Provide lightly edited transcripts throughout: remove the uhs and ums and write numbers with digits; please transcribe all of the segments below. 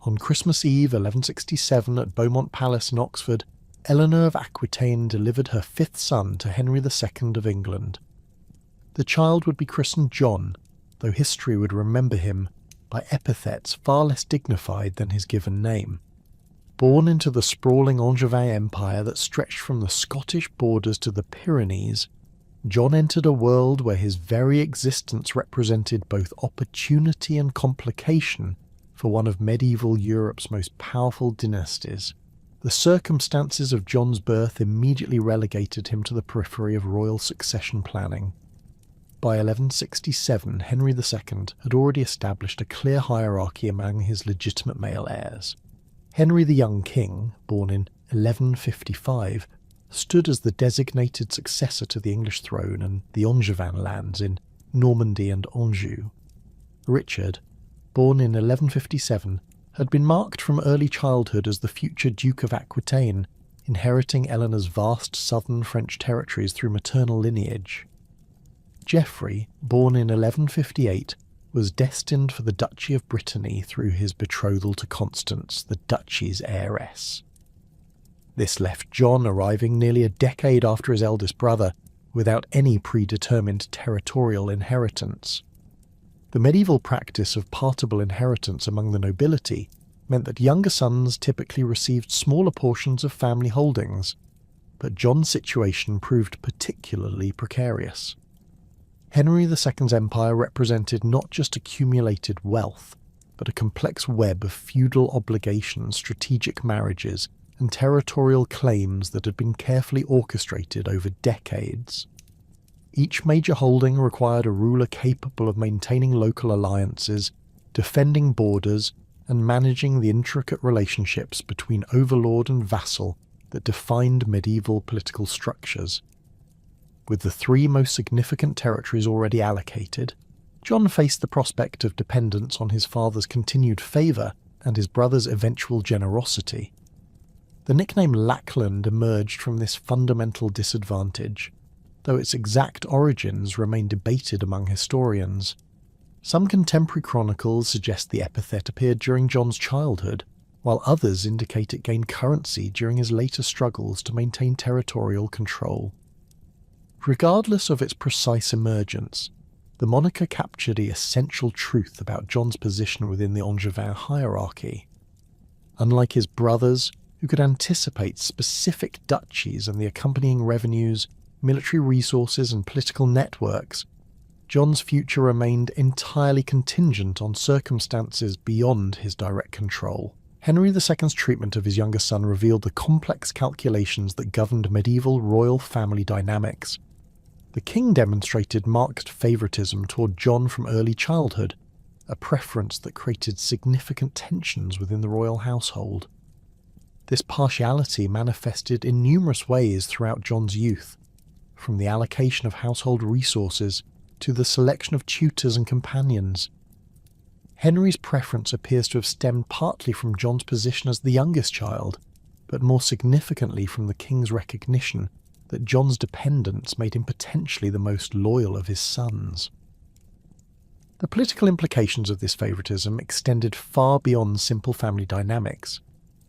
On Christmas Eve 1167 at Beaumont Palace in Oxford, Eleanor of Aquitaine delivered her fifth son to Henry II of England. The child would be christened John, though history would remember him by epithets far less dignified than his given name. Born into the sprawling Angevin Empire that stretched from the Scottish borders to the Pyrenees, John entered a world where his very existence represented both opportunity and complication for one of medieval Europe's most powerful dynasties. The circumstances of John's birth immediately relegated him to the periphery of royal succession planning. By 1167, Henry II had already established a clear hierarchy among his legitimate male heirs. Henry the young king, born in 1155, stood as the designated successor to the English throne and the Angevin lands in Normandy and Anjou. Richard, born in 1157, had been marked from early childhood as the future Duke of Aquitaine, inheriting Eleanor's vast southern French territories through maternal lineage. Geoffrey, born in 1158, was destined for the Duchy of Brittany through his betrothal to Constance, the duchy's heiress. This left John arriving nearly a decade after his eldest brother, without any predetermined territorial inheritance. The medieval practice of partible inheritance among the nobility meant that younger sons typically received smaller portions of family holdings, but John's situation proved particularly precarious. Henry II's empire represented not just accumulated wealth, but a complex web of feudal obligations, strategic marriages, and territorial claims that had been carefully orchestrated over decades. Each major holding required a ruler capable of maintaining local alliances, defending borders, and managing the intricate relationships between overlord and vassal that defined medieval political structures. With the three most significant territories already allocated, John faced the prospect of dependence on his father's continued favour and his brother's eventual generosity. The nickname Lackland emerged from this fundamental disadvantage, though its exact origins remain debated among historians. Some contemporary chronicles suggest the epithet appeared during John's childhood, while others indicate it gained currency during his later struggles to maintain territorial control. Regardless of its precise emergence, the moniker captured the essential truth about John's position within the Angevin hierarchy. Unlike his brothers, who could anticipate specific duchies and the accompanying revenues, military resources and political networks, John's future remained entirely contingent on circumstances beyond his direct control. Henry II's treatment of his younger son revealed the complex calculations that governed medieval royal family dynamics. The king demonstrated marked favouritism toward John from early childhood, a preference that created significant tensions within the royal household. This partiality manifested in numerous ways throughout John's youth, from the allocation of household resources to the selection of tutors and companions. Henry's preference appears to have stemmed partly from John's position as the youngest child, but more significantly from the king's recognition that John's dependence made him potentially the most loyal of his sons. The political implications of this favouritism extended far beyond simple family dynamics.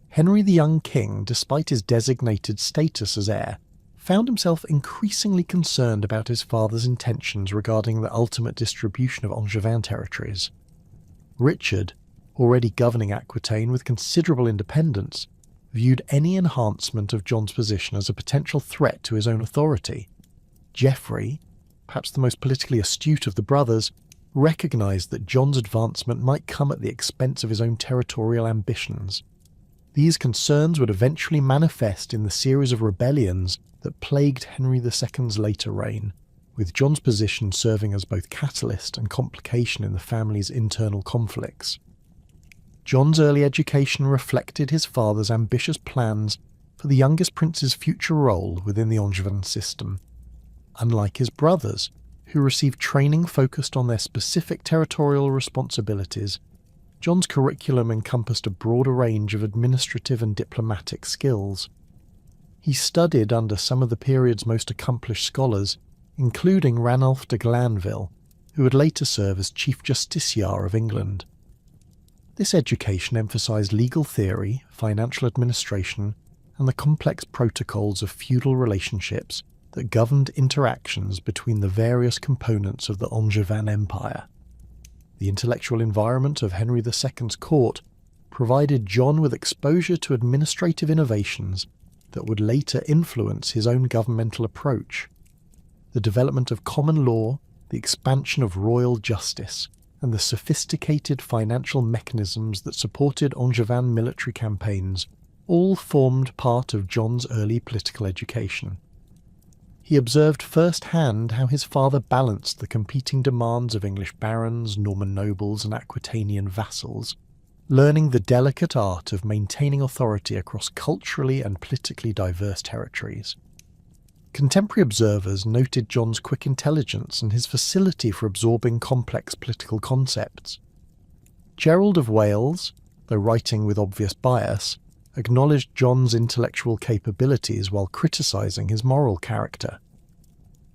Henry the young king, despite his designated status as heir, found himself increasingly concerned about his father's intentions regarding the ultimate distribution of Angevin territories. Richard, already governing Aquitaine with considerable independence, viewed any enhancement of John's position as a potential threat to his own authority. Geoffrey, perhaps the most politically astute of the brothers, recognised that John's advancement might come at the expense of his own territorial ambitions. These concerns would eventually manifest in the series of rebellions that plagued Henry II's later reign, with John's position serving as both catalyst and complication in the family's internal conflicts. John's early education reflected his father's ambitious plans for the youngest prince's future role within the Angevin system. Unlike his brothers, who received training focused on their specific territorial responsibilities, John's curriculum encompassed a broader range of administrative and diplomatic skills. He studied under some of the period's most accomplished scholars, including Ranulph de Glanville, who would later serve as Chief Justiciar of England. This education emphasised legal theory, financial administration, and the complex protocols of feudal relationships that governed interactions between the various components of the Angevin Empire. The intellectual environment of Henry II's court provided John with exposure to administrative innovations that would later influence his own governmental approach. The development of common law, the expansion of royal justice, and the sophisticated financial mechanisms that supported Angevin military campaigns all formed part of John's early political education. He observed firsthand how his father balanced the competing demands of English barons, Norman nobles, and Aquitanian vassals, learning the delicate art of maintaining authority across culturally and politically diverse territories. Contemporary observers noted John's quick intelligence and his facility for absorbing complex political concepts. Gerald of Wales, though writing with obvious bias, acknowledged John's intellectual capabilities while criticising his moral character.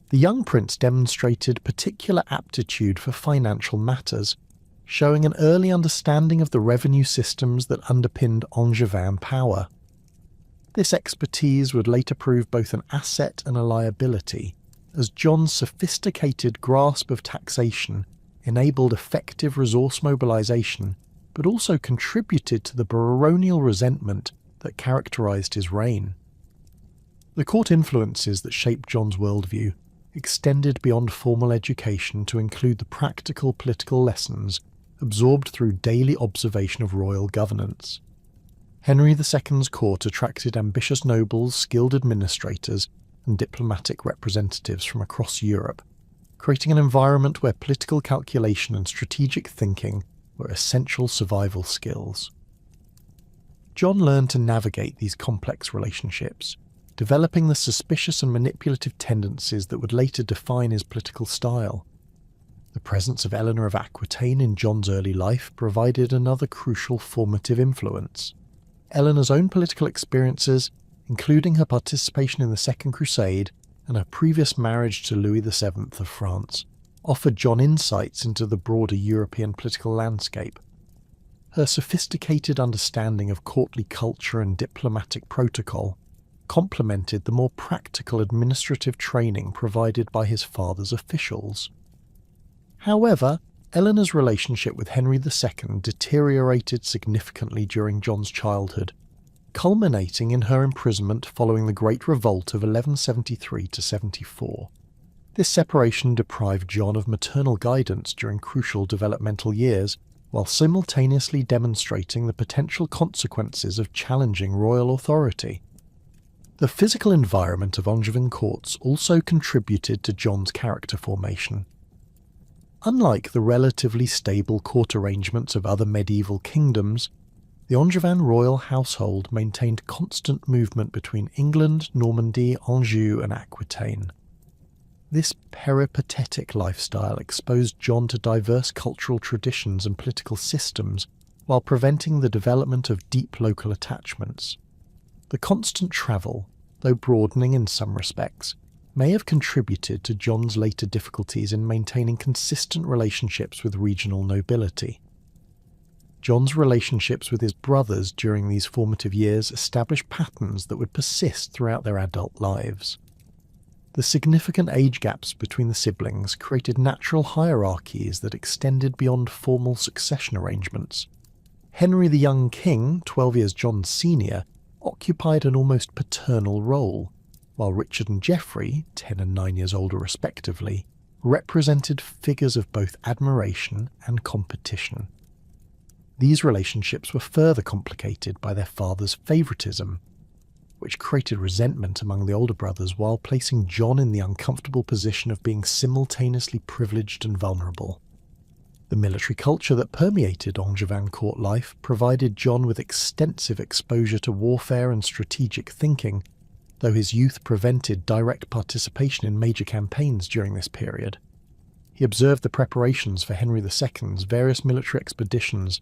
The young prince demonstrated particular aptitude for financial matters, showing an early understanding of the revenue systems that underpinned Angevin power. This expertise would later prove both an asset and a liability, as John's sophisticated grasp of taxation enabled effective resource mobilisation, but also contributed to the baronial resentment that characterised his reign. The court influences that shaped John's worldview extended beyond formal education to include the practical political lessons absorbed through daily observation of royal governance. Henry II's court attracted ambitious nobles, skilled administrators, and diplomatic representatives from across Europe, creating an environment where political calculation and strategic thinking were essential survival skills. John learned to navigate these complex relationships, developing the suspicious and manipulative tendencies that would later define his political style. The presence of Eleanor of Aquitaine in John's early life provided another crucial formative influence. Eleanor's own political experiences, including her participation in the Second Crusade and her previous marriage to Louis VII of France, offered John insights into the broader European political landscape. Her sophisticated understanding of courtly culture and diplomatic protocol complemented the more practical administrative training provided by his father's officials. However, Eleanor's relationship with Henry II deteriorated significantly during John's childhood, culminating in her imprisonment following the Great Revolt of 1173–74. This separation deprived John of maternal guidance during crucial developmental years, while simultaneously demonstrating the potential consequences of challenging royal authority. The physical environment of Angevin courts also contributed to John's character formation. Unlike the relatively stable court arrangements of other medieval kingdoms, the Angevin royal household maintained constant movement between England, Normandy, Anjou, and Aquitaine. This peripatetic lifestyle exposed John to diverse cultural traditions and political systems, while preventing the development of deep local attachments. The constant travel, though broadening in some respects, may have contributed to John's later difficulties in maintaining consistent relationships with regional nobility. John's relationships with his brothers during these formative years established patterns that would persist throughout their adult lives. The significant age gaps between the siblings created natural hierarchies that extended beyond formal succession arrangements. Henry the young king, 12 years John's senior, occupied an almost paternal role, while Richard and Geoffrey, 10 and 9 years older respectively, represented figures of both admiration and competition. These relationships were further complicated by their father's favouritism, which created resentment among the older brothers while placing John in the uncomfortable position of being simultaneously privileged and vulnerable. The military culture that permeated Angevin court life provided John with extensive exposure to warfare and strategic thinking, though his youth prevented direct participation in major campaigns during this period. He observed the preparations for Henry II's various military expeditions,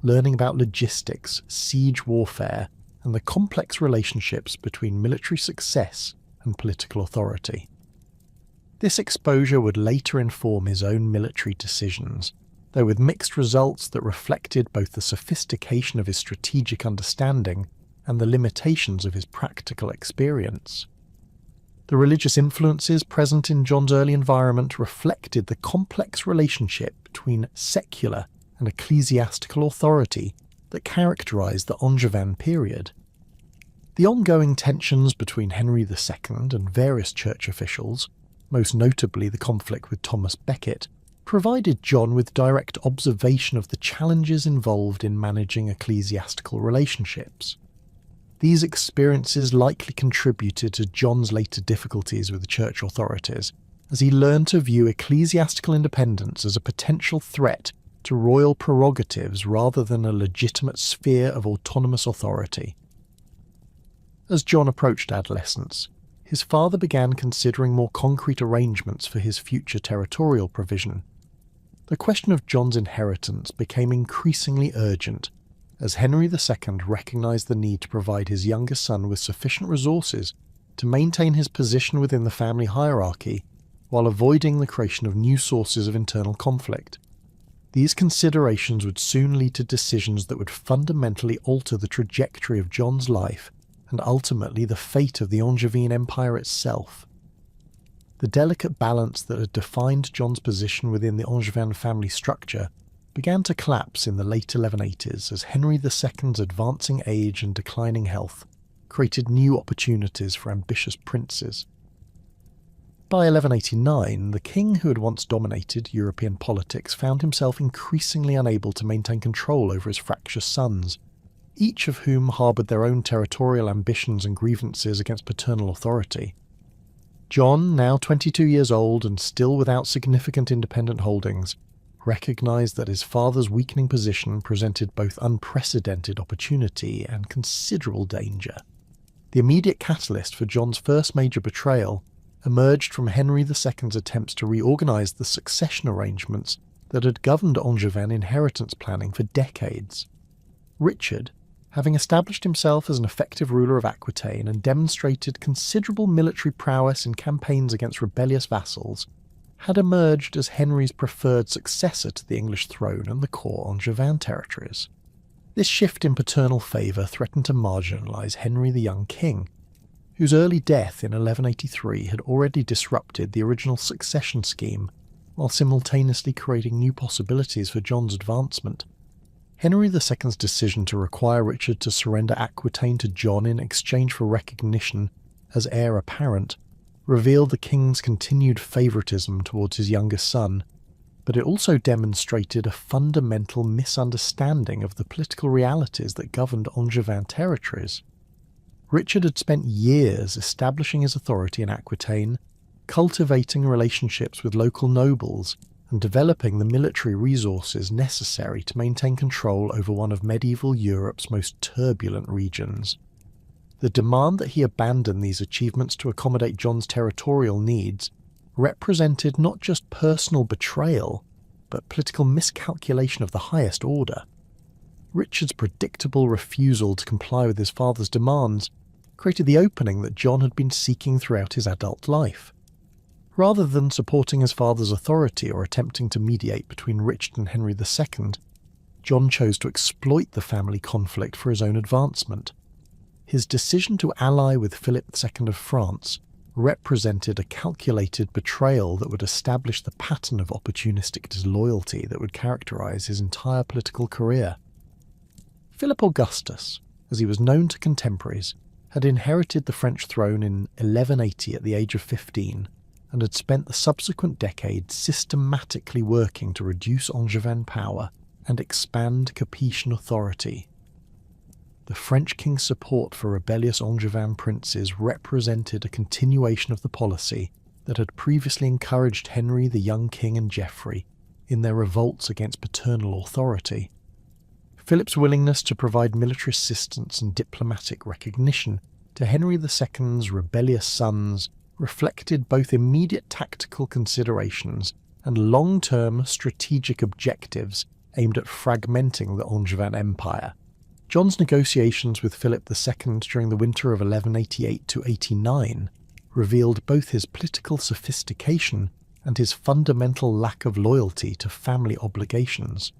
learning about logistics, siege warfare, and the complex relationships between military success and political authority. This exposure would later inform his own military decisions, though with mixed results that reflected both the sophistication of his strategic understanding and the limitations of his practical experience. The religious influences present in John's early environment reflected the complex relationship between secular and ecclesiastical authority that characterised the Angevin period. The ongoing tensions between Henry II and various church officials, most notably the conflict with Thomas Becket, provided John with direct observation of the challenges involved in managing ecclesiastical relationships. These experiences likely contributed to John's later difficulties with the church authorities, as he learned to view ecclesiastical independence as a potential threat to royal prerogatives rather than a legitimate sphere of autonomous authority. As John approached adolescence, his father began considering more concrete arrangements for his future territorial provision. The question of John's inheritance became increasingly urgent, as Henry II recognised the need to provide his younger son with sufficient resources to maintain his position within the family hierarchy while avoiding the creation of new sources of internal conflict. These considerations would soon lead to decisions that would fundamentally alter the trajectory of John's life and ultimately the fate of the Angevin Empire itself. The delicate balance that had defined John's position within the Angevin family structure began to collapse in the late 1180s as Henry II's advancing age and declining health created new opportunities for ambitious princes. By 1189, the king who had once dominated European politics found himself increasingly unable to maintain control over his fractious sons, each of whom harboured their own territorial ambitions and grievances against paternal authority. John, now 22 years old and still without significant independent holdings, recognised that his father's weakening position presented both unprecedented opportunity and considerable danger. The immediate catalyst for John's first major betrayal emerged from Henry II's attempts to reorganise the succession arrangements that had governed Angevin inheritance planning for decades. Richard, having established himself as an effective ruler of Aquitaine and demonstrated considerable military prowess in campaigns against rebellious vassals, had emerged as Henry's preferred successor to the English throne and the core Angevin territories. This shift in paternal favour threatened to marginalise Henry the young king, whose early death in 1183 had already disrupted the original succession scheme, while simultaneously creating new possibilities for John's advancement. Henry II's decision to require Richard to surrender Aquitaine to John in exchange for recognition as heir apparent revealed the king's continued favouritism towards his youngest son, but it also demonstrated a fundamental misunderstanding of the political realities that governed Angevin territories. Richard had spent years establishing his authority in Aquitaine, cultivating relationships with local nobles, and developing the military resources necessary to maintain control over one of medieval Europe's most turbulent regions. The demand that he abandon these achievements to accommodate John's territorial needs represented not just personal betrayal, but political miscalculation of the highest order. Richard's predictable refusal to comply with his father's demands created the opening that John had been seeking throughout his adult life. Rather than supporting his father's authority or attempting to mediate between Richard and Henry II, John chose to exploit the family conflict for his own advancement. His decision to ally with Philip II of France represented a calculated betrayal that would establish the pattern of opportunistic disloyalty that would characterise his entire political career. Philip Augustus, as he was known to contemporaries, had inherited the French throne in 1180 at the age of 15, and had spent the subsequent decades systematically working to reduce Angevin power and expand Capetian authority. The French king's support for rebellious Angevin princes represented a continuation of the policy that had previously encouraged Henry the young king and Geoffrey in their revolts against paternal authority. Philip's willingness to provide military assistance and diplomatic recognition to Henry II's rebellious sons reflected both immediate tactical considerations and long-term strategic objectives aimed at fragmenting the Angevin Empire. John's negotiations with Philip II during the winter of 1188-89 revealed both his political sophistication and his fundamental lack of loyalty to family obligations.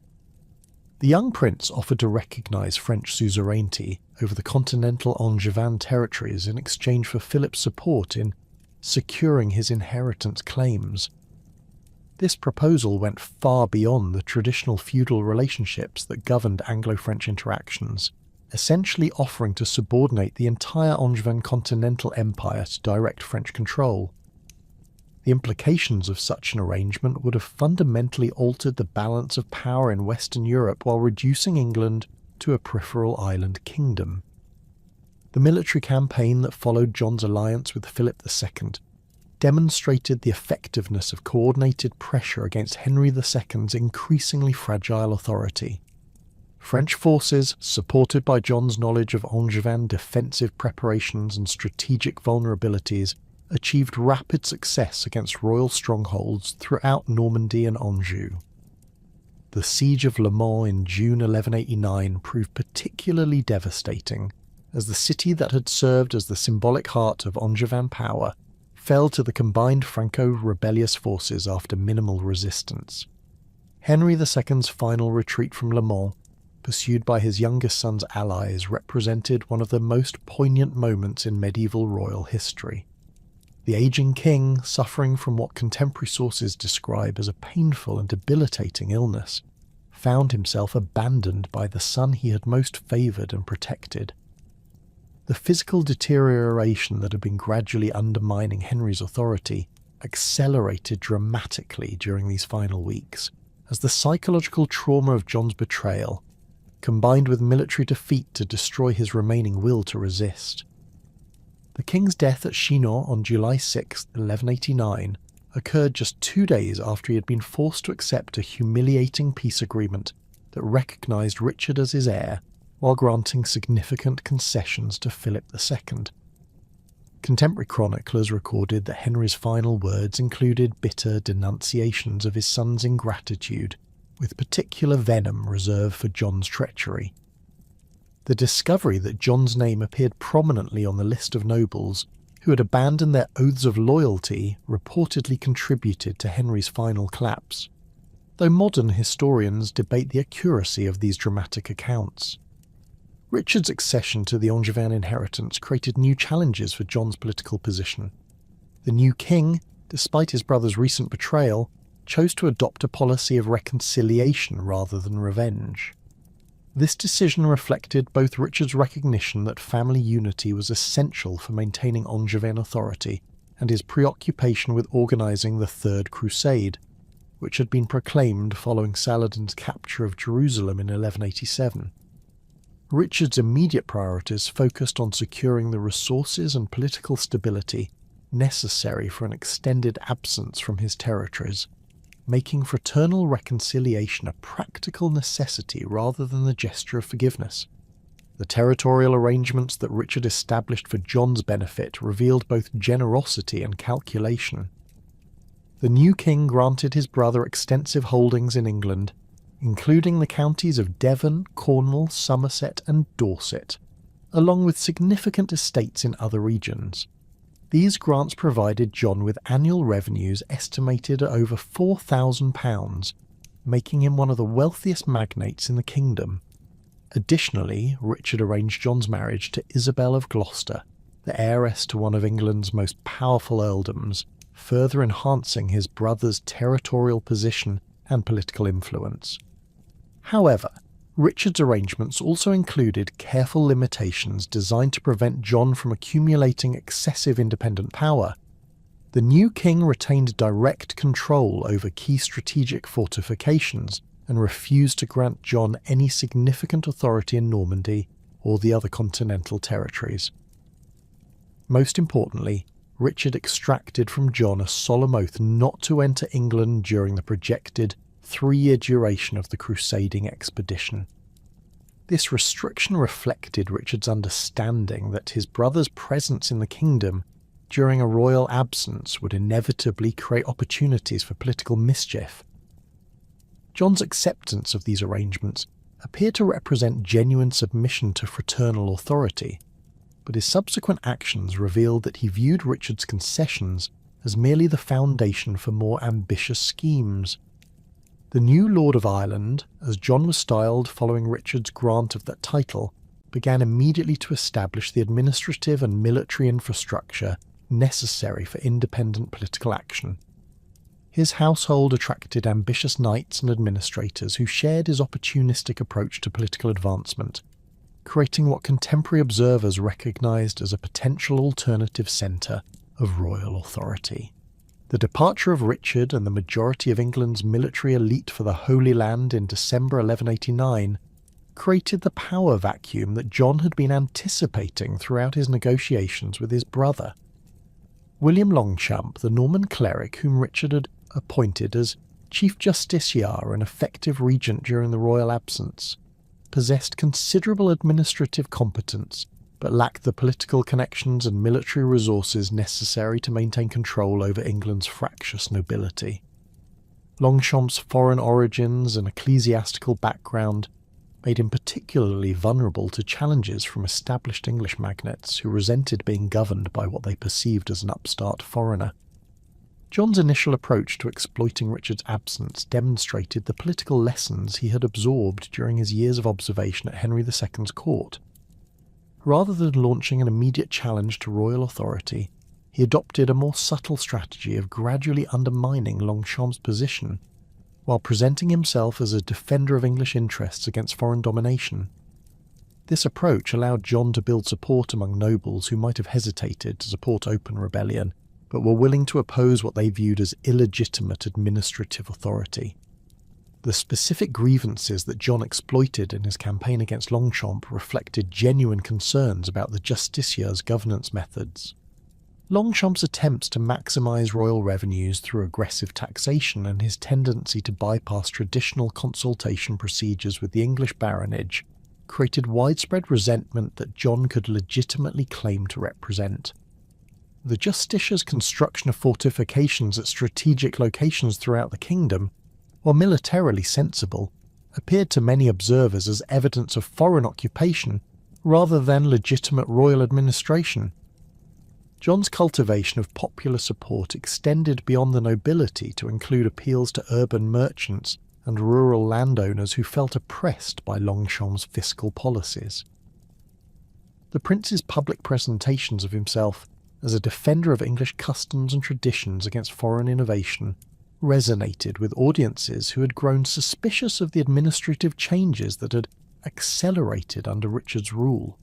The young prince offered to recognise French suzerainty over the continental Angevin territories in exchange for Philip's support in securing his inheritance claims. This proposal went far beyond the traditional feudal relationships that governed Anglo-French interactions, essentially offering to subordinate the entire Angevin continental empire to direct French control. The implications of such an arrangement would have fundamentally altered the balance of power in Western Europe while reducing England to a peripheral island kingdom. The military campaign that followed John's alliance with Philip II demonstrated the effectiveness of coordinated pressure against Henry II's increasingly fragile authority. French forces, supported by John's knowledge of Angevin defensive preparations and strategic vulnerabilities, achieved rapid success against royal strongholds throughout Normandy and Anjou. The Siege of Le Mans in June 1189 proved particularly devastating, as the city that had served as the symbolic heart of Angevin power fell to the combined Franco-rebellious forces after minimal resistance. Henry II's final retreat from Le Mans, pursued by his youngest son's allies, represented one of the most poignant moments in medieval royal history. The aging king, suffering from what contemporary sources describe as a painful and debilitating illness, found himself abandoned by the son he had most favoured and protected. The physical deterioration that had been gradually undermining Henry's authority accelerated dramatically during these final weeks, as the psychological trauma of John's betrayal, combined with military defeat to destroy his remaining will to resist. The king's death at Chinon on July 6, 1189, occurred just 2 days after he had been forced to accept a humiliating peace agreement that recognised Richard as his heir, while granting significant concessions to Philip II. Contemporary chroniclers recorded that Henry's final words included bitter denunciations of his son's ingratitude, with particular venom reserved for John's treachery. The discovery that John's name appeared prominently on the list of nobles who had abandoned their oaths of loyalty reportedly contributed to Henry's final collapse, though modern historians debate the accuracy of these dramatic accounts. Richard's accession to the Angevin inheritance created new challenges for John's political position. The new king, despite his brother's recent betrayal, chose to adopt a policy of reconciliation rather than revenge. This decision reflected both Richard's recognition that family unity was essential for maintaining Angevin authority and his preoccupation with organising the Third Crusade, which had been proclaimed following Saladin's capture of Jerusalem in 1187. Richard's immediate priorities focused on securing the resources and political stability necessary for an extended absence from his territories, making fraternal reconciliation a practical necessity rather than the gesture of forgiveness. The territorial arrangements that Richard established for John's benefit revealed both generosity and calculation. The new king granted his brother extensive holdings in England, including the counties of Devon, Cornwall, Somerset and Dorset, along with significant estates in other regions. These grants provided John with annual revenues estimated at over £4,000, making him one of the wealthiest magnates in the kingdom. Additionally, Richard arranged John's marriage to Isabel of Gloucester, the heiress to one of England's most powerful earldoms, further enhancing his brother's territorial position and political influence. However, Richard's arrangements also included careful limitations designed to prevent John from accumulating excessive independent power. The new king retained direct control over key strategic fortifications and refused to grant John any significant authority in Normandy or the other continental territories. Most importantly, Richard extracted from John a solemn oath not to enter England during the projected 3-year duration of the crusading expedition. This restriction reflected Richard's understanding that his brother's presence in the kingdom during a royal absence would inevitably create opportunities for political mischief. John's acceptance of these arrangements appeared to represent genuine submission to fraternal authority, but his subsequent actions revealed that he viewed Richard's concessions as merely the foundation for more ambitious schemes. The new Lord of Ireland, as John was styled following Richard's grant of that title, began immediately to establish the administrative and military infrastructure necessary for independent political action. His household attracted ambitious knights and administrators who shared his opportunistic approach to political advancement, creating what contemporary observers recognised as a potential alternative centre of royal authority. The departure of Richard and the majority of England's military elite for the Holy Land in December 1189 created the power vacuum that John had been anticipating throughout his negotiations with his brother. William Longchamp, the Norman cleric whom Richard had appointed as Chief Justiciar and effective regent during the royal absence, possessed considerable administrative competence but lacked the political connections and military resources necessary to maintain control over England's fractious nobility. Longchamp's foreign origins and ecclesiastical background made him particularly vulnerable to challenges from established English magnates who resented being governed by what they perceived as an upstart foreigner. John's initial approach to exploiting Richard's absence demonstrated the political lessons he had absorbed during his years of observation at Henry II's court. Rather than launching an immediate challenge to royal authority, he adopted a more subtle strategy of gradually undermining Longchamp's position, while presenting himself as a defender of English interests against foreign domination. This approach allowed John to build support among nobles who might have hesitated to support open rebellion, but were willing to oppose what they viewed as illegitimate administrative authority. The specific grievances that John exploited in his campaign against Longchamp reflected genuine concerns about the justiciar's governance methods. Longchamp's attempts to maximise royal revenues through aggressive taxation and his tendency to bypass traditional consultation procedures with the English baronage created widespread resentment that John could legitimately claim to represent. The justiciar's construction of fortifications at strategic locations throughout the kingdom, while militarily sensible, appeared to many observers as evidence of foreign occupation rather than legitimate royal administration. John's cultivation of popular support extended beyond the nobility to include appeals to urban merchants and rural landowners who felt oppressed by Longchamp's fiscal policies. The prince's public presentations of himself as a defender of English customs and traditions against foreign innovation resonated with audiences who had grown suspicious of the administrative changes that had accelerated under Richard's rule.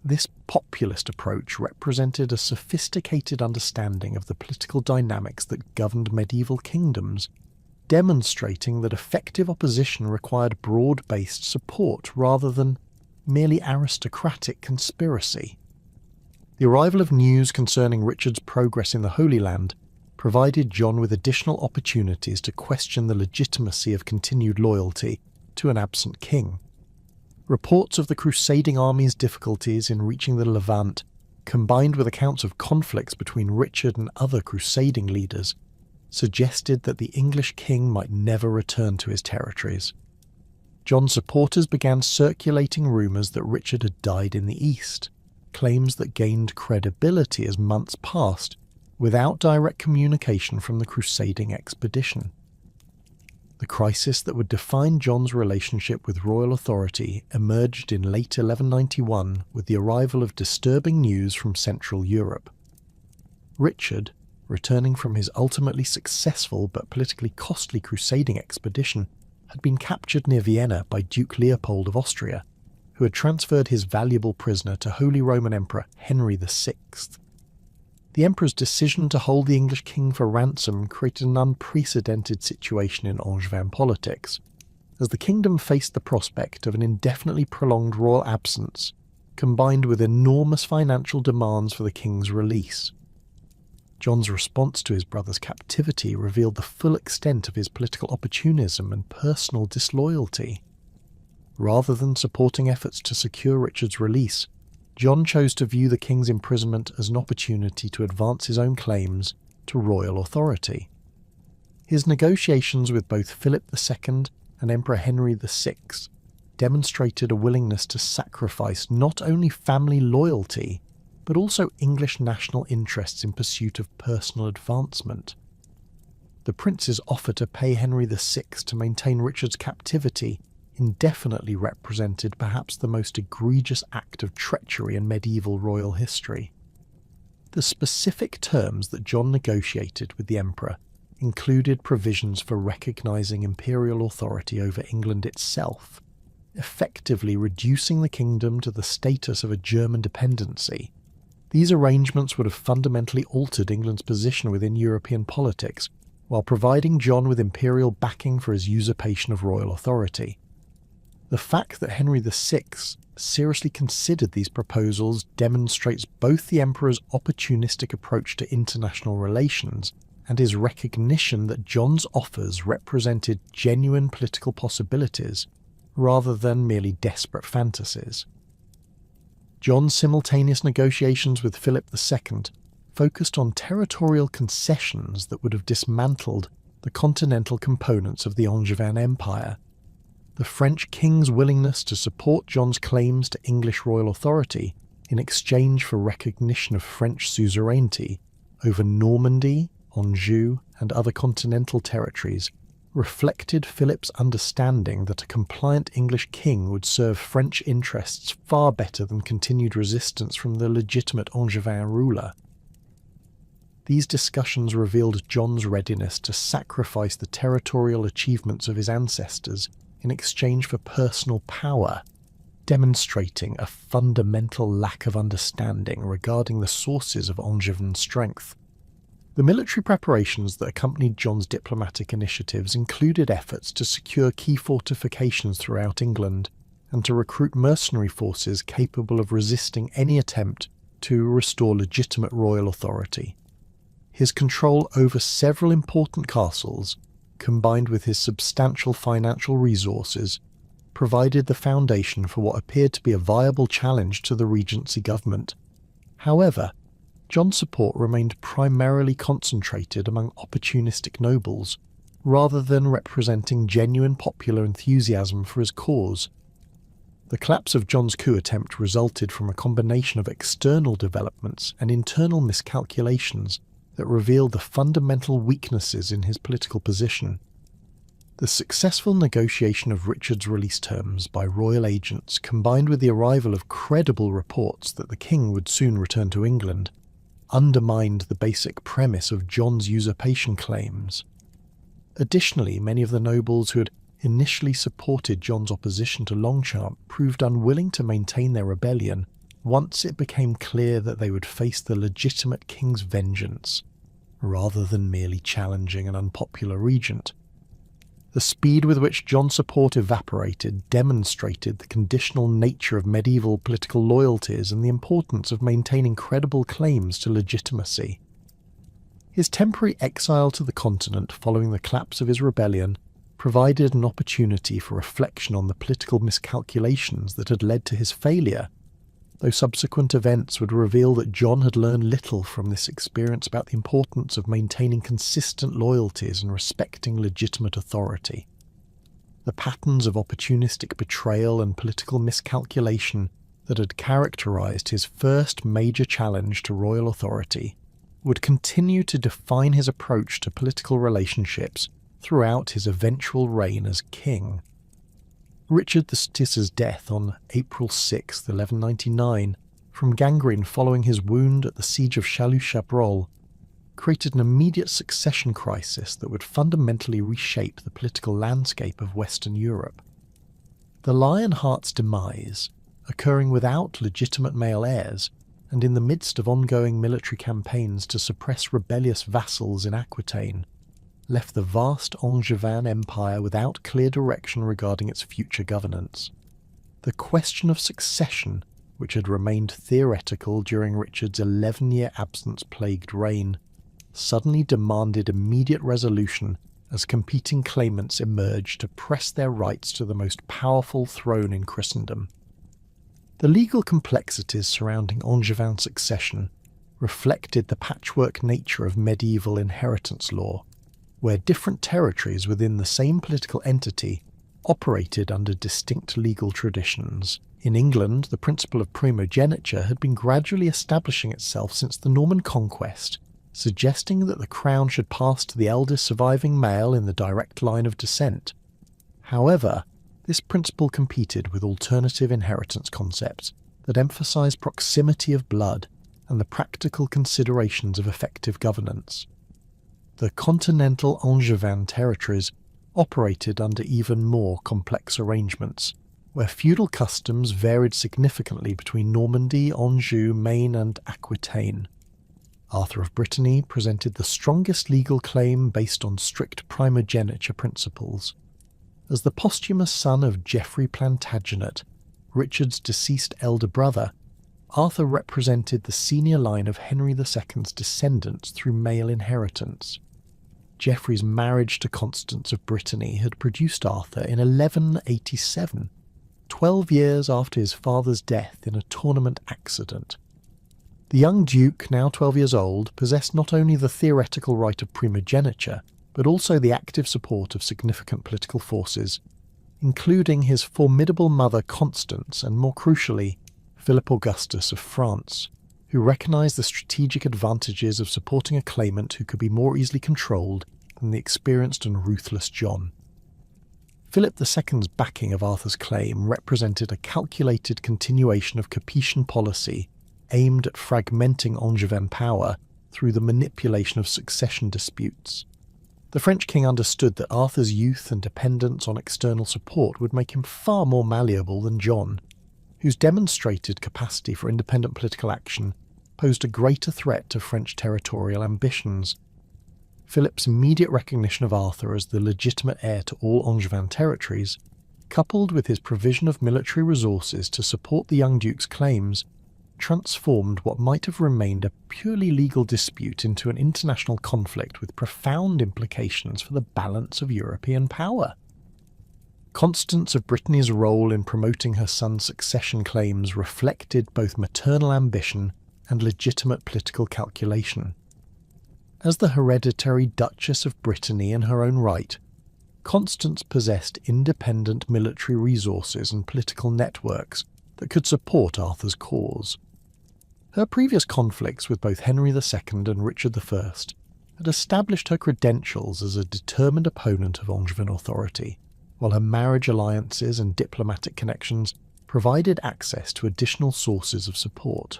This populist approach represented a sophisticated understanding of the political dynamics that governed medieval kingdoms, demonstrating that effective opposition required broad-based support rather than merely aristocratic conspiracy. The arrival of news concerning Richard's progress in the Holy Land provided John with additional opportunities to question the legitimacy of continued loyalty to an absent king. Reports of the crusading army's difficulties in reaching the Levant, combined with accounts of conflicts between Richard and other crusading leaders, suggested that the English king might never return to his territories. John's supporters began circulating rumours that Richard had died in the east, claims that gained credibility as months passed without direct communication from the crusading expedition. The crisis that would define John's relationship with royal authority emerged in late 1191 with the arrival of disturbing news from Central Europe. Richard, returning from his ultimately successful but politically costly crusading expedition, had been captured near Vienna by Duke Leopold of Austria, who had transferred his valuable prisoner to Holy Roman Emperor Henry VI. The emperor's decision to hold the English king for ransom created an unprecedented situation in Angevin politics, as the kingdom faced the prospect of an indefinitely prolonged royal absence, combined with enormous financial demands for the king's release. John's response to his brother's captivity revealed the full extent of his political opportunism and personal disloyalty. Rather than supporting efforts to secure Richard's release, John chose to view the king's imprisonment as an opportunity to advance his own claims to royal authority. His negotiations with both Philip II and Emperor Henry VI demonstrated a willingness to sacrifice not only family loyalty, but also English national interests in pursuit of personal advancement. The prince's offer to pay Henry VI to maintain Richard's captivity indefinitely represented perhaps the most egregious act of treachery in medieval royal history. The specific terms that John negotiated with the emperor included provisions for recognising imperial authority over England itself, effectively reducing the kingdom to the status of a German dependency. These arrangements would have fundamentally altered England's position within European politics, while providing John with imperial backing for his usurpation of royal authority. The fact that Henry VI seriously considered these proposals demonstrates both the emperor's opportunistic approach to international relations and his recognition that John's offers represented genuine political possibilities rather than merely desperate fantasies. John's simultaneous negotiations with Philip II focused on territorial concessions that would have dismantled the continental components of the Angevin Empire. The French king's willingness to support John's claims to English royal authority in exchange for recognition of French suzerainty over Normandy, Anjou, and other continental territories reflected Philip's understanding that a compliant English king would serve French interests far better than continued resistance from the legitimate Angevin ruler. These discussions revealed John's readiness to sacrifice the territorial achievements of his ancestors in exchange for personal power, demonstrating a fundamental lack of understanding regarding the sources of Angevin strength. The military preparations that accompanied John's diplomatic initiatives included efforts to secure key fortifications throughout England and to recruit mercenary forces capable of resisting any attempt to restore legitimate royal authority. His control over several important castles, combined with his substantial financial resources, provided the foundation for what appeared to be a viable challenge to the Regency government. However, John's support remained primarily concentrated among opportunistic nobles, rather than representing genuine popular enthusiasm for his cause. The collapse of John's coup attempt resulted from a combination of external developments and internal miscalculations that revealed the fundamental weaknesses in his political position. The successful negotiation of Richard's release terms by royal agents, combined with the arrival of credible reports that the king would soon return to England, undermined the basic premise of John's usurpation claims. Additionally, many of the nobles who had initially supported John's opposition to Longchamp proved unwilling to maintain their rebellion once it became clear that they would face the legitimate king's vengeance, rather than merely challenging an unpopular regent. The speed with which John's support evaporated demonstrated the conditional nature of medieval political loyalties and the importance of maintaining credible claims to legitimacy. His temporary exile to the continent following the collapse of his rebellion provided an opportunity for reflection on the political miscalculations that had led to his failure, though subsequent events would reveal that John had learned little from this experience about the importance of maintaining consistent loyalties and respecting legitimate authority. The patterns of opportunistic betrayal and political miscalculation that had characterized his first major challenge to royal authority would continue to define his approach to political relationships throughout his eventual reign as king. Richard VI's death on April 6, 1199, from gangrene following his wound at the siege of Chalus-Chabrol, created an immediate succession crisis that would fundamentally reshape the political landscape of Western Europe. The Lionheart's demise, occurring without legitimate male heirs, and in the midst of ongoing military campaigns to suppress rebellious vassals in Aquitaine, left the vast Angevin Empire without clear direction regarding its future governance. The question of succession, which had remained theoretical during Richard's 11-year absence-plagued reign, suddenly demanded immediate resolution as competing claimants emerged to press their rights to the most powerful throne in Christendom. The legal complexities surrounding Angevin succession reflected the patchwork nature of medieval inheritance law, where different territories within the same political entity operated under distinct legal traditions. In England, the principle of primogeniture had been gradually establishing itself since the Norman conquest, suggesting that the crown should pass to the eldest surviving male in the direct line of descent. However, this principle competed with alternative inheritance concepts that emphasized proximity of blood and the practical considerations of effective governance. The continental Angevin territories operated under even more complex arrangements, where feudal customs varied significantly between Normandy, Anjou, Maine and Aquitaine. Arthur of Brittany presented the strongest legal claim based on strict primogeniture principles. As the posthumous son of Geoffrey Plantagenet, Richard's deceased elder brother, Arthur represented the senior line of Henry II's descendants through male inheritance. Geoffrey's marriage to Constance of Brittany had produced Arthur in 1187, 12 years after his father's death in a tournament accident. The young duke, now 12 years old, possessed not only the theoretical right of primogeniture, but also the active support of significant political forces, including his formidable mother Constance and, more crucially, Philip Augustus of France, who recognised the strategic advantages of supporting a claimant who could be more easily controlled than the experienced and ruthless John. Philip II's backing of Arthur's claim represented a calculated continuation of Capetian policy aimed at fragmenting Angevin power through the manipulation of succession disputes. The French king understood that Arthur's youth and dependence on external support would make him far more malleable than John, whose demonstrated capacity for independent political action posed a greater threat to French territorial ambitions. Philip's immediate recognition of Arthur as the legitimate heir to all Angevin territories, coupled with his provision of military resources to support the young duke's claims, transformed what might have remained a purely legal dispute into an international conflict with profound implications for the balance of European power. Constance of Brittany's role in promoting her son's succession claims reflected both maternal ambition and legitimate political calculation. As the hereditary Duchess of Brittany in her own right, Constance possessed independent military resources and political networks that could support Arthur's cause. Her previous conflicts with both Henry II and Richard I had established her credentials as a determined opponent of Angevin authority, while her marriage alliances and diplomatic connections provided access to additional sources of support.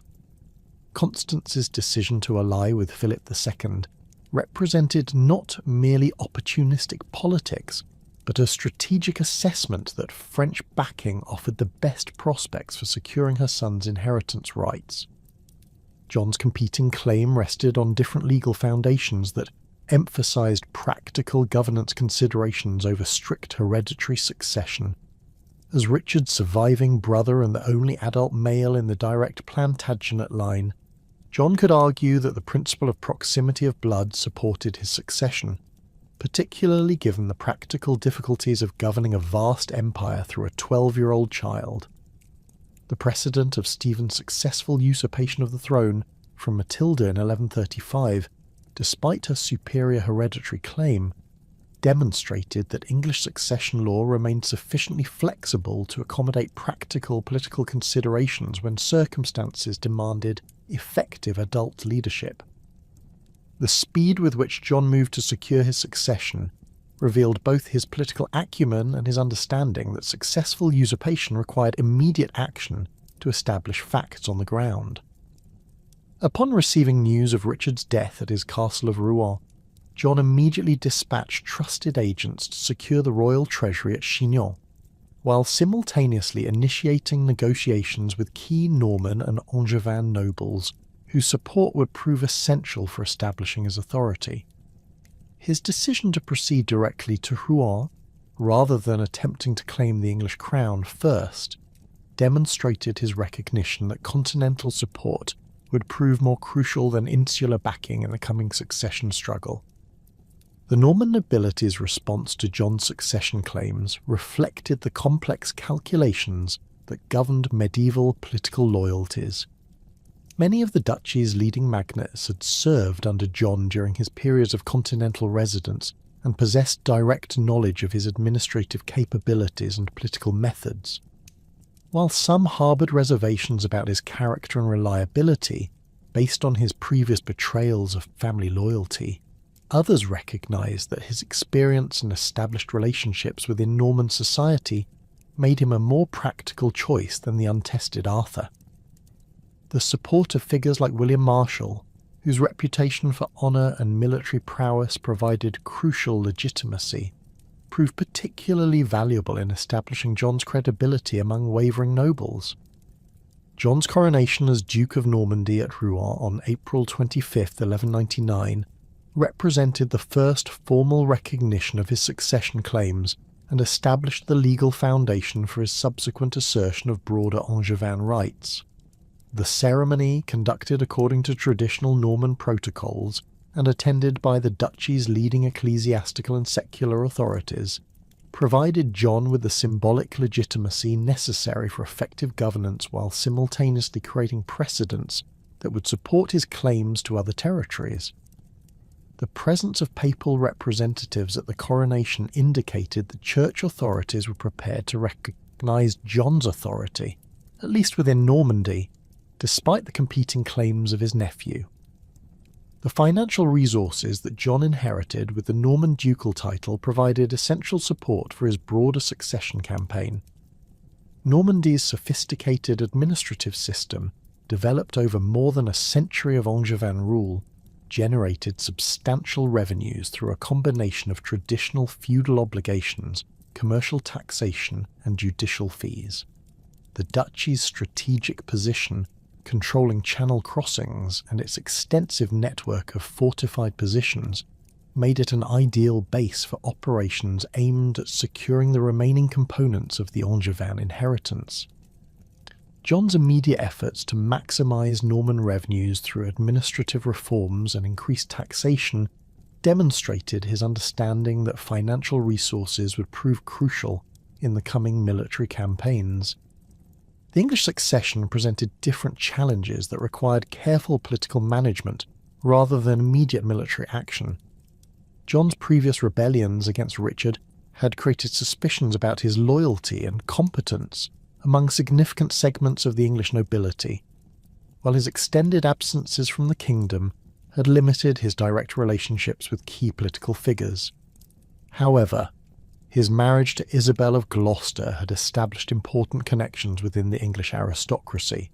Constance's decision to ally with Philip II represented not merely opportunistic politics, but a strategic assessment that French backing offered the best prospects for securing her son's inheritance rights. John's competing claim rested on different legal foundations that emphasized practical governance considerations over strict hereditary succession. As Richard's surviving brother and the only adult male in the direct Plantagenet line, John could argue that the principle of proximity of blood supported his succession, particularly given the practical difficulties of governing a vast empire through a 12-year-old child. The precedent of Stephen's successful usurpation of the throne from Matilda in 1135, despite her superior hereditary claim, demonstrated that English succession law remained sufficiently flexible to accommodate practical political considerations when circumstances demanded effective adult leadership. The speed with which John moved to secure his succession revealed both his political acumen and his understanding that successful usurpation required immediate action to establish facts on the ground. Upon receiving news of Richard's death at his castle of Rouen, John immediately dispatched trusted agents to secure the royal treasury at Chinon, while simultaneously initiating negotiations with key Norman and Angevin nobles whose support would prove essential for establishing his authority. His decision to proceed directly to Rouen, rather than attempting to claim the English crown first, demonstrated his recognition that continental support would prove more crucial than insular backing in the coming succession struggle. The Norman nobility's response to John's succession claims reflected the complex calculations that governed medieval political loyalties. Many of the duchy's leading magnates had served under John during his periods of continental residence and possessed direct knowledge of his administrative capabilities and political methods. While some harboured reservations about his character and reliability, based on his previous betrayals of family loyalty, others recognised that his experience and established relationships within Norman society made him a more practical choice than the untested Arthur. The support of figures like William Marshall, whose reputation for honour and military prowess provided crucial legitimacy, proved particularly valuable in establishing John's credibility among wavering nobles. John's coronation as Duke of Normandy at Rouen on April 25, 1199, represented the first formal recognition of his succession claims and established the legal foundation for his subsequent assertion of broader Angevin rights. The ceremony, conducted according to traditional Norman protocols and attended by the duchy's leading ecclesiastical and secular authorities, provided John with the symbolic legitimacy necessary for effective governance while simultaneously creating precedents that would support his claims to other territories. The presence of papal representatives at the coronation indicated that church authorities were prepared to recognise John's authority, at least within Normandy, despite the competing claims of his nephew. The financial resources that John inherited with the Norman ducal title provided essential support for his broader succession campaign. Normandy's sophisticated administrative system, developed over more than a century of Angevin rule, generated substantial revenues through a combination of traditional feudal obligations, commercial taxation, and judicial fees. The duchy's strategic position, controlling channel crossings, and its extensive network of fortified positions made it an ideal base for operations aimed at securing the remaining components of the Angevin inheritance. John's immediate efforts to maximise Norman revenues through administrative reforms and increased taxation demonstrated his understanding that financial resources would prove crucial in the coming military campaigns. The English succession presented different challenges that required careful political management rather than immediate military action. John's previous rebellions against Richard had created suspicions about his loyalty and competence among significant segments of the English nobility, while his extended absences from the kingdom had limited his direct relationships with key political figures. However, his marriage to Isabel of Gloucester had established important connections within the English aristocracy,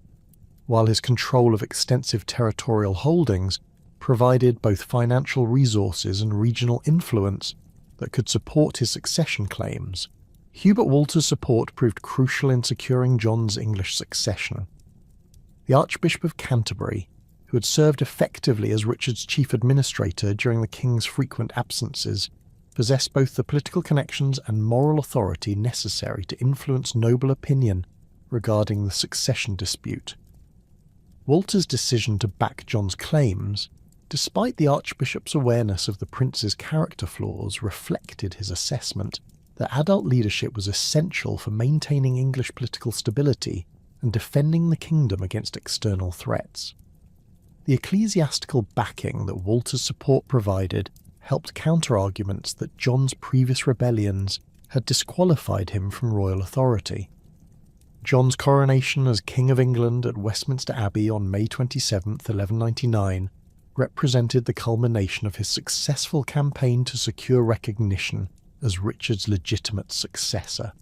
while his control of extensive territorial holdings provided both financial resources and regional influence that could support his succession claims. Hubert Walter's support proved crucial in securing John's English succession. The Archbishop of Canterbury, who had served effectively as Richard's chief administrator during the king's frequent absences, possessed both the political connections and moral authority necessary to influence noble opinion regarding the succession dispute. Walter's decision to back John's claims, despite the Archbishop's awareness of the prince's character flaws, reflected his assessment that adult leadership was essential for maintaining English political stability and defending the kingdom against external threats. The ecclesiastical backing that Walter's support provided helped counter arguments that John's previous rebellions had disqualified him from royal authority. John's coronation as King of England at Westminster Abbey on May 27, 1199, represented the culmination of his successful campaign to secure recognition as Richard's legitimate successor.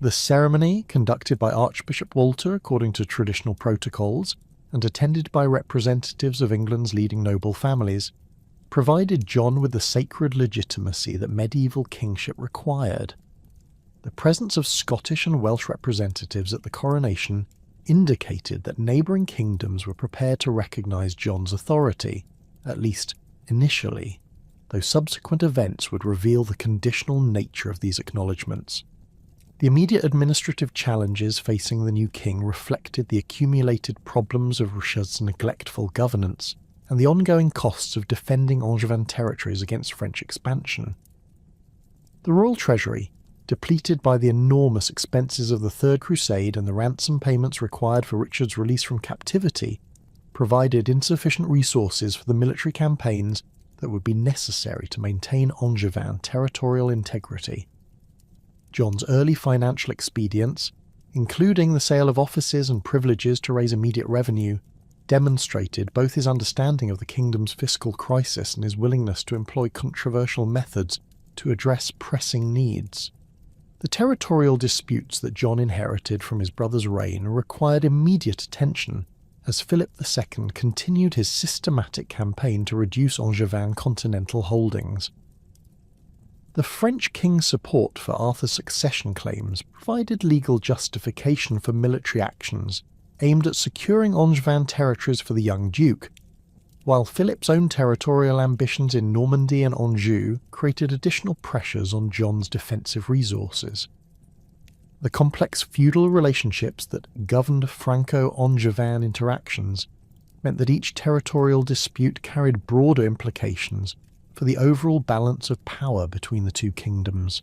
The ceremony, conducted by Archbishop Walter according to traditional protocols and attended by representatives of England's leading noble families, provided John with the sacred legitimacy that medieval kingship required. The presence of Scottish and Welsh representatives at the coronation indicated that neighbouring kingdoms were prepared to recognise John's authority, at least initially, though subsequent events would reveal the conditional nature of these acknowledgements. The immediate administrative challenges facing the new king reflected the accumulated problems of Richard's neglectful governance and the ongoing costs of defending Angevin territories against French expansion. The royal treasury, depleted by the enormous expenses of the Third Crusade and the ransom payments required for Richard's release from captivity, provided insufficient resources for the military campaigns that would be necessary to maintain Angevin territorial integrity. John's early financial expedients, including the sale of offices and privileges to raise immediate revenue, demonstrated both his understanding of the kingdom's fiscal crisis and his willingness to employ controversial methods to address pressing needs. The territorial disputes that John inherited from his brother's reign required immediate attention, as Philip II continued his systematic campaign to reduce Angevin continental holdings. The French king's support for Arthur's succession claims provided legal justification for military actions aimed at securing Angevin territories for the young duke, while Philip's own territorial ambitions in Normandy and Anjou created additional pressures on John's defensive resources. The complex feudal relationships that governed Franco-Angevin interactions meant that each territorial dispute carried broader implications for the overall balance of power between the two kingdoms.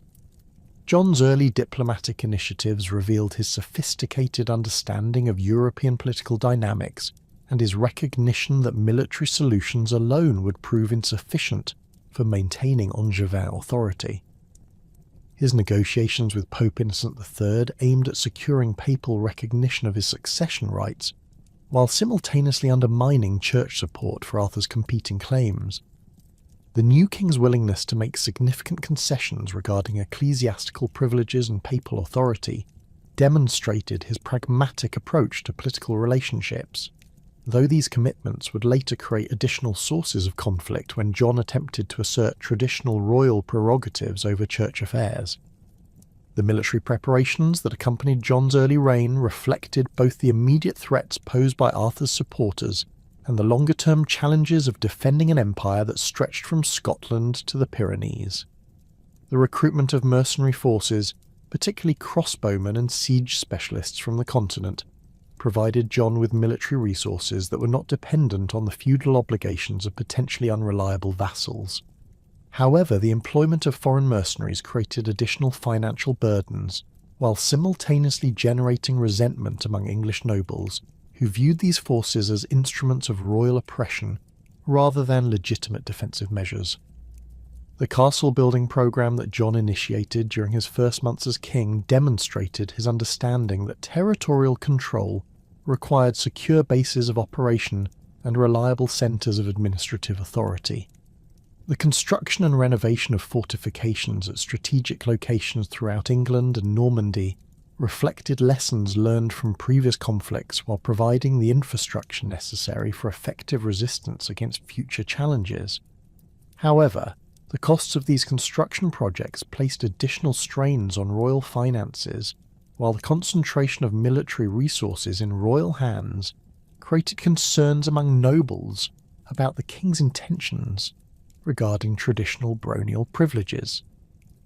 John's early diplomatic initiatives revealed his sophisticated understanding of European political dynamics and his recognition that military solutions alone would prove insufficient for maintaining Angevin authority. His negotiations with Pope Innocent III aimed at securing papal recognition of his succession rights, while simultaneously undermining church support for Arthur's competing claims. The new king's willingness to make significant concessions regarding ecclesiastical privileges and papal authority demonstrated his pragmatic approach to political relationships, though these commitments would later create additional sources of conflict when John attempted to assert traditional royal prerogatives over church affairs. The military preparations that accompanied John's early reign reflected both the immediate threats posed by Arthur's supporters and the longer-term challenges of defending an empire that stretched from Scotland to the Pyrenees. The recruitment of mercenary forces, particularly crossbowmen and siege specialists from the continent, provided John with military resources that were not dependent on the feudal obligations of potentially unreliable vassals. However, the employment of foreign mercenaries created additional financial burdens, while simultaneously generating resentment among English nobles, who viewed these forces as instruments of royal oppression rather than legitimate defensive measures. The castle-building program that John initiated during his first months as king demonstrated his understanding that territorial control required secure bases of operation and reliable centres of administrative authority. The construction and renovation of fortifications at strategic locations throughout England and Normandy reflected lessons learned from previous conflicts while providing the infrastructure necessary for effective resistance against future challenges. However, the costs of these construction projects placed additional strains on royal finances, while the concentration of military resources in royal hands created concerns among nobles about the king's intentions regarding traditional baronial privileges.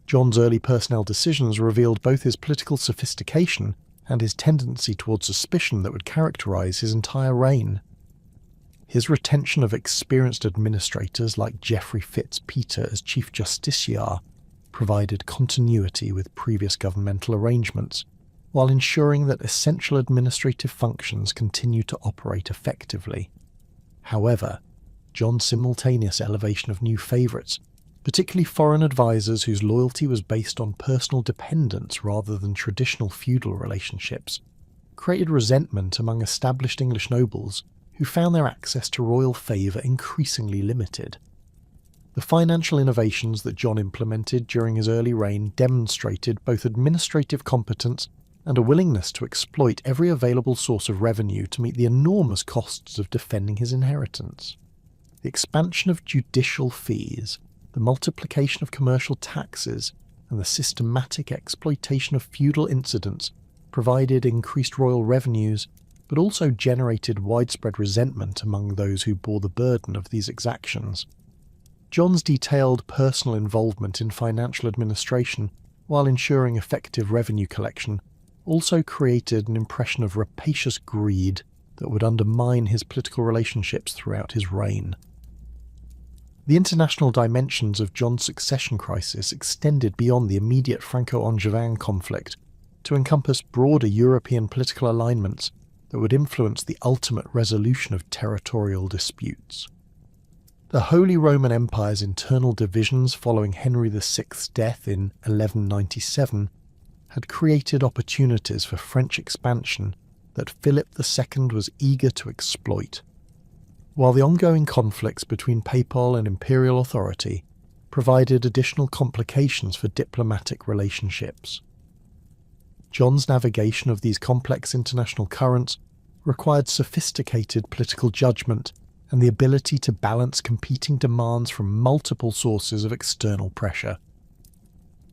John's early personnel decisions revealed both his political sophistication and his tendency towards suspicion that would characterize his entire reign. His retention of experienced administrators like Geoffrey Fitz-Peter as Chief Justiciar provided continuity with previous governmental arrangements, while ensuring that essential administrative functions continued to operate effectively. However, John's simultaneous elevation of new favourites, particularly foreign advisors whose loyalty was based on personal dependence rather than traditional feudal relationships, created resentment among established English nobles who found their access to royal favour increasingly limited. The financial innovations that John implemented during his early reign demonstrated both administrative competence and a willingness to exploit every available source of revenue to meet the enormous costs of defending his inheritance. The expansion of judicial fees, the multiplication of commercial taxes, and the systematic exploitation of feudal incidents provided increased royal revenues, but also generated widespread resentment among those who bore the burden of these exactions. John's detailed personal involvement in financial administration, while ensuring effective revenue collection, also created an impression of rapacious greed that would undermine his political relationships throughout his reign. The international dimensions of John's succession crisis extended beyond the immediate Franco-Angevin conflict to encompass broader European political alignments that would influence the ultimate resolution of territorial disputes. The Holy Roman Empire's internal divisions following Henry VI's death in 1197 had created opportunities for French expansion that Philip II was eager to exploit, while the ongoing conflicts between papal and imperial authority provided additional complications for diplomatic relationships. John's navigation of these complex international currents required sophisticated political judgment and the ability to balance competing demands from multiple sources of external pressure.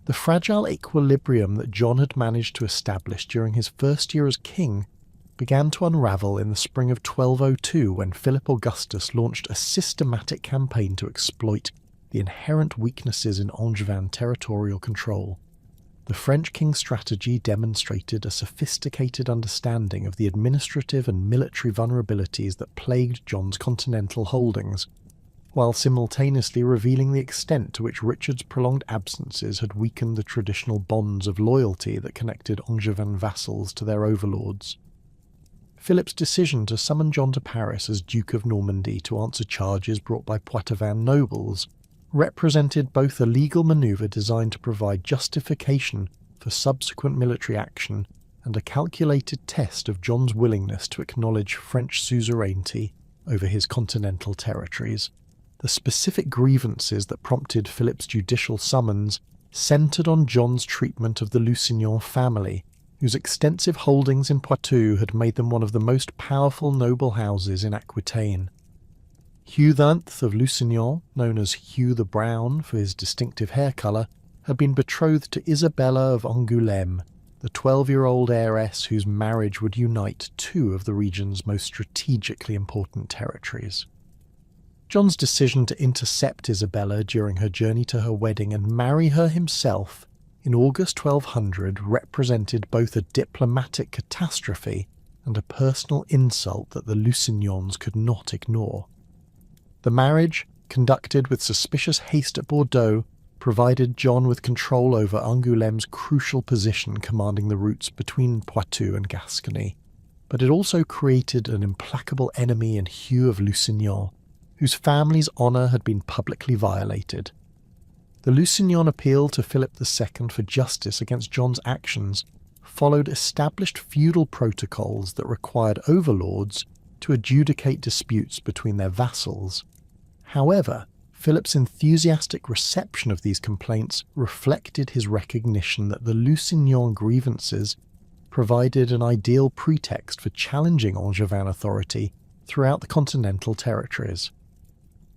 The fragile equilibrium that John had managed to establish during his first year as king began to unravel in the spring of 1202 when Philip Augustus launched a systematic campaign to exploit the inherent weaknesses in Angevin territorial control. The French king's strategy demonstrated a sophisticated understanding of the administrative and military vulnerabilities that plagued John's continental holdings, while simultaneously revealing the extent to which Richard's prolonged absences had weakened the traditional bonds of loyalty that connected Angevin vassals to their overlords. Philip's decision to summon John to Paris as Duke of Normandy to answer charges brought by Poitevin nobles represented both a legal manoeuvre designed to provide justification for subsequent military action and a calculated test of John's willingness to acknowledge French suzerainty over his continental territories. The specific grievances that prompted Philip's judicial summons centred on John's treatment of the Lusignan family, whose extensive holdings in Poitou had made them one of the most powerful noble houses in Aquitaine. Hugh IX of Lusignan, known as Hugh the Brown for his distinctive hair colour, had been betrothed to Isabella of Angoulême, the 12-year-old heiress whose marriage would unite two of the region's most strategically important territories. John's decision to intercept Isabella during her journey to her wedding and marry her himself in August 1200 represented both a diplomatic catastrophe and a personal insult that the Lusignans could not ignore. The marriage, conducted with suspicious haste at Bordeaux, provided John with control over Angoulême's crucial position commanding the routes between Poitou and Gascony, but it also created an implacable enemy in Hugh of Lusignan, whose family's honour had been publicly violated. The Lusignan appeal to Philip II for justice against John's actions followed established feudal protocols that required overlords to adjudicate disputes between their vassals. However, Philip's enthusiastic reception of these complaints reflected his recognition that the Lusignan grievances provided an ideal pretext for challenging Angevin authority throughout the continental territories.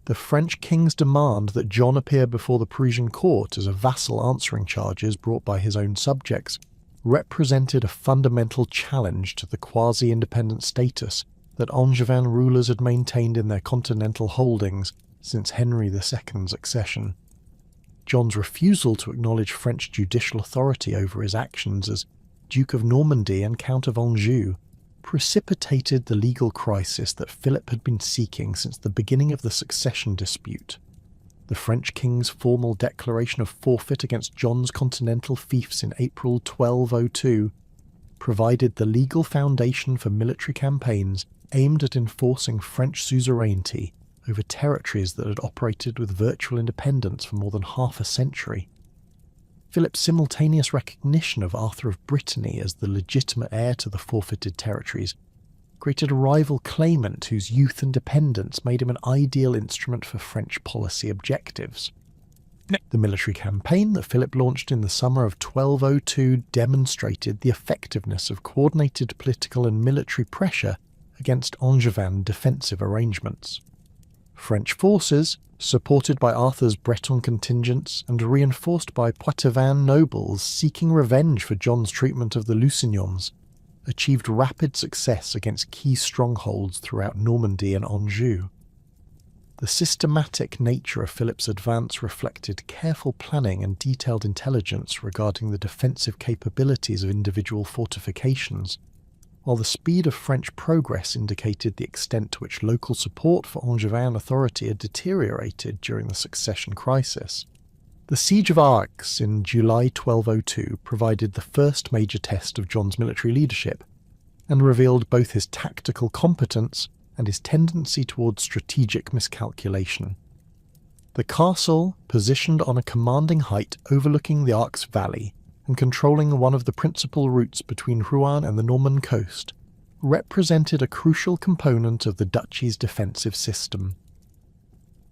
The French king's demand that John appear before the Parisian court as a vassal answering charges brought by his own subjects represented a fundamental challenge to the quasi-independent status that Angevin rulers had maintained in their continental holdings since Henry II's accession. John's refusal to acknowledge French judicial authority over his actions as Duke of Normandy and Count of Anjou precipitated the legal crisis that Philip had been seeking since the beginning of the succession dispute. The French king's formal declaration of forfeit against John's continental fiefs in April 1202 provided the legal foundation for military campaigns aimed at enforcing French suzerainty over territories that had operated with virtual independence for more than half a century. Philip's simultaneous recognition of Arthur of Brittany as the legitimate heir to the forfeited territories created a rival claimant whose youth and dependence made him an ideal instrument for French policy objectives. The military campaign that Philip launched in the summer of 1202 demonstrated the effectiveness of coordinated political and military pressure against Angevin defensive arrangements. French forces, supported by Arthur's Breton contingents and reinforced by Poitevin nobles seeking revenge for John's treatment of the Lusignans, achieved rapid success against key strongholds throughout Normandy and Anjou. The systematic nature of Philip's advance reflected careful planning and detailed intelligence regarding the defensive capabilities of individual fortifications, while the speed of French progress indicated the extent to which local support for Angevin authority had deteriorated during the succession crisis. The Siege of Arques in July 1202 provided the first major test of John's military leadership, and revealed both his tactical competence and his tendency towards strategic miscalculation. The castle, positioned on a commanding height overlooking the Arx Valley and controlling one of the principal routes between Rouen and the Norman coast, represented a crucial component of the duchy's defensive system.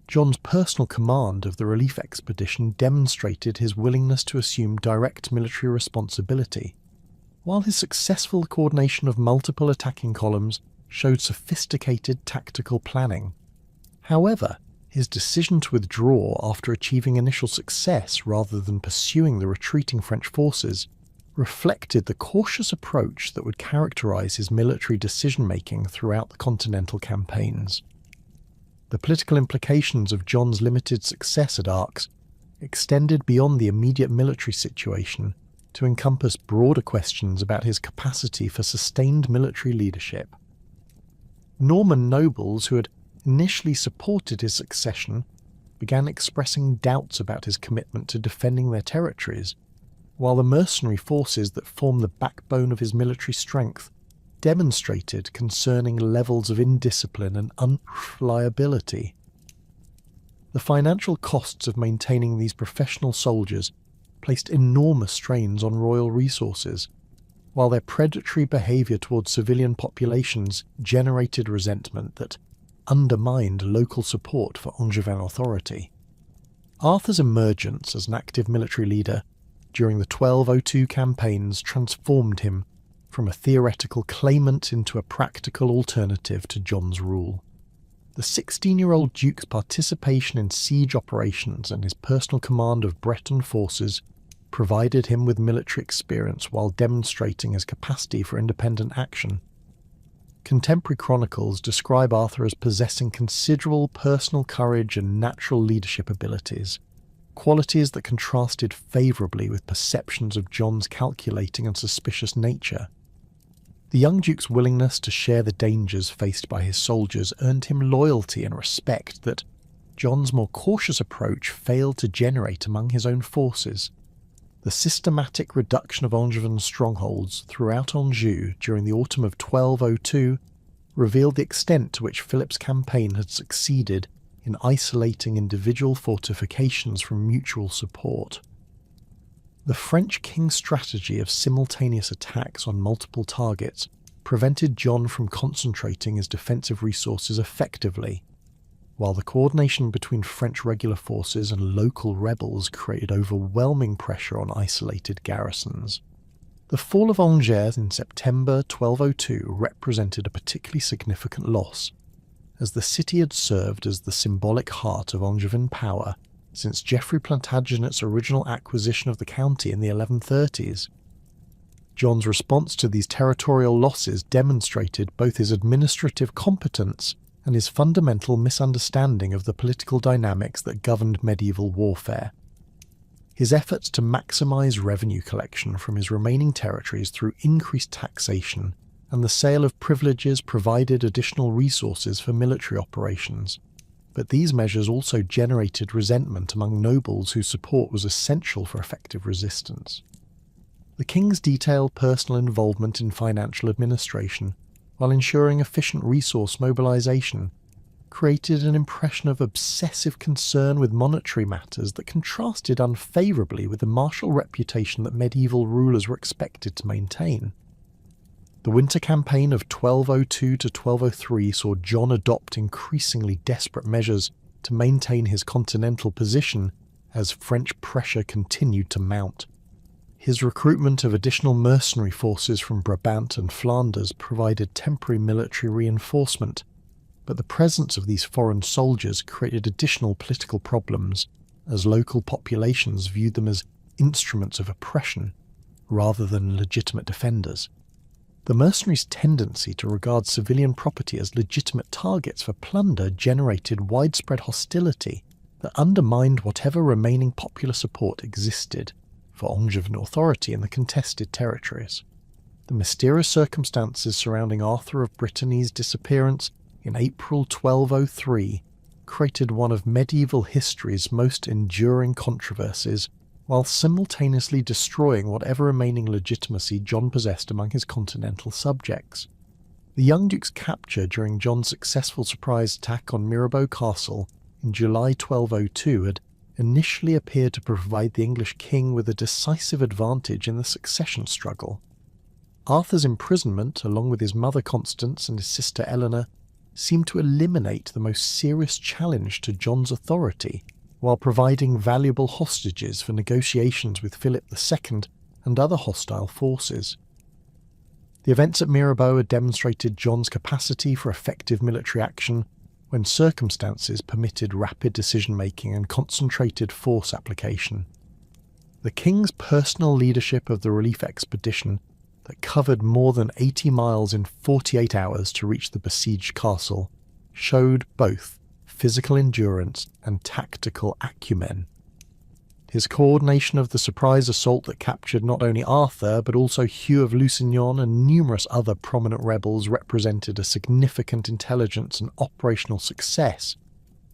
John's personal command of the relief expedition demonstrated his willingness to assume direct military responsibility, while his successful coordination of multiple attacking columns showed sophisticated tactical planning. However, his decision to withdraw after achieving initial success rather than pursuing the retreating French forces reflected the cautious approach that would characterize his military decision-making throughout the continental campaigns. The political implications of John's limited success at Arx extended beyond the immediate military situation to encompass broader questions about his capacity for sustained military leadership. Norman nobles who had initially supported his succession began expressing doubts about his commitment to defending their territories, while the mercenary forces that formed the backbone of his military strength demonstrated concerning levels of indiscipline and unreliability. The financial costs of maintaining these professional soldiers placed enormous strains on royal resources, while their predatory behaviour towards civilian populations generated resentment that undermined local support for Angevin authority. Arthur's emergence as an active military leader during the 1202 campaigns transformed him from a theoretical claimant into a practical alternative to John's rule. The 16-year-old Duke's participation in siege operations and his personal command of Breton forces provided him with military experience while demonstrating his capacity for independent action. Contemporary chronicles describe Arthur as possessing considerable personal courage and natural leadership abilities, qualities that contrasted favourably with perceptions of John's calculating and suspicious nature. The young Duke's willingness to share the dangers faced by his soldiers earned him loyalty and respect that John's more cautious approach failed to generate among his own forces. The systematic reduction of Angevin's strongholds throughout Anjou during the autumn of 1202 revealed the extent to which Philip's campaign had succeeded in isolating individual fortifications from mutual support. The French king's strategy of simultaneous attacks on multiple targets prevented John from concentrating his defensive resources effectively, while the coordination between French regular forces and local rebels created overwhelming pressure on isolated garrisons. The fall of Angers in September 1202 represented a particularly significant loss, as the city had served as the symbolic heart of Angevin power since Geoffrey Plantagenet's original acquisition of the county in the 1130s. John's response to these territorial losses demonstrated both his administrative competence and his fundamental misunderstanding of the political dynamics that governed medieval warfare. His efforts to maximise revenue collection from his remaining territories through increased taxation and the sale of privileges provided additional resources for military operations, but these measures also generated resentment among nobles whose support was essential for effective resistance. The king's detailed personal involvement in financial administration, while ensuring efficient resource mobilization, created an impression of obsessive concern with monetary matters that contrasted unfavorably with the martial reputation that medieval rulers were expected to maintain. The winter campaign of 1202 to 1203 saw John adopt increasingly desperate measures to maintain his continental position as French pressure continued to mount. His recruitment of additional mercenary forces from Brabant and Flanders provided temporary military reinforcement, but the presence of these foreign soldiers created additional political problems, as local populations viewed them as instruments of oppression rather than legitimate defenders. The mercenaries' tendency to regard civilian property as legitimate targets for plunder generated widespread hostility that undermined whatever remaining popular support existed for Angevin authority in the contested territories. The mysterious circumstances surrounding Arthur of Brittany's disappearance in April 1203 created one of medieval history's most enduring controversies, while simultaneously destroying whatever remaining legitimacy John possessed among his continental subjects. The young duke's capture during John's successful surprise attack on Mirabeau Castle in July 1202 had initially appeared to provide the English king with a decisive advantage in the succession struggle. Arthur's imprisonment, along with his mother Constance and his sister Eleanor, seemed to eliminate the most serious challenge to John's authority, while providing valuable hostages for negotiations with Philip II and other hostile forces. The events at Mirabeau had demonstrated John's capacity for effective military action when circumstances permitted rapid decision-making and concentrated force application. The king's personal leadership of the relief expedition that covered more than 80 miles in 48 hours to reach the besieged castle showed both physical endurance and tactical acumen. His coordination of the surprise assault that captured not only Arthur but also Hugh of Lusignan and numerous other prominent rebels represented a significant intelligence and operational success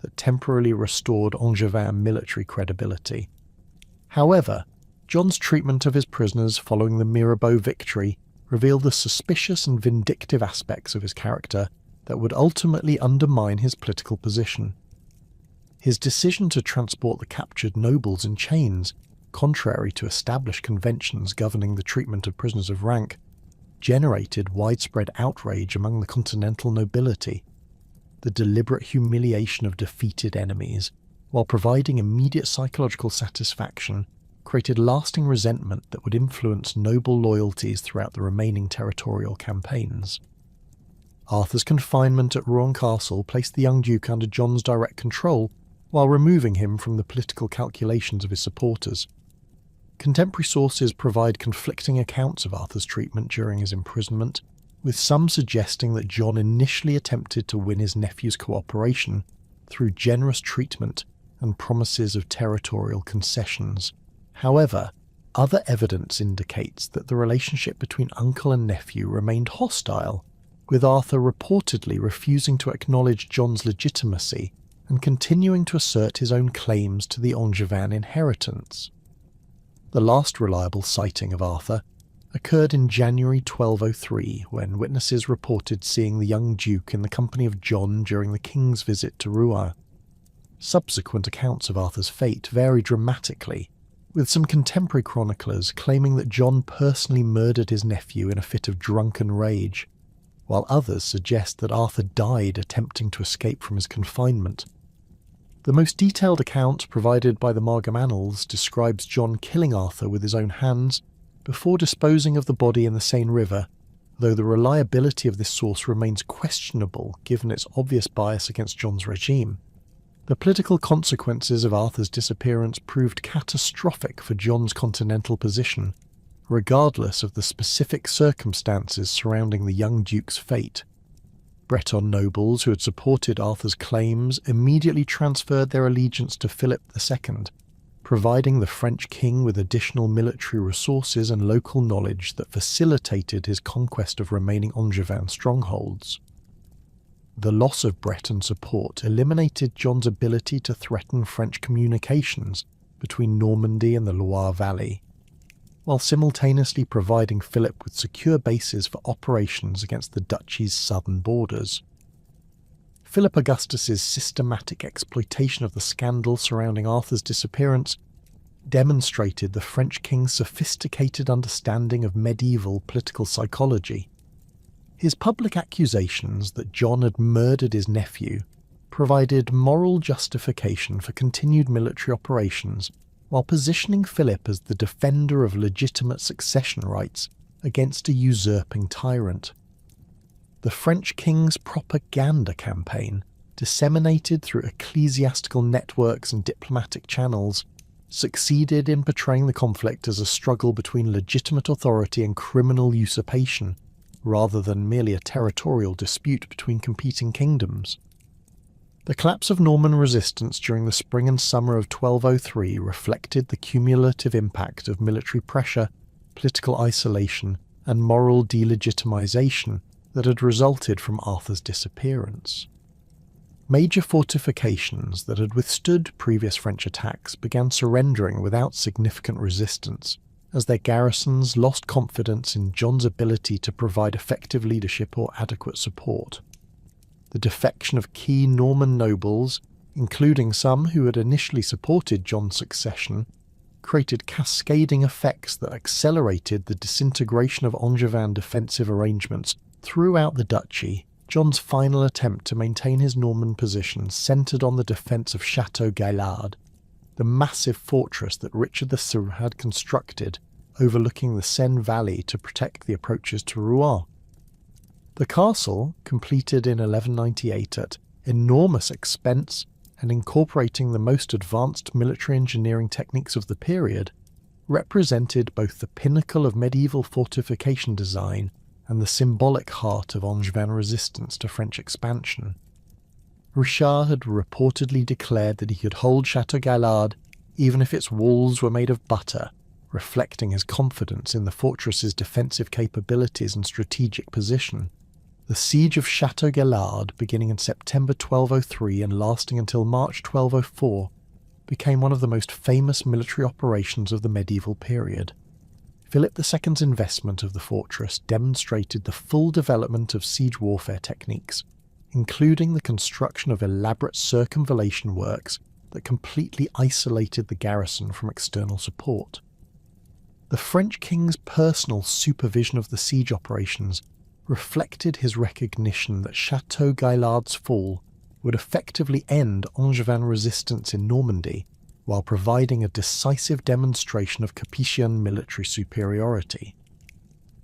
that temporarily restored Angevin military credibility. However, John's treatment of his prisoners following the Mirabeau victory revealed the suspicious and vindictive aspects of his character that would ultimately undermine his political position. His decision to transport the captured nobles in chains, contrary to established conventions governing the treatment of prisoners of rank, generated widespread outrage among the continental nobility. The deliberate humiliation of defeated enemies, while providing immediate psychological satisfaction, created lasting resentment that would influence noble loyalties throughout the remaining territorial campaigns. Arthur's confinement at Rouen Castle placed the young duke under John's direct control, while removing him from the political calculations of his supporters. Contemporary sources provide conflicting accounts of Arthur's treatment during his imprisonment, with some suggesting that John initially attempted to win his nephew's cooperation through generous treatment and promises of territorial concessions. However, other evidence indicates that the relationship between uncle and nephew remained hostile, with Arthur reportedly refusing to acknowledge John's legitimacy and continuing to assert his own claims to the Angevin inheritance. The last reliable sighting of Arthur occurred in January 1203, when witnesses reported seeing the young duke in the company of John during the king's visit to Rouen. Subsequent accounts of Arthur's fate vary dramatically, with some contemporary chroniclers claiming that John personally murdered his nephew in a fit of drunken rage, while others suggest that Arthur died attempting to escape from his confinement. The most detailed account provided by the Margam Annals describes John killing Arthur with his own hands before disposing of the body in the Seine River, though the reliability of this source remains questionable given its obvious bias against John's regime. The political consequences of Arthur's disappearance proved catastrophic for John's continental position, regardless of the specific circumstances surrounding the young duke's fate. Breton nobles who had supported Arthur's claims immediately transferred their allegiance to Philip II, providing the French king with additional military resources and local knowledge that facilitated his conquest of remaining Angevin strongholds. The loss of Breton support eliminated John's ability to threaten French communications between Normandy and the Loire Valley, while simultaneously providing Philip with secure bases for operations against the duchy's southern borders. Philip Augustus's systematic exploitation of the scandal surrounding Arthur's disappearance demonstrated the French king's sophisticated understanding of medieval political psychology. His public accusations that John had murdered his nephew provided moral justification for continued military operations, while positioning Philip as the defender of legitimate succession rights against a usurping tyrant. The French king's propaganda campaign, disseminated through ecclesiastical networks and diplomatic channels, succeeded in portraying the conflict as a struggle between legitimate authority and criminal usurpation, rather than merely a territorial dispute between competing kingdoms. The collapse of Norman resistance during the spring and summer of 1203 reflected the cumulative impact of military pressure, political isolation, and moral delegitimization that had resulted from Arthur's disappearance. Major fortifications that had withstood previous French attacks began surrendering without significant resistance, as their garrisons lost confidence in John's ability to provide effective leadership or adequate support. The defection of key Norman nobles, including some who had initially supported John's succession, created cascading effects that accelerated the disintegration of Angevin defensive arrangements throughout the duchy. John's final attempt to maintain his Norman position centred on the defence of Château Gaillard, the massive fortress that Richard III had constructed overlooking the Seine Valley to protect the approaches to Rouen. The castle, completed in 1198 at enormous expense and incorporating the most advanced military engineering techniques of the period, represented both the pinnacle of medieval fortification design and the symbolic heart of Angevin resistance to French expansion. Richard had reportedly declared that he could hold Château Gaillard even if its walls were made of butter, reflecting his confidence in the fortress's defensive capabilities and strategic position. The siege of Château Gaillard, beginning in September 1203 and lasting until March 1204, became one of the most famous military operations of the medieval period. Philip II's investment of the fortress demonstrated the full development of siege warfare techniques, including the construction of elaborate circumvallation works that completely isolated the garrison from external support. The French king's personal supervision of the siege operations reflected his recognition that Château Gaillard's fall would effectively end Angevin resistance in Normandy, while providing a decisive demonstration of Capetian military superiority.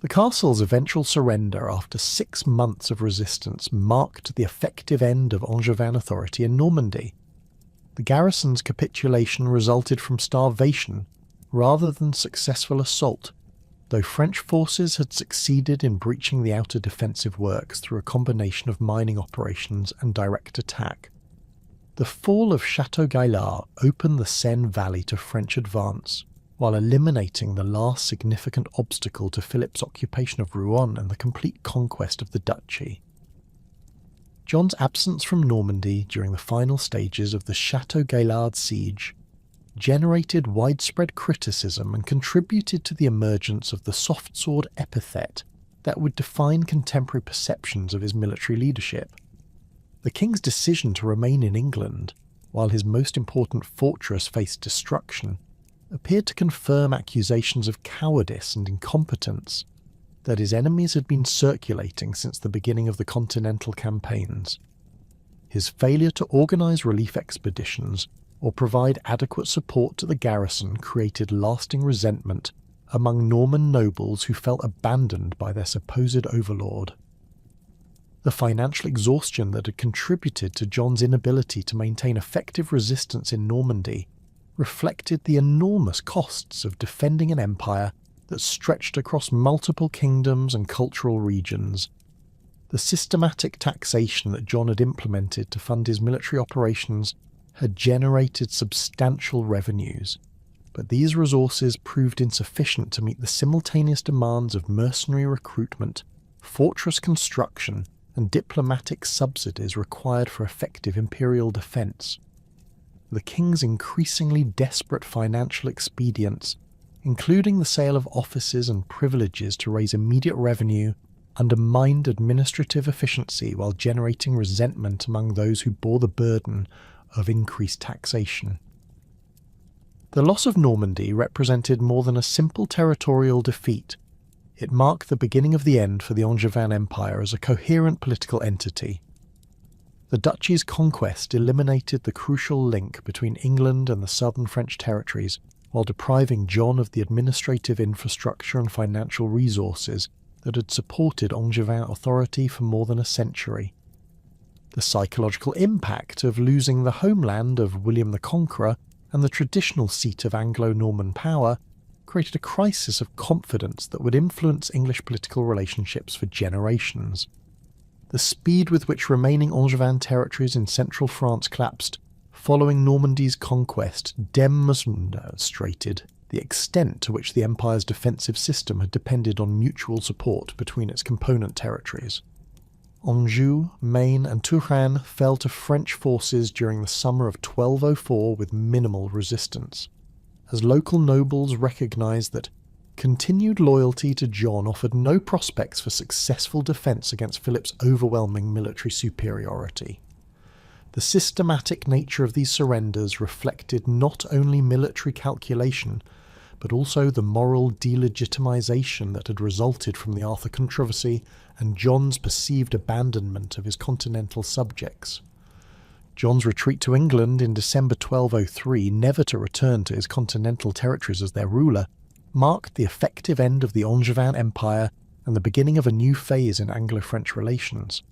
The castle's eventual surrender after 6 months of resistance marked the effective end of Angevin authority in Normandy. The garrison's capitulation resulted from starvation rather than successful assault, though French forces had succeeded in breaching the outer defensive works through a combination of mining operations and direct attack. The fall of Château Gaillard opened the Seine Valley to French advance, while eliminating the last significant obstacle to Philip's occupation of Rouen and the complete conquest of the duchy. John's absence from Normandy during the final stages of the Château Gaillard siege generated widespread criticism and contributed to the emergence of the soft sword epithet that would define contemporary perceptions of his military leadership. The king's decision to remain in England, while his most important fortress faced destruction, appeared to confirm accusations of cowardice and incompetence that his enemies had been circulating since the beginning of the Continental campaigns. His failure to organise relief expeditions or provide adequate support to the garrison created lasting resentment among Norman nobles who felt abandoned by their supposed overlord. The financial exhaustion that had contributed to John's inability to maintain effective resistance in Normandy reflected the enormous costs of defending an empire that stretched across multiple kingdoms and cultural regions. The systematic taxation that John had implemented to fund his military operations had generated substantial revenues, but these resources proved insufficient to meet the simultaneous demands of mercenary recruitment, fortress construction, and diplomatic subsidies required for effective imperial defence. The king's increasingly desperate financial expedients, including the sale of offices and privileges to raise immediate revenue, undermined administrative efficiency while generating resentment among those who bore the burden of increased taxation. The loss of Normandy represented more than a simple territorial defeat. It marked the beginning of the end for the Angevin Empire as a coherent political entity. The duchy's conquest eliminated the crucial link between England and the southern French territories, while depriving John of the administrative infrastructure and financial resources that had supported Angevin authority for more than a century. The psychological impact of losing the homeland of William the Conqueror and the traditional seat of Anglo-Norman power created a crisis of confidence that would influence English political relationships for generations. The speed with which remaining Angevin territories in central France collapsed following Normandy's conquest demonstrated the extent to which the empire's defensive system had depended on mutual support between its component territories. Anjou, Maine and Touraine fell to French forces during the summer of 1204 with minimal resistance, as local nobles recognised that continued loyalty to John offered no prospects for successful defence against Philip's overwhelming military superiority. The systematic nature of these surrenders reflected not only military calculation, but also the moral delegitimization that had resulted from the Arthur controversy and John's perceived abandonment of his continental subjects. John's retreat to England in December 1203, never to return to his continental territories as their ruler, marked the effective end of the Angevin Empire and the beginning of a new phase in Anglo-French relations.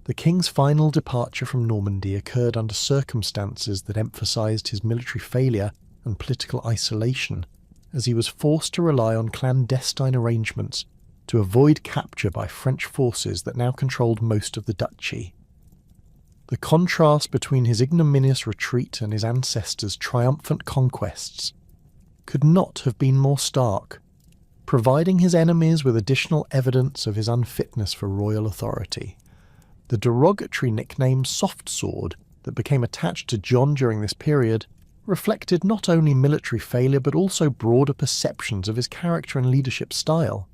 The king's final departure from Normandy occurred under circumstances that emphasised his military failure and political isolation, as he was forced to rely on clandestine arrangements to avoid capture by French forces that now controlled most of the duchy. The contrast between his ignominious retreat and his ancestors' triumphant conquests could not have been more stark, providing his enemies with additional evidence of his unfitness for royal authority. The derogatory nickname Soft Sword that became attached to John during this period reflected not only military failure but also broader perceptions of his character and leadership style.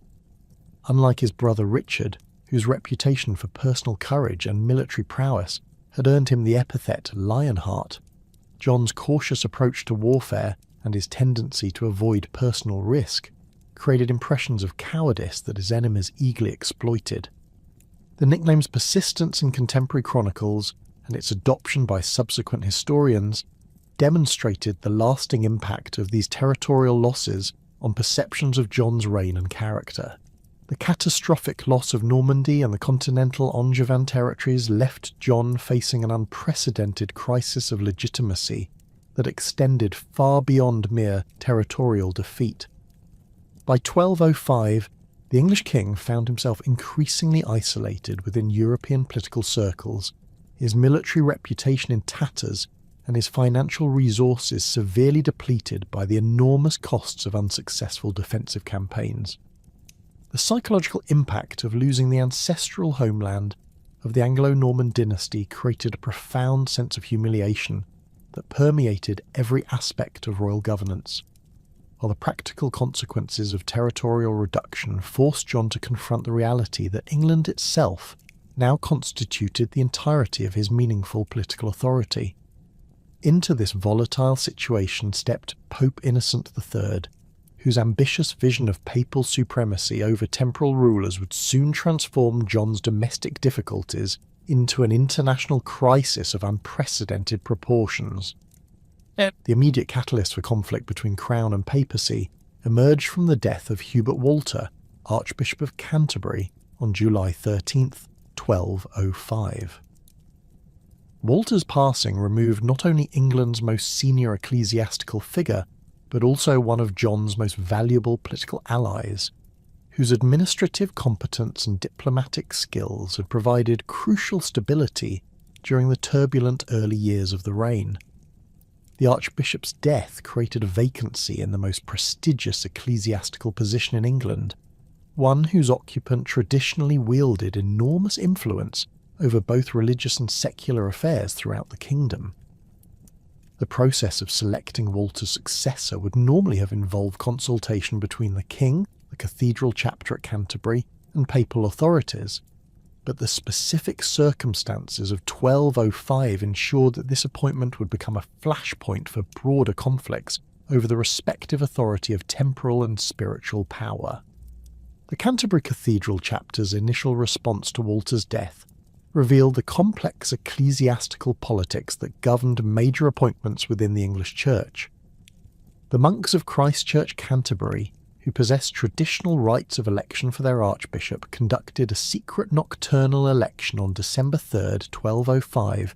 Unlike his brother Richard, whose reputation for personal courage and military prowess had earned him the epithet Lionheart, John's cautious approach to warfare and his tendency to avoid personal risk created impressions of cowardice that his enemies eagerly exploited. The nickname's persistence in contemporary chronicles and its adoption by subsequent historians demonstrated the lasting impact of these territorial losses on perceptions of John's reign and character. The catastrophic loss of Normandy and the continental Angevin territories left John facing an unprecedented crisis of legitimacy that extended far beyond mere territorial defeat. By 1205, the English king found himself increasingly isolated within European political circles, his military reputation in tatters and his financial resources severely depleted by the enormous costs of unsuccessful defensive campaigns. The psychological impact of losing the ancestral homeland of the Anglo-Norman dynasty created a profound sense of humiliation that permeated every aspect of royal governance, while the practical consequences of territorial reduction forced John to confront the reality that England itself now constituted the entirety of his meaningful political authority. Into this volatile situation stepped Pope Innocent III, whose ambitious vision of papal supremacy over temporal rulers would soon transform John's domestic difficulties into an international crisis of unprecedented proportions. The immediate catalyst for conflict between Crown and papacy emerged from the death of Hubert Walter, Archbishop of Canterbury, on July 13th, 1205. Walter's passing removed not only England's most senior ecclesiastical figure, but also one of John's most valuable political allies, whose administrative competence and diplomatic skills had provided crucial stability during the turbulent early years of the reign. The Archbishop's death created a vacancy in the most prestigious ecclesiastical position in England, one whose occupant traditionally wielded enormous influence over both religious and secular affairs throughout the kingdom. The process of selecting Walter's successor would normally have involved consultation between the king, the cathedral chapter at Canterbury, and papal authorities, but the specific circumstances of 1205 ensured that this appointment would become a flashpoint for broader conflicts over the respective authority of temporal and spiritual power. The Canterbury Cathedral chapter's initial response to Walter's death revealed the complex ecclesiastical politics that governed major appointments within the English Church. The monks of Christ Church Canterbury, who possessed traditional rights of election for their archbishop, conducted a secret nocturnal election on December 3rd, 1205,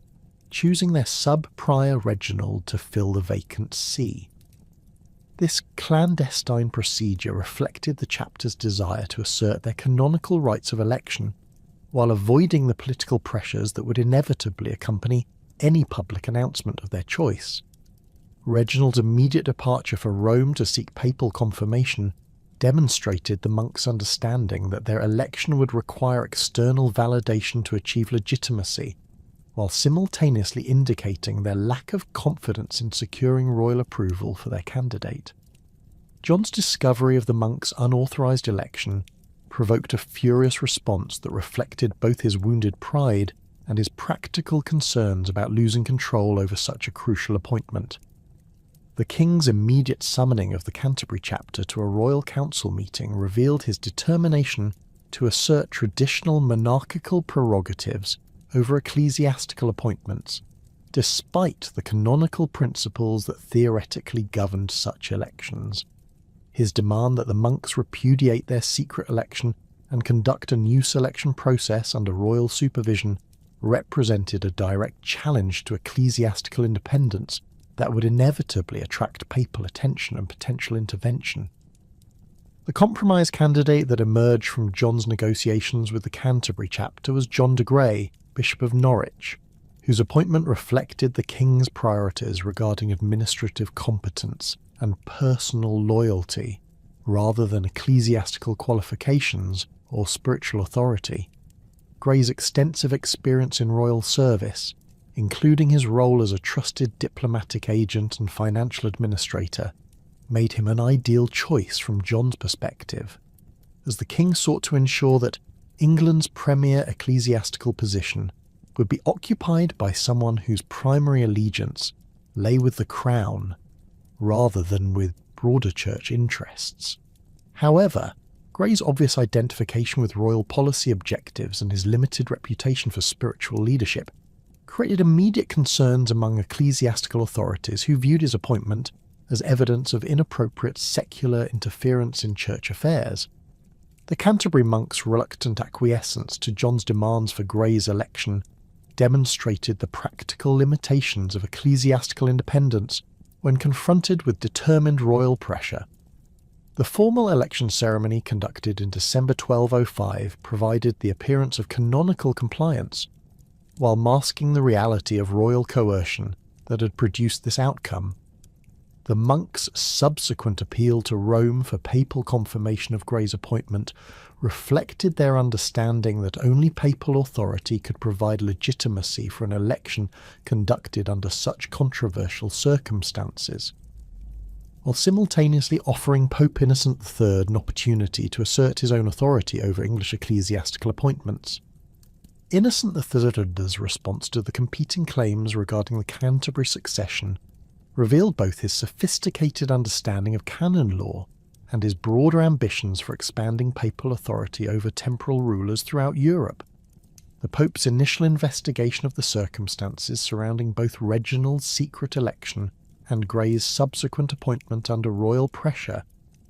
choosing their sub-prior Reginald to fill the vacant see. This clandestine procedure reflected the chapter's desire to assert their canonical rights of election, while avoiding the political pressures that would inevitably accompany any public announcement of their choice. Reginald's immediate departure for Rome to seek papal confirmation demonstrated the monks' understanding that their election would require external validation to achieve legitimacy, while simultaneously indicating their lack of confidence in securing royal approval for their candidate. John's discovery of the monks' unauthorized election provoked a furious response that reflected both his wounded pride and his practical concerns about losing control over such a crucial appointment. The king's immediate summoning of the Canterbury chapter to a royal council meeting revealed his determination to assert traditional monarchical prerogatives over ecclesiastical appointments, despite the canonical principles that theoretically governed such elections. His demand that the monks repudiate their secret election and conduct a new selection process under royal supervision represented a direct challenge to ecclesiastical independence that would inevitably attract papal attention and potential intervention. The compromise candidate that emerged from John's negotiations with the Canterbury chapter was John de Grey, Bishop of Norwich, whose appointment reflected the king's priorities regarding administrative competence and personal loyalty, rather than ecclesiastical qualifications or spiritual authority. Grey's extensive experience in royal service, including his role as a trusted diplomatic agent and financial administrator, made him an ideal choice from John's perspective, as the king sought to ensure that England's premier ecclesiastical position would be occupied by someone whose primary allegiance lay with the crown, rather than with broader church interests. However, Grey's obvious identification with royal policy objectives and his limited reputation for spiritual leadership created immediate concerns among ecclesiastical authorities who viewed his appointment as evidence of inappropriate secular interference in church affairs. The Canterbury monks' reluctant acquiescence to John's demands for Grey's election demonstrated the practical limitations of ecclesiastical independence when confronted with determined royal pressure. The formal election ceremony conducted in December 1205 provided the appearance of canonical compliance, while masking the reality of royal coercion that had produced this outcome. The monks' subsequent appeal to Rome for papal confirmation of Grey's appointment reflected their understanding that only papal authority could provide legitimacy for an election conducted under such controversial circumstances, while simultaneously offering Pope Innocent III an opportunity to assert his own authority over English ecclesiastical appointments. Innocent III's response to the competing claims regarding the Canterbury succession revealed both his sophisticated understanding of canon law and his broader ambitions for expanding papal authority over temporal rulers throughout Europe. The Pope's initial investigation of the circumstances surrounding both Reginald's secret election and Grey's subsequent appointment under royal pressure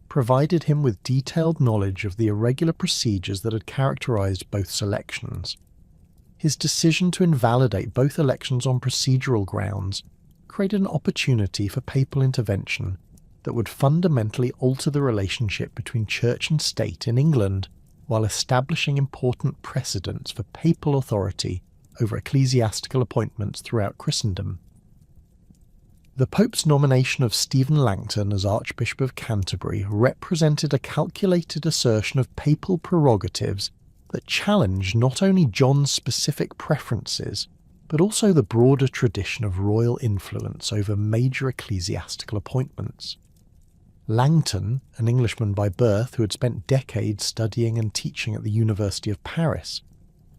provided him with detailed knowledge of the irregular procedures that had characterised both selections. His decision to invalidate both elections on procedural grounds created an opportunity for papal intervention that would fundamentally alter the relationship between church and state in England, while establishing important precedents for papal authority over ecclesiastical appointments throughout Christendom. The Pope's nomination of Stephen Langton as Archbishop of Canterbury represented a calculated assertion of papal prerogatives that challenged not only John's specific preferences, but also the broader tradition of royal influence over major ecclesiastical appointments. Langton, an Englishman by birth who had spent decades studying and teaching at the University of Paris,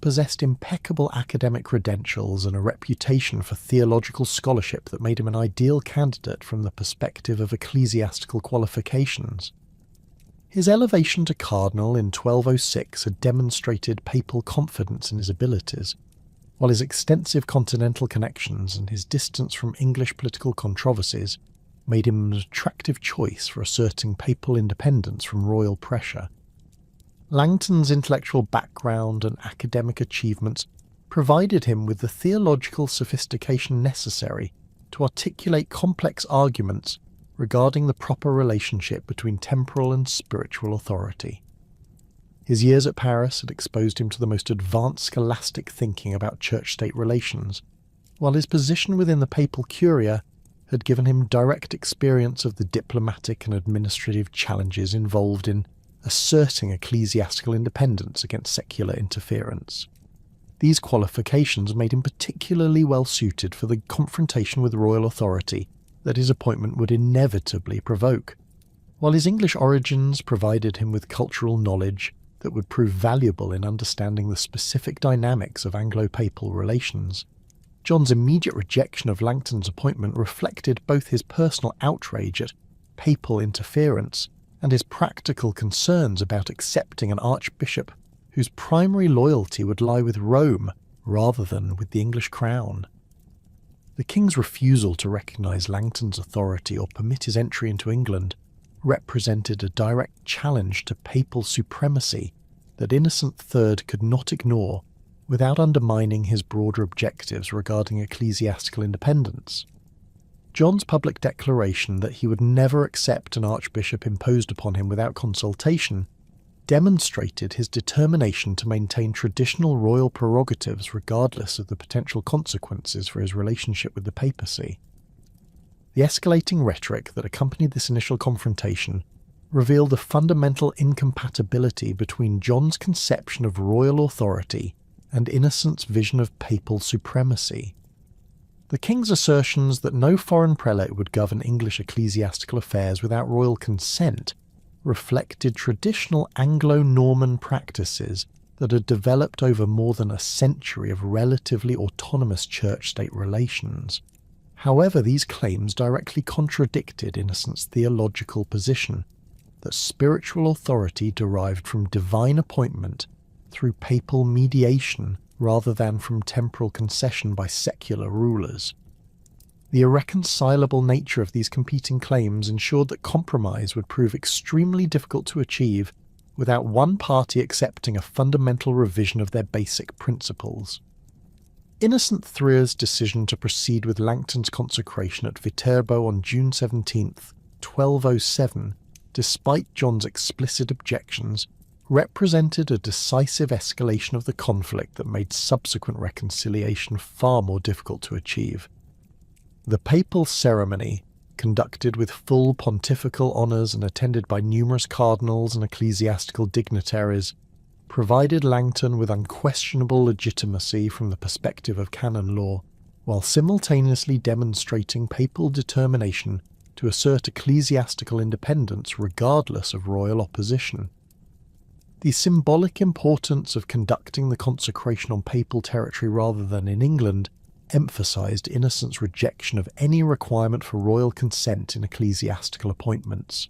possessed impeccable academic credentials and a reputation for theological scholarship that made him an ideal candidate from the perspective of ecclesiastical qualifications. His elevation to cardinal in 1206 had demonstrated papal confidence in his abilities, while his extensive continental connections and his distance from English political controversies made him an attractive choice for asserting papal independence from royal pressure. Langton's intellectual background and academic achievements provided him with the theological sophistication necessary to articulate complex arguments regarding the proper relationship between temporal and spiritual authority. His years at Paris had exposed him to the most advanced scholastic thinking about church-state relations, while his position within the papal curia had given him direct experience of the diplomatic and administrative challenges involved in asserting ecclesiastical independence against secular interference. These qualifications made him particularly well suited for the confrontation with royal authority that his appointment would inevitably provoke. While his English origins provided him with cultural knowledge, that would prove valuable in understanding the specific dynamics of Anglo-Papal relations. John's immediate rejection of Langton's appointment reflected both his personal outrage at papal interference and his practical concerns about accepting an archbishop whose primary loyalty would lie with Rome rather than with the English crown. The king's refusal to recognise Langton's authority or permit his entry into England represented a direct challenge to papal supremacy that Innocent III could not ignore without undermining his broader objectives regarding ecclesiastical independence. John's public declaration that he would never accept an archbishop imposed upon him without consultation demonstrated his determination to maintain traditional royal prerogatives regardless of the potential consequences for his relationship with the papacy. The escalating rhetoric that accompanied this initial confrontation revealed a fundamental incompatibility between John's conception of royal authority and Innocent's vision of papal supremacy. The king's assertions that no foreign prelate would govern English ecclesiastical affairs without royal consent reflected traditional Anglo-Norman practices that had developed over more than a century of relatively autonomous church-state relations. However, these claims directly contradicted Innocent's theological position that spiritual authority derived from divine appointment through papal mediation rather than from temporal concession by secular rulers. The irreconcilable nature of these competing claims ensured that compromise would prove extremely difficult to achieve without one party accepting a fundamental revision of their basic principles. Innocent III's decision to proceed with Langton's consecration at Viterbo on June 17, 1207, despite John's explicit objections, represented a decisive escalation of the conflict that made subsequent reconciliation far more difficult to achieve. The papal ceremony, conducted with full pontifical honours and attended by numerous cardinals and ecclesiastical dignitaries, provided Langton with unquestionable legitimacy from the perspective of canon law, while simultaneously demonstrating papal determination to assert ecclesiastical independence regardless of royal opposition. The symbolic importance of conducting the consecration on papal territory rather than in England emphasised Innocent's rejection of any requirement for royal consent in ecclesiastical appointments.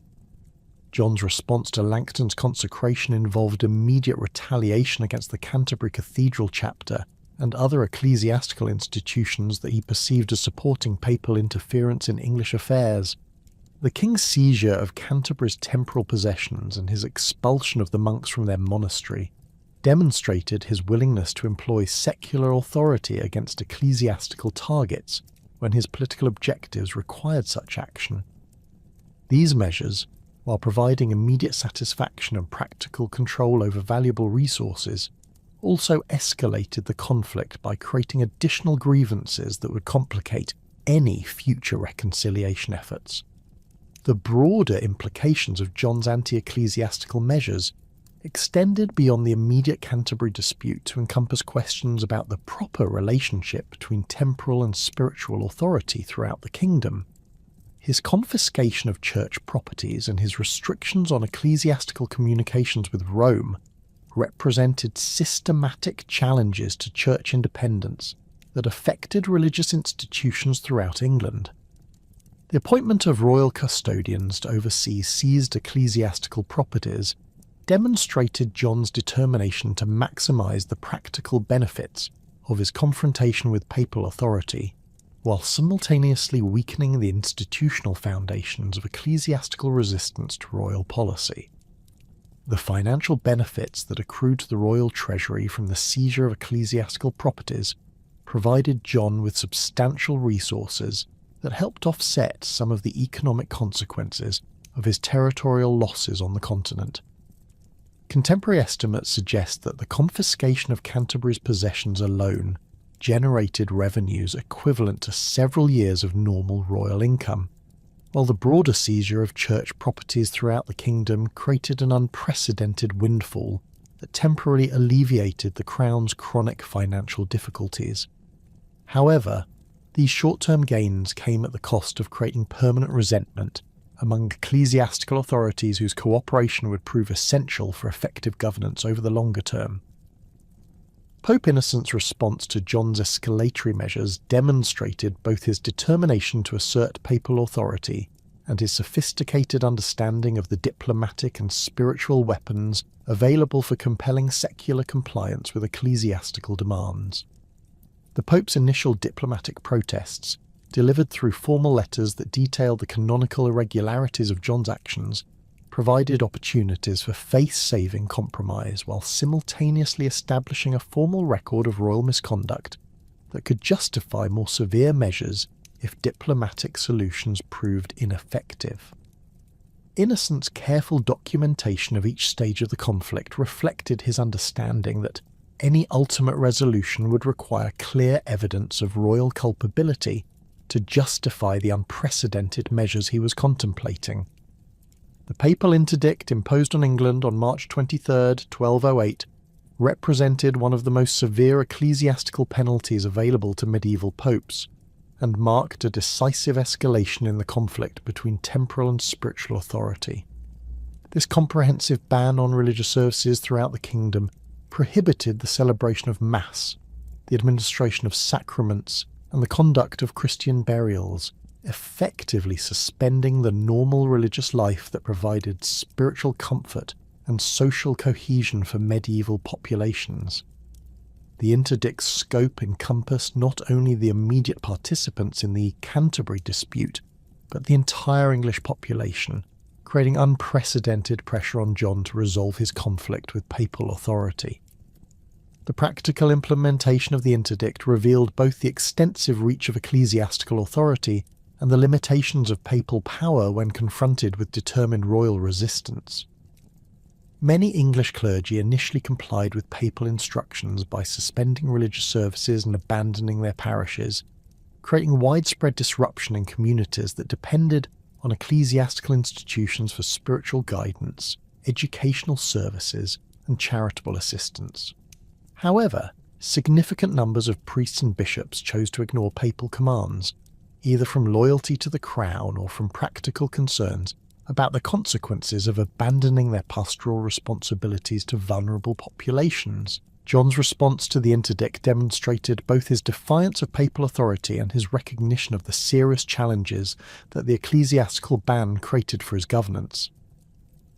John's response to Langton's consecration involved immediate retaliation against the Canterbury Cathedral chapter and other ecclesiastical institutions that he perceived as supporting papal interference in English affairs. The king's seizure of Canterbury's temporal possessions and his expulsion of the monks from their monastery demonstrated his willingness to employ secular authority against ecclesiastical targets when his political objectives required such action. These measures, while providing immediate satisfaction and practical control over valuable resources, also escalated the conflict by creating additional grievances that would complicate any future reconciliation efforts. The broader implications of John's anti-ecclesiastical measures extended beyond the immediate Canterbury dispute to encompass questions about the proper relationship between temporal and spiritual authority throughout the kingdom. His confiscation of church properties and his restrictions on ecclesiastical communications with Rome represented systematic challenges to church independence that affected religious institutions throughout England. The appointment of royal custodians to oversee seized ecclesiastical properties demonstrated John's determination to maximise the practical benefits of his confrontation with papal authority, while simultaneously weakening the institutional foundations of ecclesiastical resistance to royal policy. The financial benefits that accrued to the royal treasury from the seizure of ecclesiastical properties provided John with substantial resources that helped offset some of the economic consequences of his territorial losses on the continent. Contemporary estimates suggest that the confiscation of Canterbury's possessions alone generated revenues equivalent to several years of normal royal income, while the broader seizure of church properties throughout the kingdom created an unprecedented windfall that temporarily alleviated the Crown's chronic financial difficulties. However, these short-term gains came at the cost of creating permanent resentment among ecclesiastical authorities whose cooperation would prove essential for effective governance over the longer term. Pope Innocent's response to John's escalatory measures demonstrated both his determination to assert papal authority and his sophisticated understanding of the diplomatic and spiritual weapons available for compelling secular compliance with ecclesiastical demands. The Pope's initial diplomatic protests, delivered through formal letters that detailed the canonical irregularities of John's actions, provided opportunities for faith-saving compromise while simultaneously establishing a formal record of royal misconduct that could justify more severe measures if diplomatic solutions proved ineffective. Innocent's careful documentation of each stage of the conflict reflected his understanding that any ultimate resolution would require clear evidence of royal culpability to justify the unprecedented measures he was contemplating. The papal interdict imposed on England on March 23, 1208, represented one of the most severe ecclesiastical penalties available to medieval popes, and marked a decisive escalation in the conflict between temporal and spiritual authority. This comprehensive ban on religious services throughout the kingdom prohibited the celebration of Mass, the administration of sacraments, and the conduct of Christian burials, effectively suspending the normal religious life that provided spiritual comfort and social cohesion for medieval populations. The interdict's scope encompassed not only the immediate participants in the Canterbury dispute, but the entire English population, creating unprecedented pressure on John to resolve his conflict with papal authority. The practical implementation of the interdict revealed both the extensive reach of ecclesiastical authority and the limitations of papal power when confronted with determined royal resistance. Many English clergy initially complied with papal instructions by suspending religious services and abandoning their parishes, creating widespread disruption in communities that depended on ecclesiastical institutions for spiritual guidance, educational services, and charitable assistance. However, significant numbers of priests and bishops chose to ignore papal commands, either from loyalty to the crown or from practical concerns about the consequences of abandoning their pastoral responsibilities to vulnerable populations. John's response to the interdict demonstrated both his defiance of papal authority and his recognition of the serious challenges that the ecclesiastical ban created for his governance.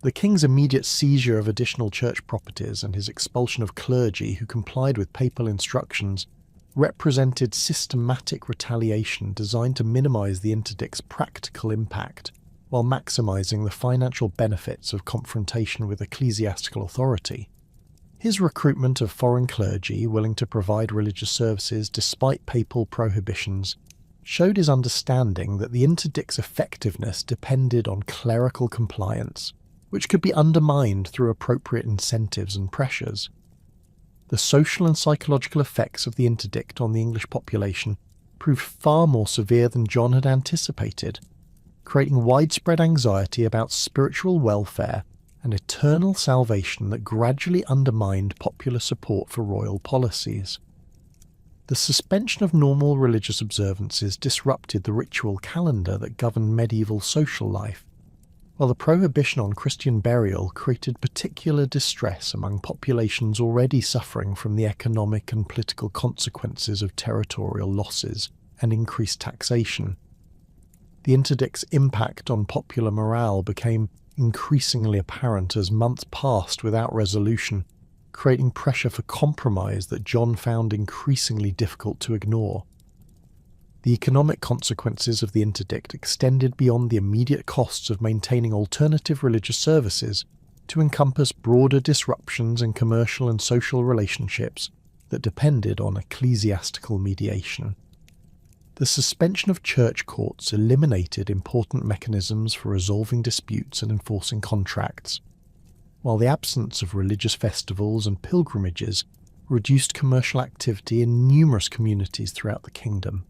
The king's immediate seizure of additional church properties and his expulsion of clergy who complied with papal instructions represented systematic retaliation designed to minimise the interdict's practical impact, while maximising the financial benefits of confrontation with ecclesiastical authority. His recruitment of foreign clergy willing to provide religious services despite papal prohibitions showed his understanding that the interdict's effectiveness depended on clerical compliance, which could be undermined through appropriate incentives and pressures. The social and psychological effects of the interdict on the English population proved far more severe than John had anticipated, creating widespread anxiety about spiritual welfare and eternal salvation that gradually undermined popular support for royal policies. The suspension of normal religious observances disrupted the ritual calendar that governed medieval social life, while the prohibition on Christian burial created particular distress among populations already suffering from the economic and political consequences of territorial losses and increased taxation. The interdict's impact on popular morale became increasingly apparent as months passed without resolution, creating pressure for compromise that John found increasingly difficult to ignore. The economic consequences of the interdict extended beyond the immediate costs of maintaining alternative religious services to encompass broader disruptions in commercial and social relationships that depended on ecclesiastical mediation. The suspension of church courts eliminated important mechanisms for resolving disputes and enforcing contracts, while the absence of religious festivals and pilgrimages reduced commercial activity in numerous communities throughout the kingdom.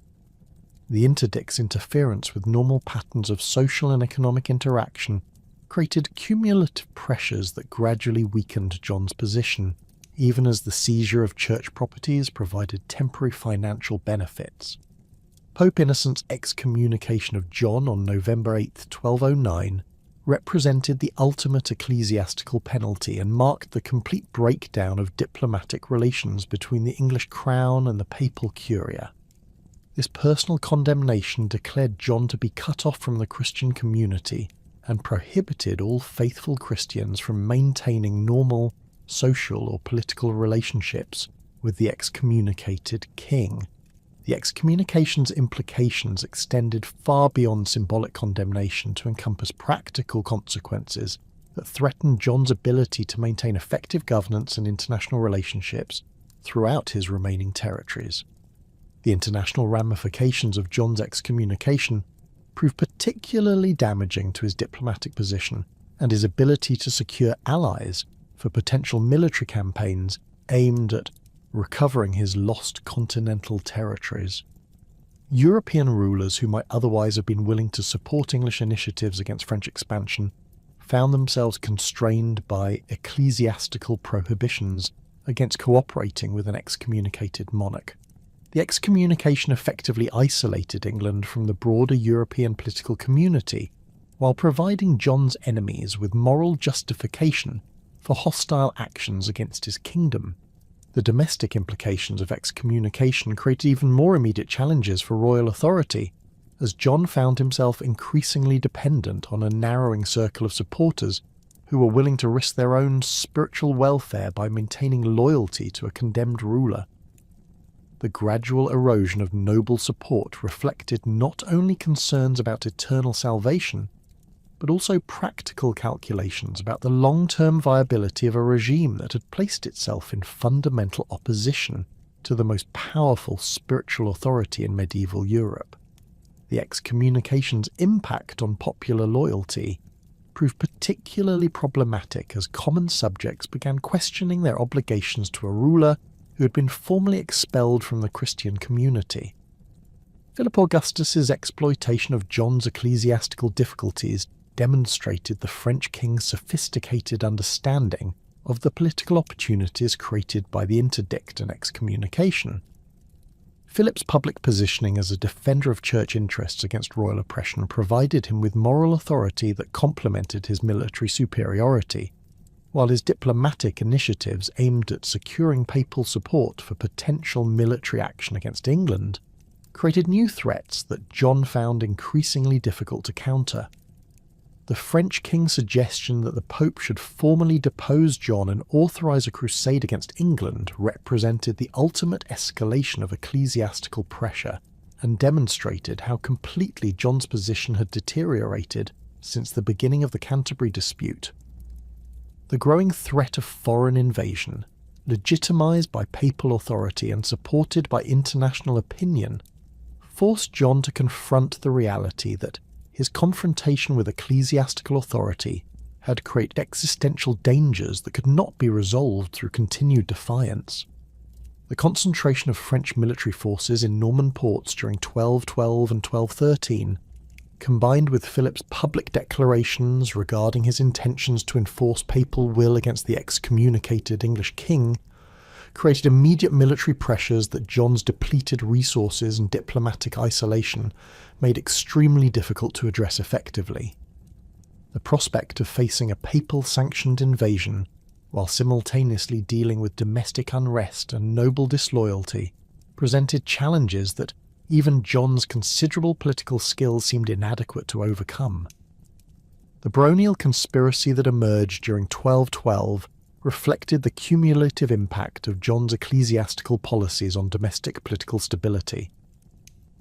The interdict's interference with normal patterns of social and economic interaction created cumulative pressures that gradually weakened John's position, even as the seizure of church properties provided temporary financial benefits. Pope Innocent's excommunication of John on November 8, 1209, represented the ultimate ecclesiastical penalty and marked the complete breakdown of diplomatic relations between the English crown and the papal curia. This personal condemnation declared John to be cut off from the Christian community and prohibited all faithful Christians from maintaining normal social or political relationships with the excommunicated king. The excommunication's implications extended far beyond symbolic condemnation to encompass practical consequences that threatened John's ability to maintain effective governance and international relationships throughout his remaining territories. The international ramifications of John's excommunication proved particularly damaging to his diplomatic position and his ability to secure allies for potential military campaigns aimed at recovering his lost continental territories. European rulers who might otherwise have been willing to support English initiatives against French expansion found themselves constrained by ecclesiastical prohibitions against cooperating with an excommunicated monarch. The excommunication effectively isolated England from the broader European political community, while providing John's enemies with moral justification for hostile actions against his kingdom. The domestic implications of excommunication created even more immediate challenges for royal authority, as John found himself increasingly dependent on a narrowing circle of supporters who were willing to risk their own spiritual welfare by maintaining loyalty to a condemned ruler. The gradual erosion of noble support reflected not only concerns about eternal salvation, but also practical calculations about the long-term viability of a regime that had placed itself in fundamental opposition to the most powerful spiritual authority in medieval Europe. The excommunication's impact on popular loyalty proved particularly problematic as common subjects began questioning their obligations to a ruler who had been formally expelled from the Christian community. Philip Augustus's exploitation of John's ecclesiastical difficulties demonstrated the French king's sophisticated understanding of the political opportunities created by the interdict and excommunication. Philip's public positioning as a defender of church interests against royal oppression provided him with moral authority that complemented his military superiority, while his diplomatic initiatives aimed at securing papal support for potential military action against England created new threats that John found increasingly difficult to counter. The French king's suggestion that the Pope should formally depose John and authorize a crusade against England represented the ultimate escalation of ecclesiastical pressure and demonstrated how completely John's position had deteriorated since the beginning of the Canterbury dispute. The growing threat of foreign invasion, legitimized by papal authority and supported by international opinion, forced John to confront the reality that his confrontation with ecclesiastical authority had created existential dangers that could not be resolved through continued defiance. The concentration of French military forces in Norman ports during 1212 and 1213, combined with Philip's public declarations regarding his intentions to enforce papal will against the excommunicated English king, created immediate military pressures that John's depleted resources and diplomatic isolation made extremely difficult to address effectively. The prospect of facing a papal-sanctioned invasion, while simultaneously dealing with domestic unrest and noble disloyalty, presented challenges that even John's considerable political skills seemed inadequate to overcome. The baronial conspiracy that emerged during 1212 reflected the cumulative impact of John's ecclesiastical policies on domestic political stability.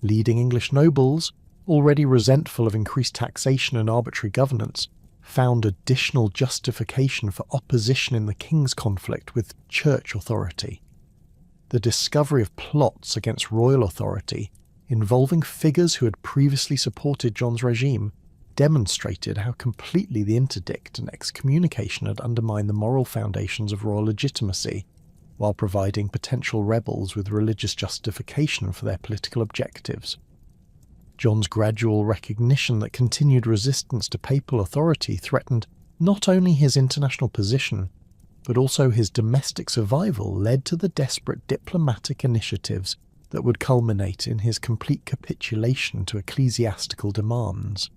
Leading English nobles, already resentful of increased taxation and arbitrary governance, found additional justification for opposition in the king's conflict with church authority. The discovery of plots against royal authority, involving figures who had previously supported John's regime, demonstrated how completely the interdict and excommunication had undermined the moral foundations of royal legitimacy, while providing potential rebels with religious justification for their political objectives. John's gradual recognition that continued resistance to papal authority threatened not only his international position, but also his domestic survival led to the desperate diplomatic initiatives that would culminate in his complete capitulation to ecclesiastical demands.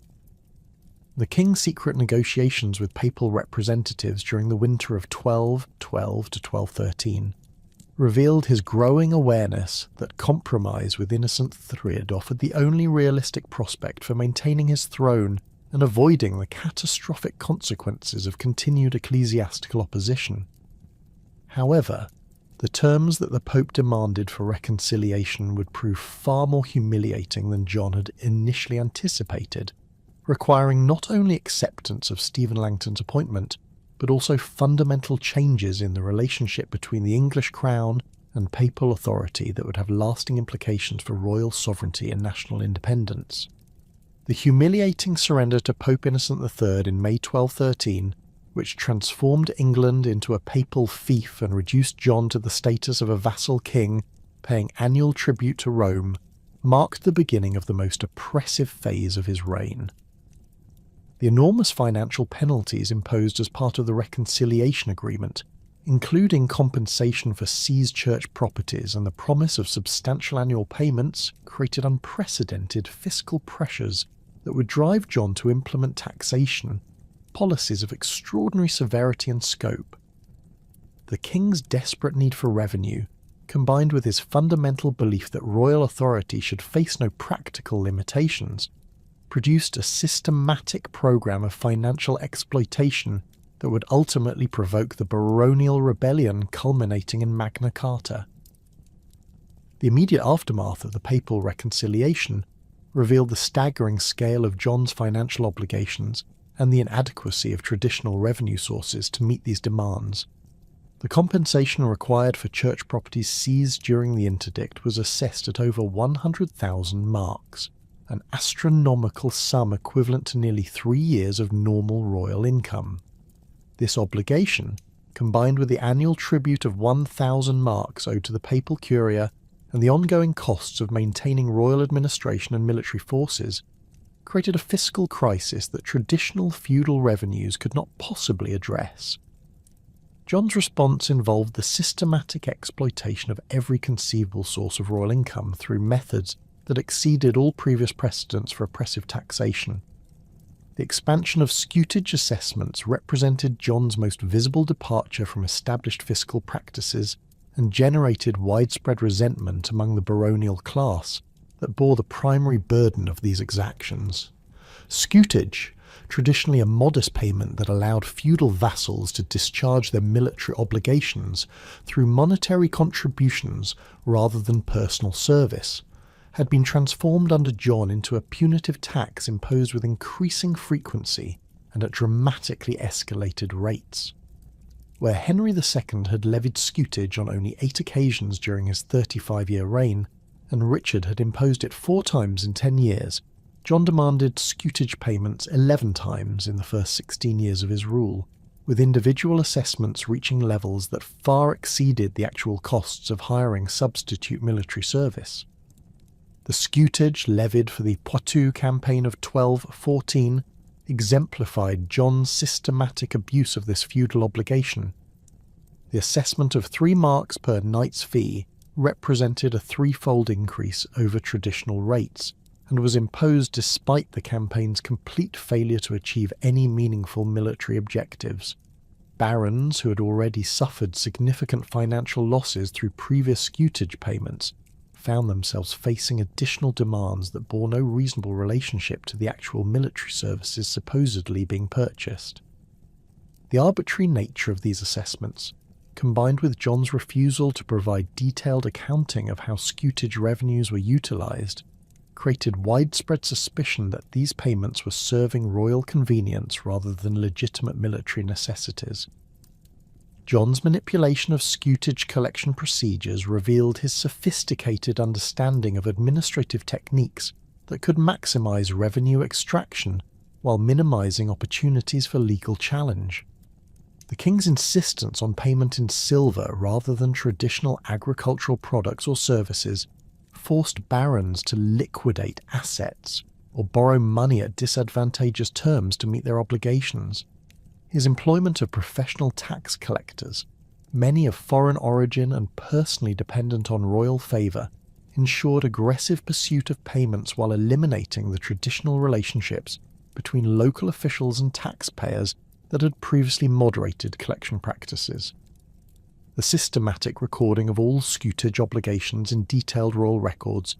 The king's secret negotiations with papal representatives during the winter of 1212 to 1213 revealed his growing awareness that compromise with Innocent III offered the only realistic prospect for maintaining his throne and avoiding the catastrophic consequences of continued ecclesiastical opposition. However, the terms that the Pope demanded for reconciliation would prove far more humiliating than John had initially anticipated, requiring not only acceptance of Stephen Langton's appointment, but also fundamental changes in the relationship between the English crown and papal authority that would have lasting implications for royal sovereignty and national independence. The humiliating surrender to Pope Innocent III in May 1213, which transformed England into a papal fief and reduced John to the status of a vassal king paying annual tribute to Rome, marked the beginning of the most oppressive phase of his reign. The enormous financial penalties imposed as part of the reconciliation agreement, including compensation for seized church properties and the promise of substantial annual payments, created unprecedented fiscal pressures that would drive John to implement taxation, policies of extraordinary severity and scope. The king's desperate need for revenue, combined with his fundamental belief that royal authority should face no practical limitations, produced a systematic program of financial exploitation that would ultimately provoke the baronial rebellion culminating in Magna Carta. The immediate aftermath of the papal reconciliation revealed the staggering scale of John's financial obligations and the inadequacy of traditional revenue sources to meet these demands. The compensation required for church properties seized during the interdict was assessed at over 100,000 marks, an astronomical sum equivalent to nearly 3 years of normal royal income. This obligation, combined with the annual tribute of 1,000 marks owed to the papal curia and the ongoing costs of maintaining royal administration and military forces, created a fiscal crisis that traditional feudal revenues could not possibly address. John's response involved the systematic exploitation of every conceivable source of royal income through methods that exceeded all previous precedents for oppressive taxation. The expansion of scutage assessments represented John's most visible departure from established fiscal practices and generated widespread resentment among the baronial class that bore the primary burden of these exactions. Scutage, traditionally a modest payment that allowed feudal vassals to discharge their military obligations through monetary contributions rather than personal service, had been transformed under John into a punitive tax imposed with increasing frequency and at dramatically escalated rates. Where Henry II had levied scutage on only 8 occasions during his 35-year reign, and Richard had imposed it 4 times in 10 years, John demanded scutage payments 11 times in the first 16 years of his rule, with individual assessments reaching levels that far exceeded the actual costs of hiring substitute military service. The scutage levied for the Poitou campaign of 1214 exemplified John's systematic abuse of this feudal obligation. The assessment of 3 marks per knight's fee represented a 3-fold increase over traditional rates, and was imposed despite the campaign's complete failure to achieve any meaningful military objectives. Barons who had already suffered significant financial losses through previous scutage payments found themselves facing additional demands that bore no reasonable relationship to the actual military services supposedly being purchased. The arbitrary nature of these assessments, combined with John's refusal to provide detailed accounting of how scutage revenues were utilised, created widespread suspicion that these payments were serving royal convenience rather than legitimate military necessities. John's manipulation of scutage collection procedures revealed his sophisticated understanding of administrative techniques that could maximise revenue extraction while minimising opportunities for legal challenge. The king's insistence on payment in silver rather than traditional agricultural products or services forced barons to liquidate assets or borrow money at disadvantageous terms to meet their obligations. His employment of professional tax collectors, many of foreign origin and personally dependent on royal favour, ensured aggressive pursuit of payments while eliminating the traditional relationships between local officials and taxpayers that had previously moderated collection practices. The systematic recording of all scutage obligations in detailed royal records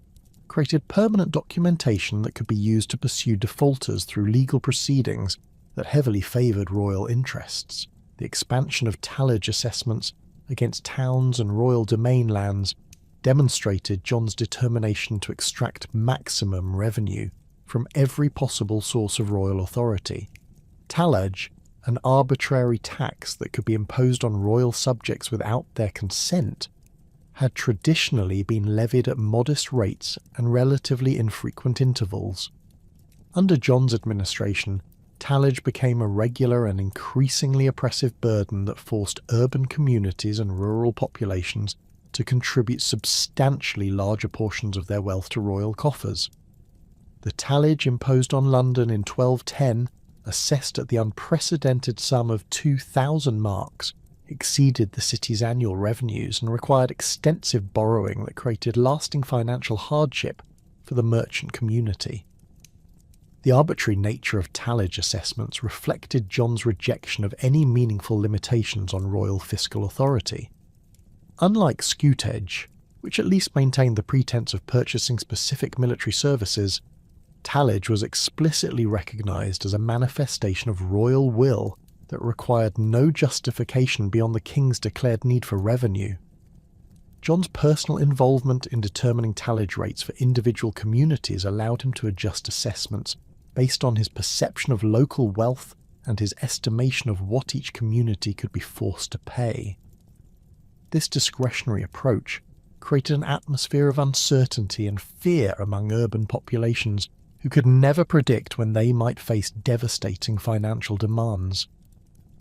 created permanent documentation that could be used to pursue defaulters through legal proceedings that heavily favoured royal interests. The expansion of tallage assessments against towns and royal domain lands demonstrated John's determination to extract maximum revenue from every possible source of royal authority. Tallage, an arbitrary tax that could be imposed on royal subjects without their consent, had traditionally been levied at modest rates and relatively infrequent intervals. Under John's administration, tallage became a regular and increasingly oppressive burden that forced urban communities and rural populations to contribute substantially larger portions of their wealth to royal coffers. The tallage imposed on London in 1210, assessed at the unprecedented sum of 2,000 marks, exceeded the city's annual revenues and required extensive borrowing that created lasting financial hardship for the merchant community. The arbitrary nature of tallage assessments reflected John's rejection of any meaningful limitations on royal fiscal authority. Unlike scutage, which at least maintained the pretense of purchasing specific military services, tallage was explicitly recognised as a manifestation of royal will that required no justification beyond the king's declared need for revenue. John's personal involvement in determining tallage rates for individual communities allowed him to adjust assessments based on his perception of local wealth and his estimation of what each community could be forced to pay. This discretionary approach created an atmosphere of uncertainty and fear among urban populations who could never predict when they might face devastating financial demands.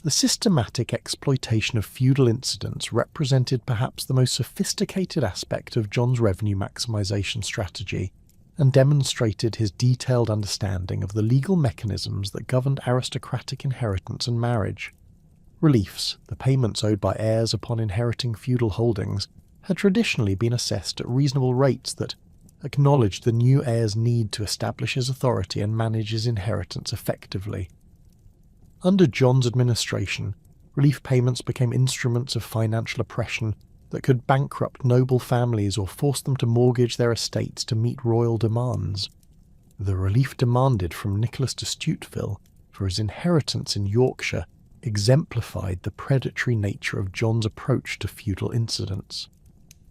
The systematic exploitation of feudal incidents represented perhaps the most sophisticated aspect of John's revenue maximisation strategy and demonstrated his detailed understanding of the legal mechanisms that governed aristocratic inheritance and marriage. Reliefs, the payments owed by heirs upon inheriting feudal holdings, had traditionally been assessed at reasonable rates that acknowledged the new heir's need to establish his authority and manage his inheritance effectively. Under John's administration, relief payments became instruments of financial oppression that could bankrupt noble families or force them to mortgage their estates to meet royal demands. The relief demanded from Nicholas de Stuteville for his inheritance in Yorkshire exemplified the predatory nature of John's approach to feudal incidents.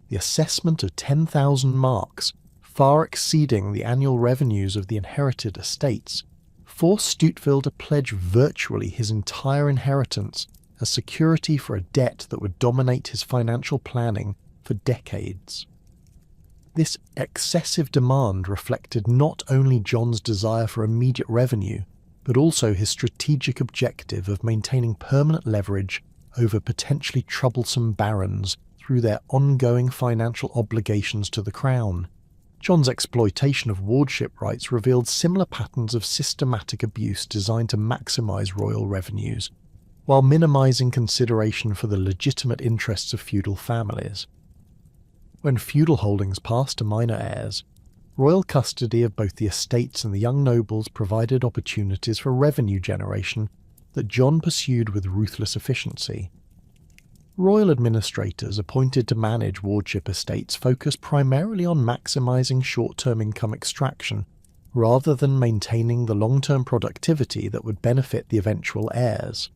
The assessment of 10,000 marks, far exceeding the annual revenues of the inherited estates, forced Stuteville to pledge virtually his entire inheritance as security for a debt that would dominate his financial planning for decades. This excessive demand reflected not only John's desire for immediate revenue, but also his strategic objective of maintaining permanent leverage over potentially troublesome barons through their ongoing financial obligations to the crown. John's exploitation of wardship rights revealed similar patterns of systematic abuse designed to maximise royal revenues, while minimising consideration for the legitimate interests of feudal families. When feudal holdings passed to minor heirs, royal custody of both the estates and the young nobles provided opportunities for revenue generation that John pursued with ruthless efficiency. Royal administrators appointed to manage wardship estates focused primarily on maximising short-term income extraction, rather than maintaining the long-term productivity that would benefit the eventual heirs.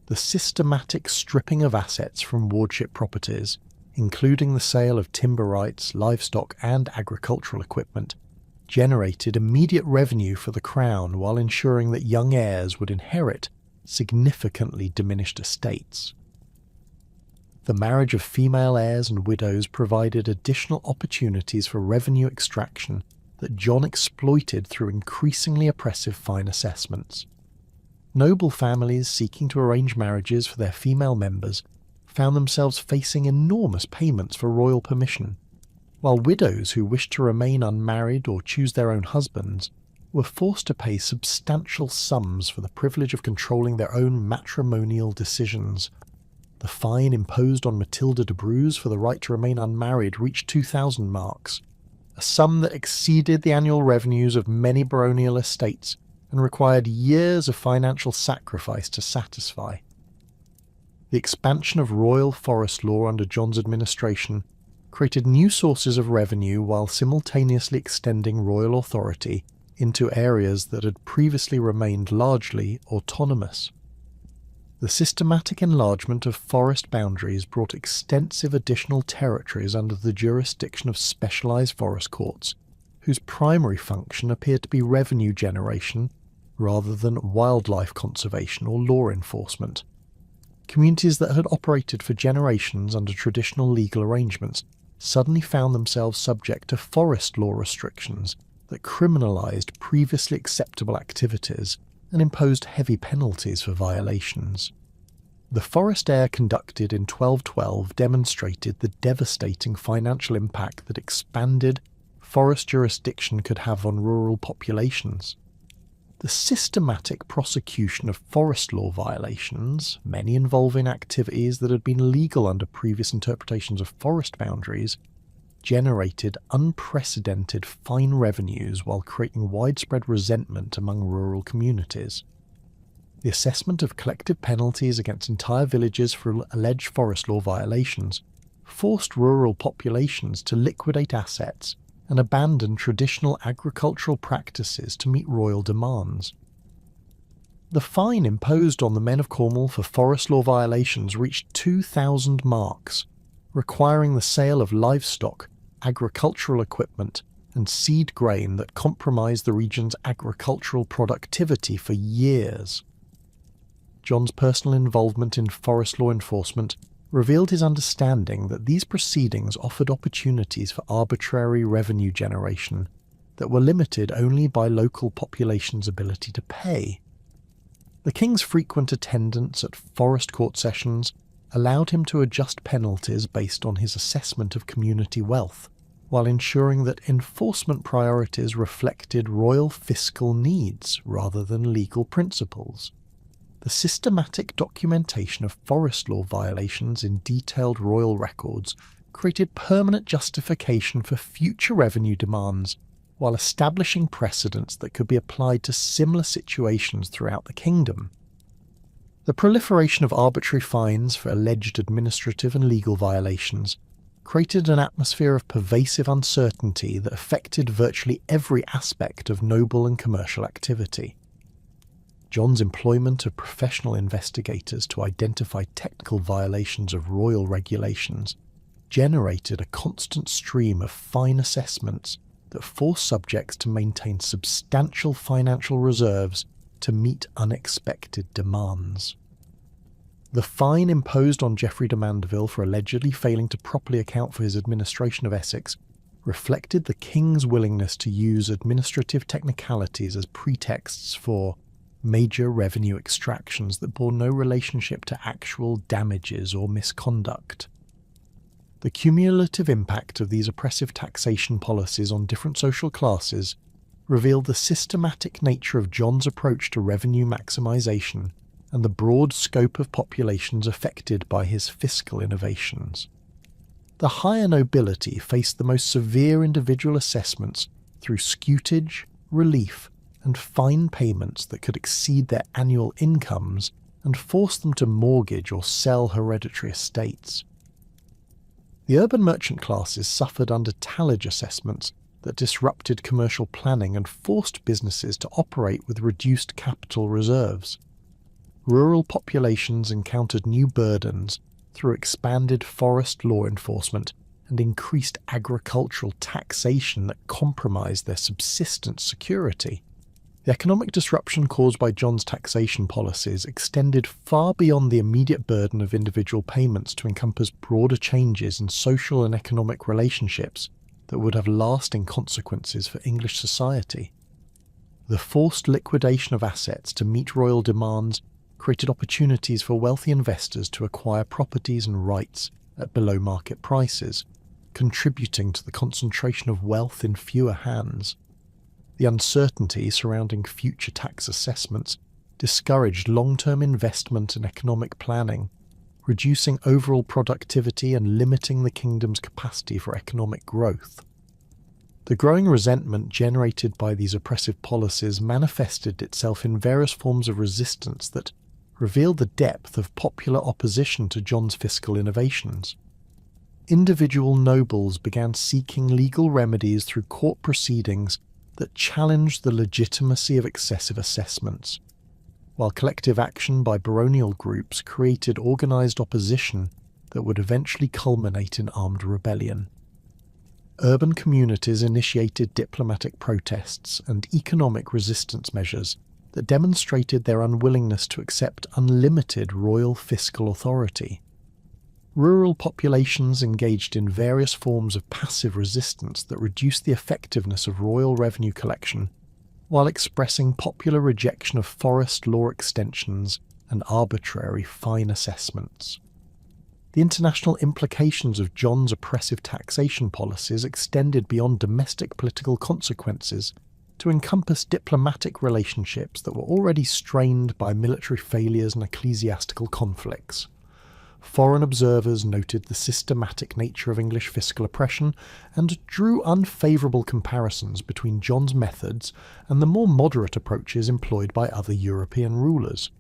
The systematic stripping of assets from wardship properties, including the sale of timber rights, livestock and agricultural equipment, generated immediate revenue for the crown while ensuring that young heirs would inherit significantly diminished estates. The marriage of female heirs and widows provided additional opportunities for revenue extraction that John exploited through increasingly oppressive fine assessments. Noble families seeking to arrange marriages for their female members found themselves facing enormous payments for royal permission, while widows who wished to remain unmarried or choose their own husbands were forced to pay substantial sums for the privilege of controlling their own matrimonial decisions. The fine imposed on Matilda de Bruges for the right to remain unmarried reached 2,000 marks, a sum that exceeded the annual revenues of many baronial estates and required years of financial sacrifice to satisfy. The expansion of royal forest law under John's administration created new sources of revenue while simultaneously extending royal authority into areas that had previously remained largely autonomous. The systematic enlargement of forest boundaries brought extensive additional territories under the jurisdiction of specialized forest courts, whose primary function appeared to be revenue generation rather than wildlife conservation or law enforcement. Communities that had operated for generations under traditional legal arrangements suddenly found themselves subject to forest law restrictions that criminalized previously acceptable activities and imposed heavy penalties for violations. The forest heir conducted in 1212 demonstrated the devastating financial impact that expanded forest jurisdiction could have on rural populations. The systematic prosecution of forest law violations, many involving activities that had been legal under previous interpretations of forest boundaries, generated unprecedented fine revenues while creating widespread resentment among rural communities. The assessment of collective penalties against entire villages for alleged forest law violations forced rural populations to liquidate assets and abandon traditional agricultural practices to meet royal demands. The fine imposed on the men of Cornwall for forest law violations reached 2,000 marks, requiring the sale of livestock, agricultural equipment, and seed grain that compromised the region's agricultural productivity for years. John's personal involvement in forest law enforcement revealed his understanding that these proceedings offered opportunities for arbitrary revenue generation that were limited only by local populations' ability to pay. The king's frequent attendance at forest court sessions allowed him to adjust penalties based on his assessment of community wealth, while ensuring that enforcement priorities reflected royal fiscal needs rather than legal principles. The systematic documentation of forest law violations in detailed royal records created permanent justification for future revenue demands, while establishing precedents that could be applied to similar situations throughout the kingdom. The proliferation of arbitrary fines for alleged administrative and legal violations created an atmosphere of pervasive uncertainty that affected virtually every aspect of noble and commercial activity. John's employment of professional investigators to identify technical violations of royal regulations generated a constant stream of fine assessments that forced subjects to maintain substantial financial reserves to meet unexpected demands. The fine imposed on Geoffrey de Mandeville for allegedly failing to properly account for his administration of Essex reflected the king's willingness to use administrative technicalities as pretexts for major revenue extractions that bore no relationship to actual damages or misconduct. The cumulative impact of these oppressive taxation policies on different social classes revealed the systematic nature of John's approach to revenue maximization and the broad scope of populations affected by his fiscal innovations. The higher nobility faced the most severe individual assessments through scutage, relief, and fine payments that could exceed their annual incomes and force them to mortgage or sell hereditary estates. The urban merchant classes suffered under tallage assessments that disrupted commercial planning and forced businesses to operate with reduced capital reserves. Rural populations encountered new burdens through expanded forest law enforcement and increased agricultural taxation that compromised their subsistence security. The economic disruption caused by John's taxation policies extended far beyond the immediate burden of individual payments to encompass broader changes in social and economic relationships that would have lasting consequences for English society. The forced liquidation of assets to meet royal demands created opportunities for wealthy investors to acquire properties and rights at below-market prices, contributing to the concentration of wealth in fewer hands. The uncertainty surrounding future tax assessments discouraged long-term investment and economic planning, reducing overall productivity and limiting the kingdom's capacity for economic growth. The growing resentment generated by these oppressive policies manifested itself in various forms of resistance that revealed the depth of popular opposition to John's fiscal innovations. Individual nobles began seeking legal remedies through court proceedings that challenged the legitimacy of excessive assessments, while collective action by baronial groups created organised opposition that would eventually culminate in armed rebellion. Urban communities initiated diplomatic protests and economic resistance measures that demonstrated their unwillingness to accept unlimited royal fiscal authority. Rural populations engaged in various forms of passive resistance that reduced the effectiveness of royal revenue collection, while expressing popular rejection of forest law extensions and arbitrary fine assessments. The international implications of John's oppressive taxation policies extended beyond domestic political consequences to encompass diplomatic relationships that were already strained by military failures and ecclesiastical conflicts. Foreign observers noted the systematic nature of English fiscal oppression and drew unfavourable comparisons between John's methods and the more moderate approaches employed by other European rulers.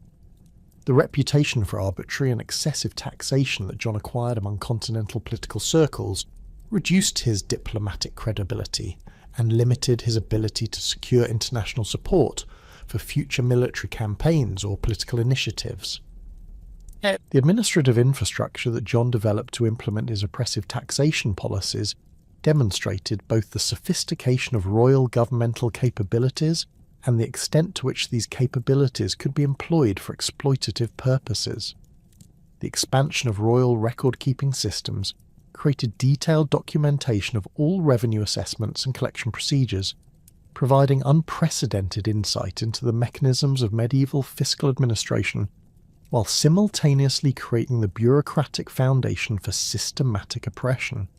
The reputation for arbitrary and excessive taxation that John acquired among continental political circles reduced his diplomatic credibility and limited his ability to secure international support for future military campaigns or political initiatives. The administrative infrastructure that John developed to implement his oppressive taxation policies demonstrated both the sophistication of royal governmental capabilities and the extent to which these capabilities could be employed for exploitative purposes. The expansion of royal record-keeping systems created detailed documentation of all revenue assessments and collection procedures, providing unprecedented insight into the mechanisms of medieval fiscal administration, while simultaneously creating the bureaucratic foundation for systematic oppression.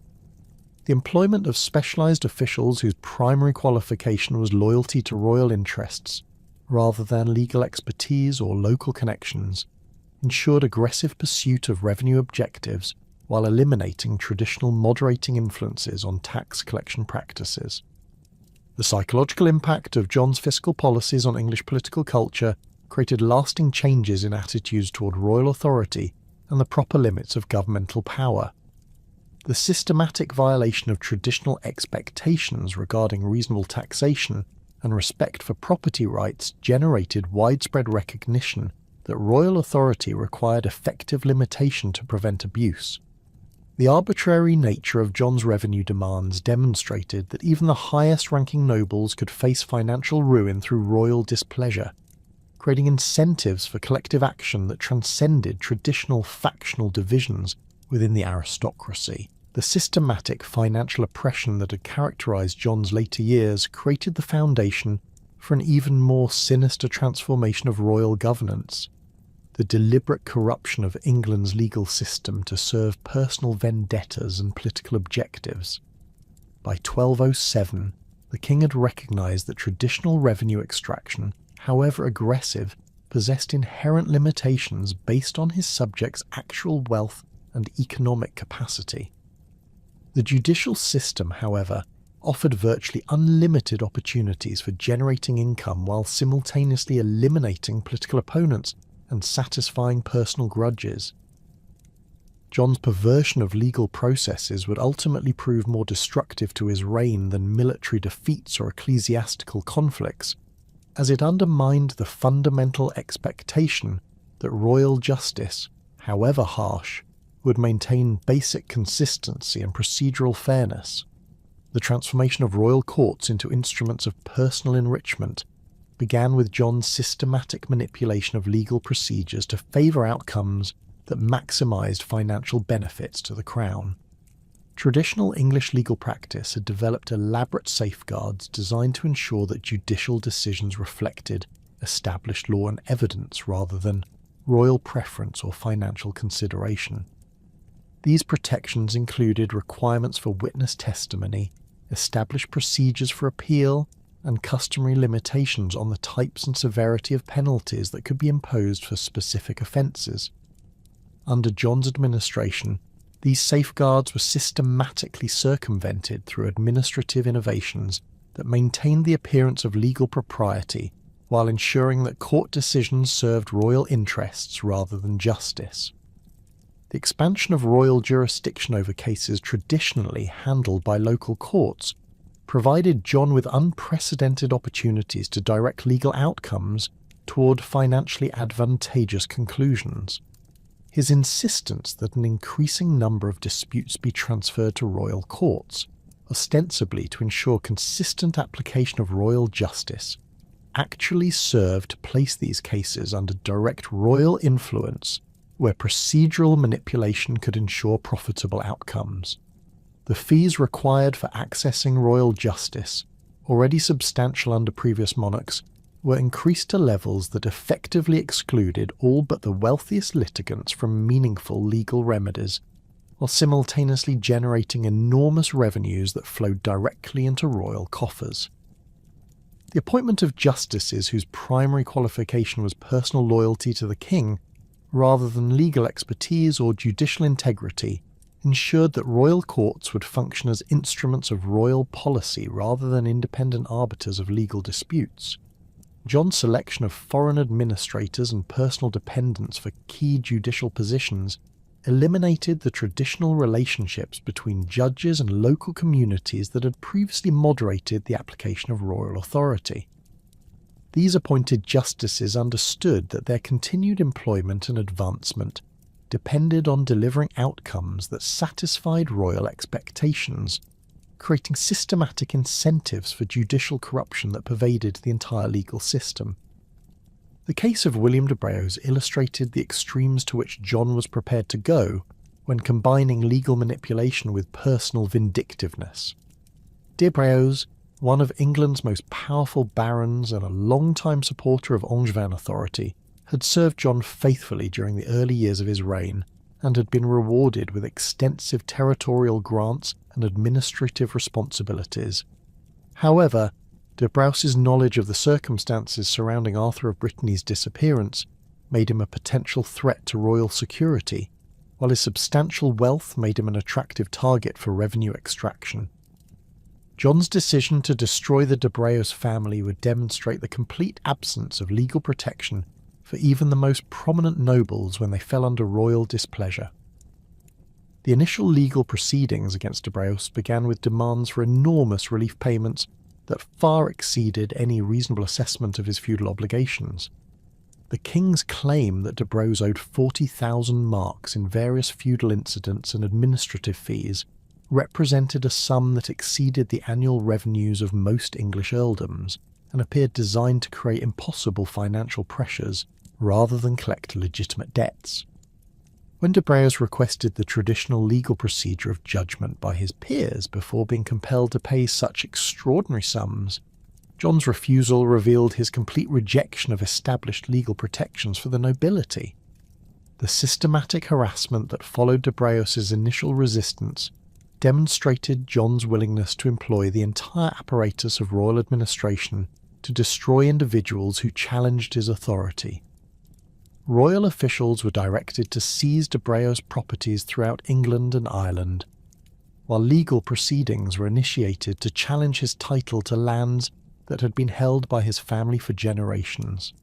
The employment of specialised officials whose primary qualification was loyalty to royal interests, rather than legal expertise or local connections, ensured aggressive pursuit of revenue objectives while eliminating traditional moderating influences on tax collection practices. The psychological impact of John's fiscal policies on English political culture created lasting changes in attitudes toward royal authority and the proper limits of governmental power. The systematic violation of traditional expectations regarding reasonable taxation and respect for property rights generated widespread recognition that royal authority required effective limitation to prevent abuse. The arbitrary nature of John's revenue demands demonstrated that even the highest-ranking nobles could face financial ruin through royal displeasure, creating incentives for collective action that transcended traditional factional divisions within the aristocracy. The systematic financial oppression that had characterized John's later years created the foundation for an even more sinister transformation of royal governance. The deliberate corruption of England's legal system to serve personal vendettas and political objectives. By 1207, the king had recognized that traditional revenue extraction, however aggressive, possessed inherent limitations based on his subjects' actual wealth and economic capacity. The judicial system, however, offered virtually unlimited opportunities for generating income while simultaneously eliminating political opponents and satisfying personal grudges. John's perversion of legal processes would ultimately prove more destructive to his reign than military defeats or ecclesiastical conflicts, as it undermined the fundamental expectation that royal justice, however harsh, would maintain basic consistency and procedural fairness. The transformation of royal courts into instruments of personal enrichment began with John's systematic manipulation of legal procedures to favour outcomes that maximised financial benefits to the crown. Traditional English legal practice had developed elaborate safeguards designed to ensure that judicial decisions reflected established law and evidence rather than royal preference or financial consideration. These protections included requirements for witness testimony, established procedures for appeal, and customary limitations on the types and severity of penalties that could be imposed for specific offences. under John's administration, these safeguards were systematically circumvented through administrative innovations that maintained the appearance of legal propriety while ensuring that court decisions served royal interests rather than justice. The expansion of royal jurisdiction over cases traditionally handled by local courts provided John with unprecedented opportunities to direct legal outcomes toward financially advantageous conclusions. His insistence that an increasing number of disputes be transferred to royal courts, ostensibly to ensure consistent application of royal justice, actually served to place these cases under direct royal influence where procedural manipulation could ensure profitable outcomes. The fees required for accessing royal justice, already substantial under previous monarchs, were increased to levels that effectively excluded all but the wealthiest litigants from meaningful legal remedies, while simultaneously generating enormous revenues that flowed directly into royal coffers. The appointment of justices whose primary qualification was personal loyalty to the king, rather than legal expertise or judicial integrity, ensured that royal courts would function as instruments of royal policy rather than independent arbiters of legal disputes. John's selection of foreign administrators and personal dependents for key judicial positions eliminated the traditional relationships between judges and local communities that had previously moderated the application of royal authority. These appointed justices understood that their continued employment and advancement depended on delivering outcomes that satisfied royal expectations, creating systematic incentives for judicial corruption that pervaded the entire legal system. The case of William de Braos illustrated the extremes to which John was prepared to go when combining legal manipulation with personal vindictiveness. De Braos, one of England's most powerful barons and a long-time supporter of Angevin authority, had served John faithfully during the early years of his reign and had been rewarded with extensive territorial grants and administrative responsibilities. However, de Braos's knowledge of the circumstances surrounding Arthur of Brittany's disappearance made him a potential threat to royal security, while his substantial wealth made him an attractive target for revenue extraction. John's decision to destroy the de Braos family would demonstrate the complete absence of legal protection for even the most prominent nobles when they fell under royal displeasure. The initial legal proceedings against de Braos began with demands for enormous relief payments that far exceeded any reasonable assessment of his feudal obligations. The king's claim that de Braos owed 40,000 marks in various feudal incidents and administrative fees represented a sum that exceeded the annual revenues of most English earldoms and appeared designed to create impossible financial pressures rather than collect legitimate debts. When de Braos requested the traditional legal procedure of judgment by his peers before being compelled to pay such extraordinary sums, John's refusal revealed his complete rejection of established legal protections for the nobility. The systematic harassment that followed de Braos's initial resistance demonstrated John's willingness to employ the entire apparatus of royal administration to destroy individuals who challenged his authority. Royal officials were directed to seize de Braos properties throughout England and Ireland, while legal proceedings were initiated to challenge his title to lands that had been held by his family for generations.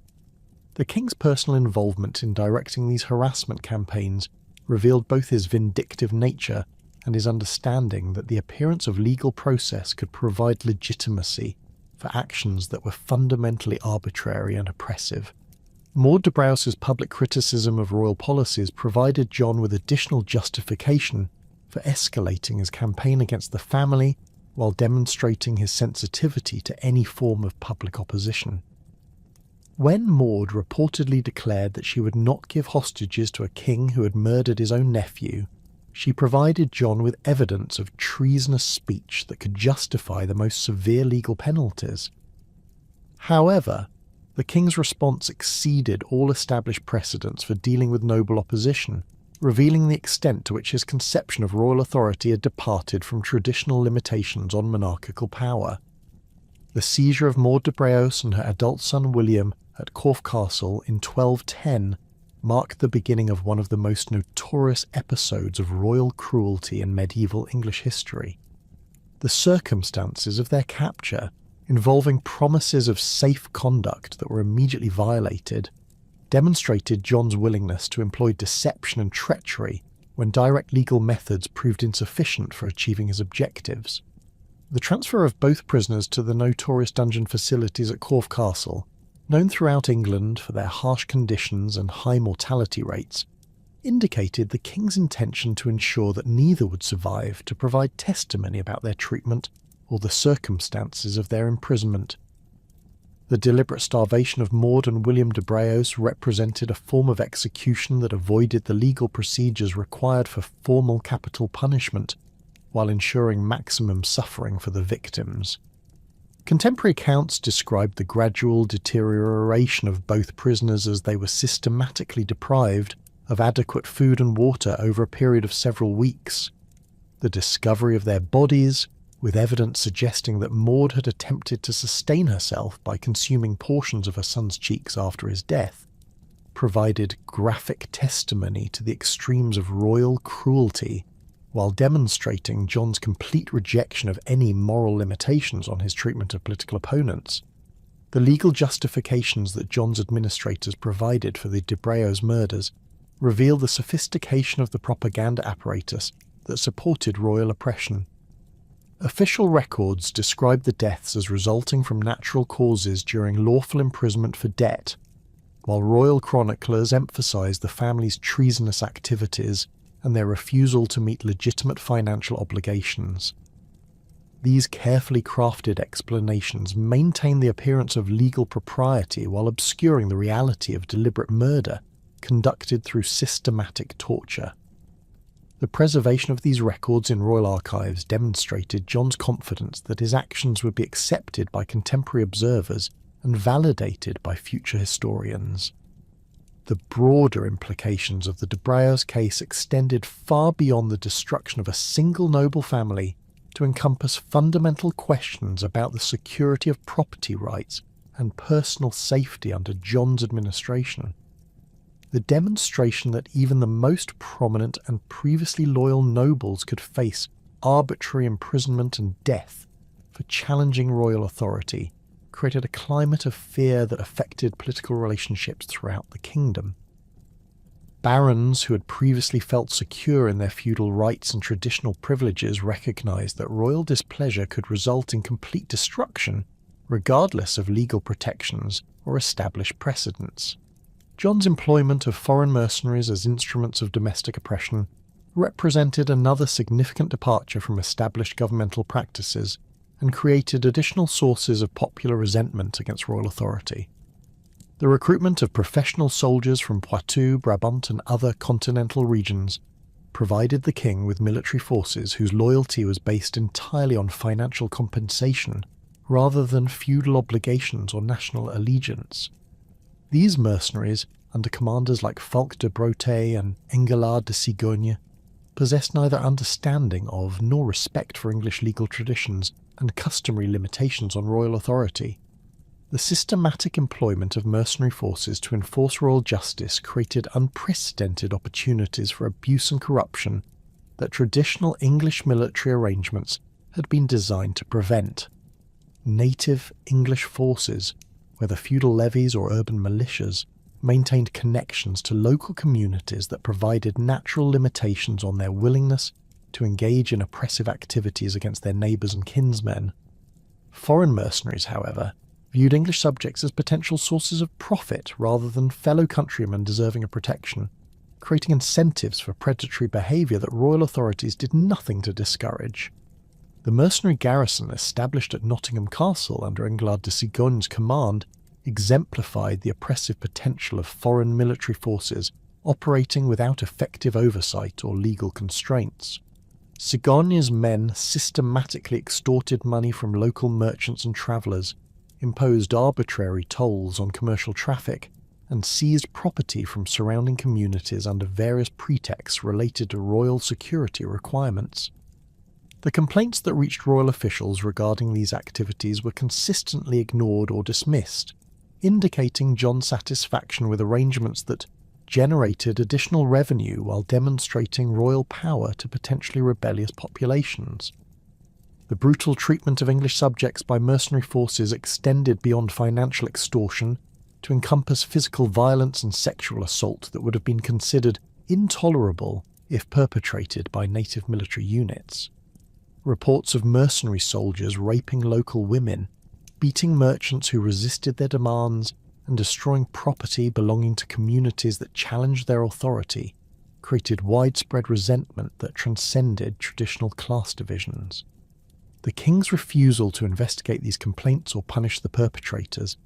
The king's personal involvement in directing these harassment campaigns revealed both his vindictive nature and his understanding that the appearance of legal process could provide legitimacy for actions that were fundamentally arbitrary and oppressive. Maud de Braos's public criticism of royal policies provided John with additional justification for escalating his campaign against the family while demonstrating his sensitivity to any form of public opposition. When Maud reportedly declared that she would not give hostages to a king who had murdered his own nephew, she provided John with evidence of treasonous speech that could justify the most severe legal penalties. However, the king's response exceeded all established precedents for dealing with noble opposition, revealing the extent to which his conception of royal authority had departed from traditional limitations on monarchical power. The seizure of Maud de Braos and her adult son William at Corfe Castle in 1210 marked the beginning of one of the most notorious episodes of royal cruelty in medieval English history. The circumstances of their capture, involving promises of safe conduct that were immediately violated, demonstrated John's willingness to employ deception and treachery when direct legal methods proved insufficient for achieving his objectives. The transfer of both prisoners to the notorious dungeon facilities at Corfe Castle, known throughout England for their harsh conditions and high mortality rates, indicated the king's intention to ensure that neither would survive to provide testimony about their treatment or the circumstances of their imprisonment. The deliberate starvation of Maud and William de Braos represented a form of execution that avoided the legal procedures required for formal capital punishment, while ensuring maximum suffering for the victims. Contemporary accounts described the gradual deterioration of both prisoners as they were systematically deprived of adequate food and water over a period of several weeks. The discovery of their bodies, with evidence suggesting that Maud had attempted to sustain herself by consuming portions of her son's cheeks after his death, provided graphic testimony to the extremes of royal cruelty, while demonstrating John's complete rejection of any moral limitations on his treatment of political opponents. The legal justifications that John's administrators provided for the de Braos murders reveal the sophistication of the propaganda apparatus that supported royal oppression. Official records describe the deaths as resulting from natural causes during lawful imprisonment for debt, while royal chroniclers emphasise the family's treasonous activities and their refusal to meet legitimate financial obligations. These carefully crafted explanations maintain the appearance of legal propriety while obscuring the reality of deliberate murder conducted through systematic torture. The preservation of these records in royal archives demonstrated John's confidence that his actions would be accepted by contemporary observers and validated by future historians. The broader implications of the de Braos case extended far beyond the destruction of a single noble family to encompass fundamental questions about the security of property rights and personal safety under John's administration. The demonstration that even the most prominent and previously loyal nobles could face arbitrary imprisonment and death for challenging royal authority created a climate of fear that affected political relationships throughout the kingdom. Barons who had previously felt secure in their feudal rights and traditional privileges recognised that royal displeasure could result in complete destruction, regardless of legal protections or established precedents. John's employment of foreign mercenaries as instruments of domestic oppression represented another significant departure from established governmental practices and created additional sources of popular resentment against royal authority. The recruitment of professional soldiers from Poitou, Brabant and other continental regions provided the king with military forces whose loyalty was based entirely on financial compensation rather than feudal obligations or national allegiance. These mercenaries, under commanders like Falk de Brotté and Engelard de Cigogne, possessed neither understanding of nor respect for English legal traditions and customary limitations on royal authority. The systematic employment of mercenary forces to enforce royal justice created unprecedented opportunities for abuse and corruption that traditional English military arrangements had been designed to prevent. Native English forces, whether feudal levies or urban militias, maintained connections to local communities that provided natural limitations on their willingness to engage in oppressive activities against their neighbours and kinsmen. Foreign mercenaries, however, viewed English subjects as potential sources of profit rather than fellow countrymen deserving of protection, creating incentives for predatory behaviour that royal authorities did nothing to discourage. The mercenary garrison established at Nottingham Castle under Engelard de Cigogne's command exemplified the oppressive potential of foreign military forces operating without effective oversight or legal constraints. Cigogne's men systematically extorted money from local merchants and travellers, imposed arbitrary tolls on commercial traffic, and seized property from surrounding communities under various pretexts related to royal security requirements. The complaints that reached royal officials regarding these activities were consistently ignored or dismissed, indicating John's satisfaction with arrangements that, generated additional revenue while demonstrating royal power to potentially rebellious populations. The brutal treatment of English subjects by mercenary forces extended beyond financial extortion to encompass physical violence and sexual assault that would have been considered intolerable if perpetrated by native military units. Reports of mercenary soldiers raping local women, beating merchants who resisted their demands, and destroying property belonging to communities that challenged their authority created widespread resentment that transcended traditional class divisions. The king's refusal to investigate these complaints or punish the perpetrators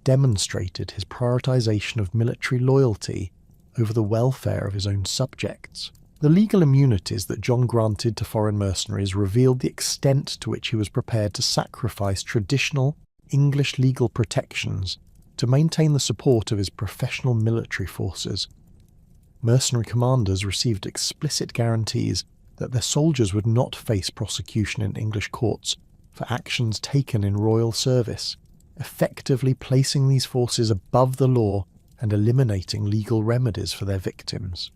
demonstrated his prioritization of military loyalty over the welfare of his own subjects. The legal immunities that John granted to foreign mercenaries revealed the extent to which he was prepared to sacrifice traditional English legal protections to maintain the support of his professional military forces. Mercenary commanders received explicit guarantees that their soldiers would not face prosecution in English courts for actions taken in royal service, effectively placing these forces above the law and eliminating legal remedies for their victims.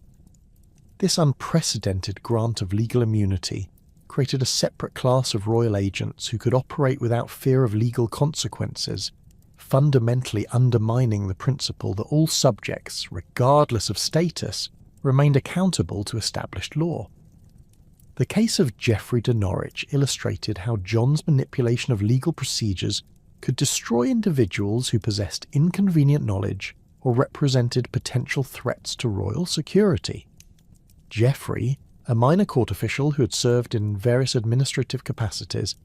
This unprecedented grant of legal immunity created a separate class of royal agents who could operate without fear of legal consequences, fundamentally undermining the principle that all subjects, regardless of status, remained accountable to established law. The case of Geoffrey de Norwich illustrated how John's manipulation of legal procedures could destroy individuals who possessed inconvenient knowledge or represented potential threats to royal security. Geoffrey, a minor court official who had served in various administrative capacities,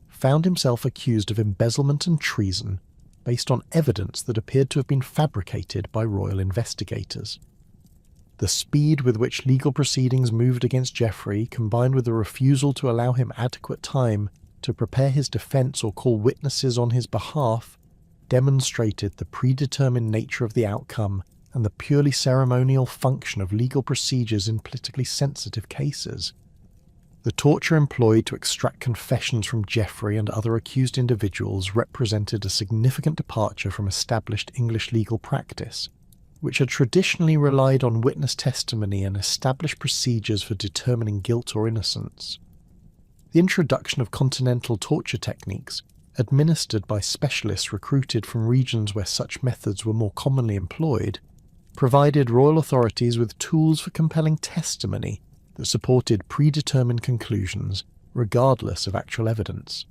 found himself accused of embezzlement and treason based on evidence that appeared to have been fabricated by royal investigators. The speed with which legal proceedings moved against Geoffrey, combined with the refusal to allow him adequate time to prepare his defence or call witnesses on his behalf, demonstrated the predetermined nature of the outcome and the purely ceremonial function of legal procedures in politically sensitive cases. The torture employed to extract confessions from Geoffrey and other accused individuals represented a significant departure from established English legal practice, which had traditionally relied on witness testimony and established procedures for determining guilt or innocence. The introduction of continental torture techniques, administered by specialists recruited from regions where such methods were more commonly employed, provided royal authorities with tools for compelling testimony that supported predetermined conclusions regardless of actual evidence.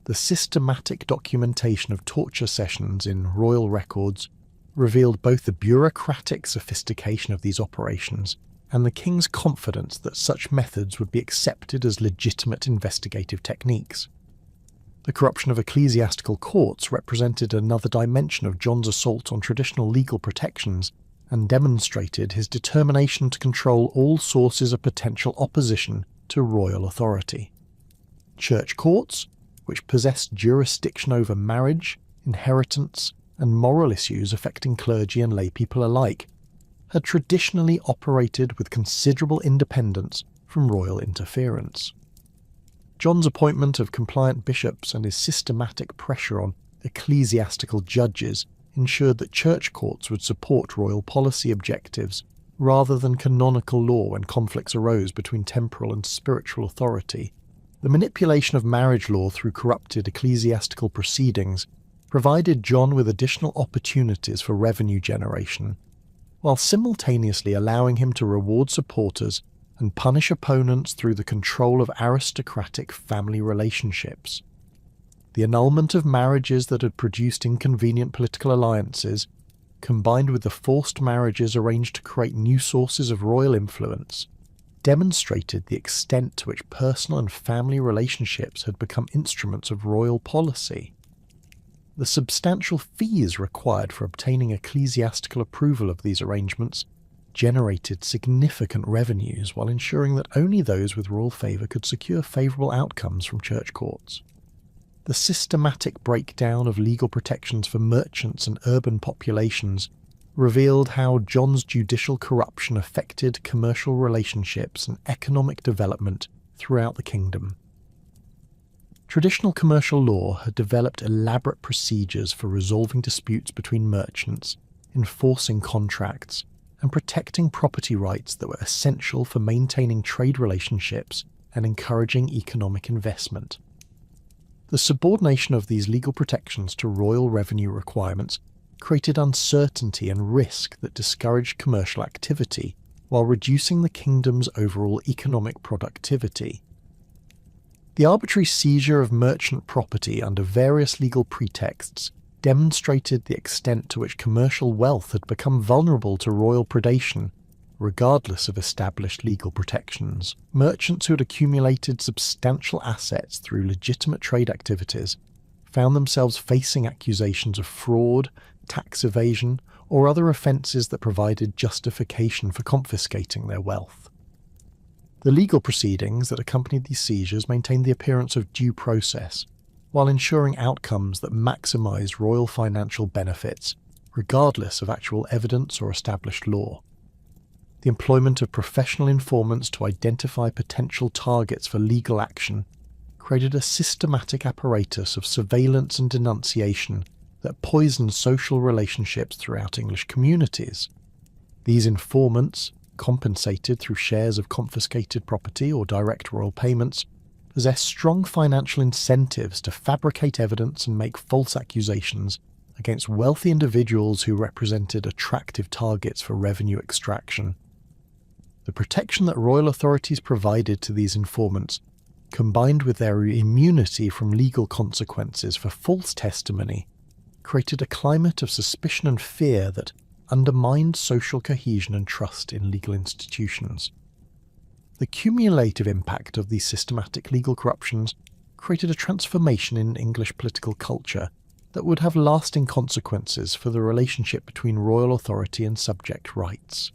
The systematic documentation of torture sessions in royal records revealed both the bureaucratic sophistication of these operations and the king's confidence that such methods would be accepted as legitimate investigative techniques. The corruption of ecclesiastical courts represented another dimension of John's assault on traditional legal protections and demonstrated his determination to control all sources of potential opposition to royal authority. Church courts, which possessed jurisdiction over marriage, inheritance, and moral issues affecting clergy and lay people alike, had traditionally operated with considerable independence from royal interference. John's appointment of compliant bishops and his systematic pressure on ecclesiastical judges ensured that church courts would support royal policy objectives rather than canonical law when conflicts arose between temporal and spiritual authority. The manipulation of marriage law through corrupted ecclesiastical proceedings provided John with additional opportunities for revenue generation, while simultaneously allowing him to reward supporters and punish opponents through the control of aristocratic family relationships. The annulment of marriages that had produced inconvenient political alliances, combined with the forced marriages arranged to create new sources of royal influence, demonstrated the extent to which personal and family relationships had become instruments of royal policy. The substantial fees required for obtaining ecclesiastical approval of these arrangements generated significant revenues while ensuring that only those with royal favour could secure favourable outcomes from church courts. The systematic breakdown of legal protections for merchants and urban populations revealed how John's judicial corruption affected commercial relationships and economic development throughout the kingdom. Traditional commercial law had developed elaborate procedures for resolving disputes between merchants, enforcing contracts, and protecting property rights that were essential for maintaining trade relationships and encouraging economic investment. The subordination of these legal protections to royal revenue requirements created uncertainty and risk that discouraged commercial activity while reducing the kingdom's overall economic productivity. The arbitrary seizure of merchant property under various legal pretexts demonstrated the extent to which commercial wealth had become vulnerable to royal predation, regardless of established legal protections. Merchants who had accumulated substantial assets through legitimate trade activities found themselves facing accusations of fraud, tax evasion, or other offences that provided justification for confiscating their wealth. The legal proceedings that accompanied these seizures maintained the appearance of due process, while ensuring outcomes that maximised royal financial benefits, regardless of actual evidence or established law. The employment of professional informants to identify potential targets for legal action created a systematic apparatus of surveillance and denunciation that poisoned social relationships throughout English communities. These informants, compensated through shares of confiscated property or direct royal payments, possessed strong financial incentives to fabricate evidence and make false accusations against wealthy individuals who represented attractive targets for revenue extraction. The protection that royal authorities provided to these informants, combined with their immunity from legal consequences for false testimony, created a climate of suspicion and fear that undermined social cohesion and trust in legal institutions. The cumulative impact of these systematic legal corruptions created a transformation in English political culture that would have lasting consequences for the relationship between royal authority and subject rights.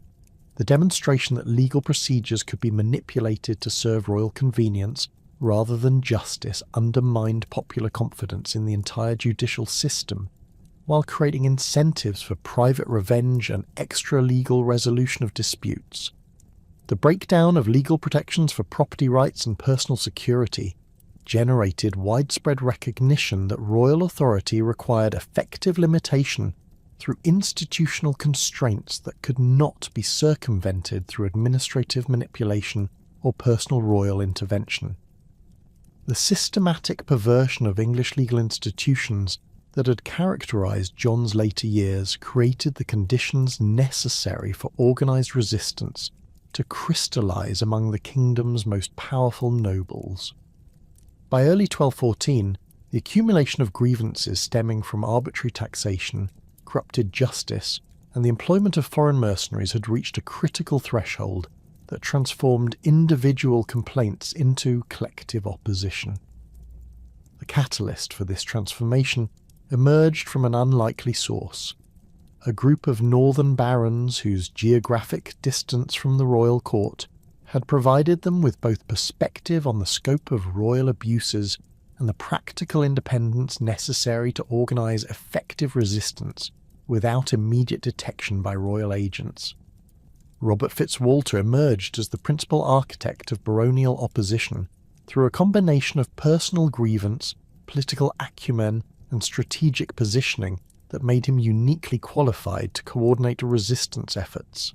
The demonstration that legal procedures could be manipulated to serve royal convenience rather than justice undermined popular confidence in the entire judicial system, while creating incentives for private revenge and extra-legal resolution of disputes. The breakdown of legal protections for property rights and personal security generated widespread recognition that royal authority required effective limitation through institutional constraints that could not be circumvented through administrative manipulation or personal royal intervention. The systematic perversion of English legal institutions that had characterised John's later years created the conditions necessary for organised resistance to crystallise among the kingdom's most powerful nobles. By early 1214, the accumulation of grievances stemming from arbitrary taxation, corrupted justice, and the employment of foreign mercenaries had reached a critical threshold that transformed individual complaints into collective opposition. The catalyst for this transformation emerged from an unlikely source: a group of northern barons whose geographic distance from the royal court had provided them with both perspective on the scope of royal abuses and the practical independence necessary to organise effective resistance without immediate detection by royal agents. Robert Fitzwalter emerged as the principal architect of baronial opposition through a combination of personal grievance, political acumen, and strategic positioning that made him uniquely qualified to coordinate resistance efforts.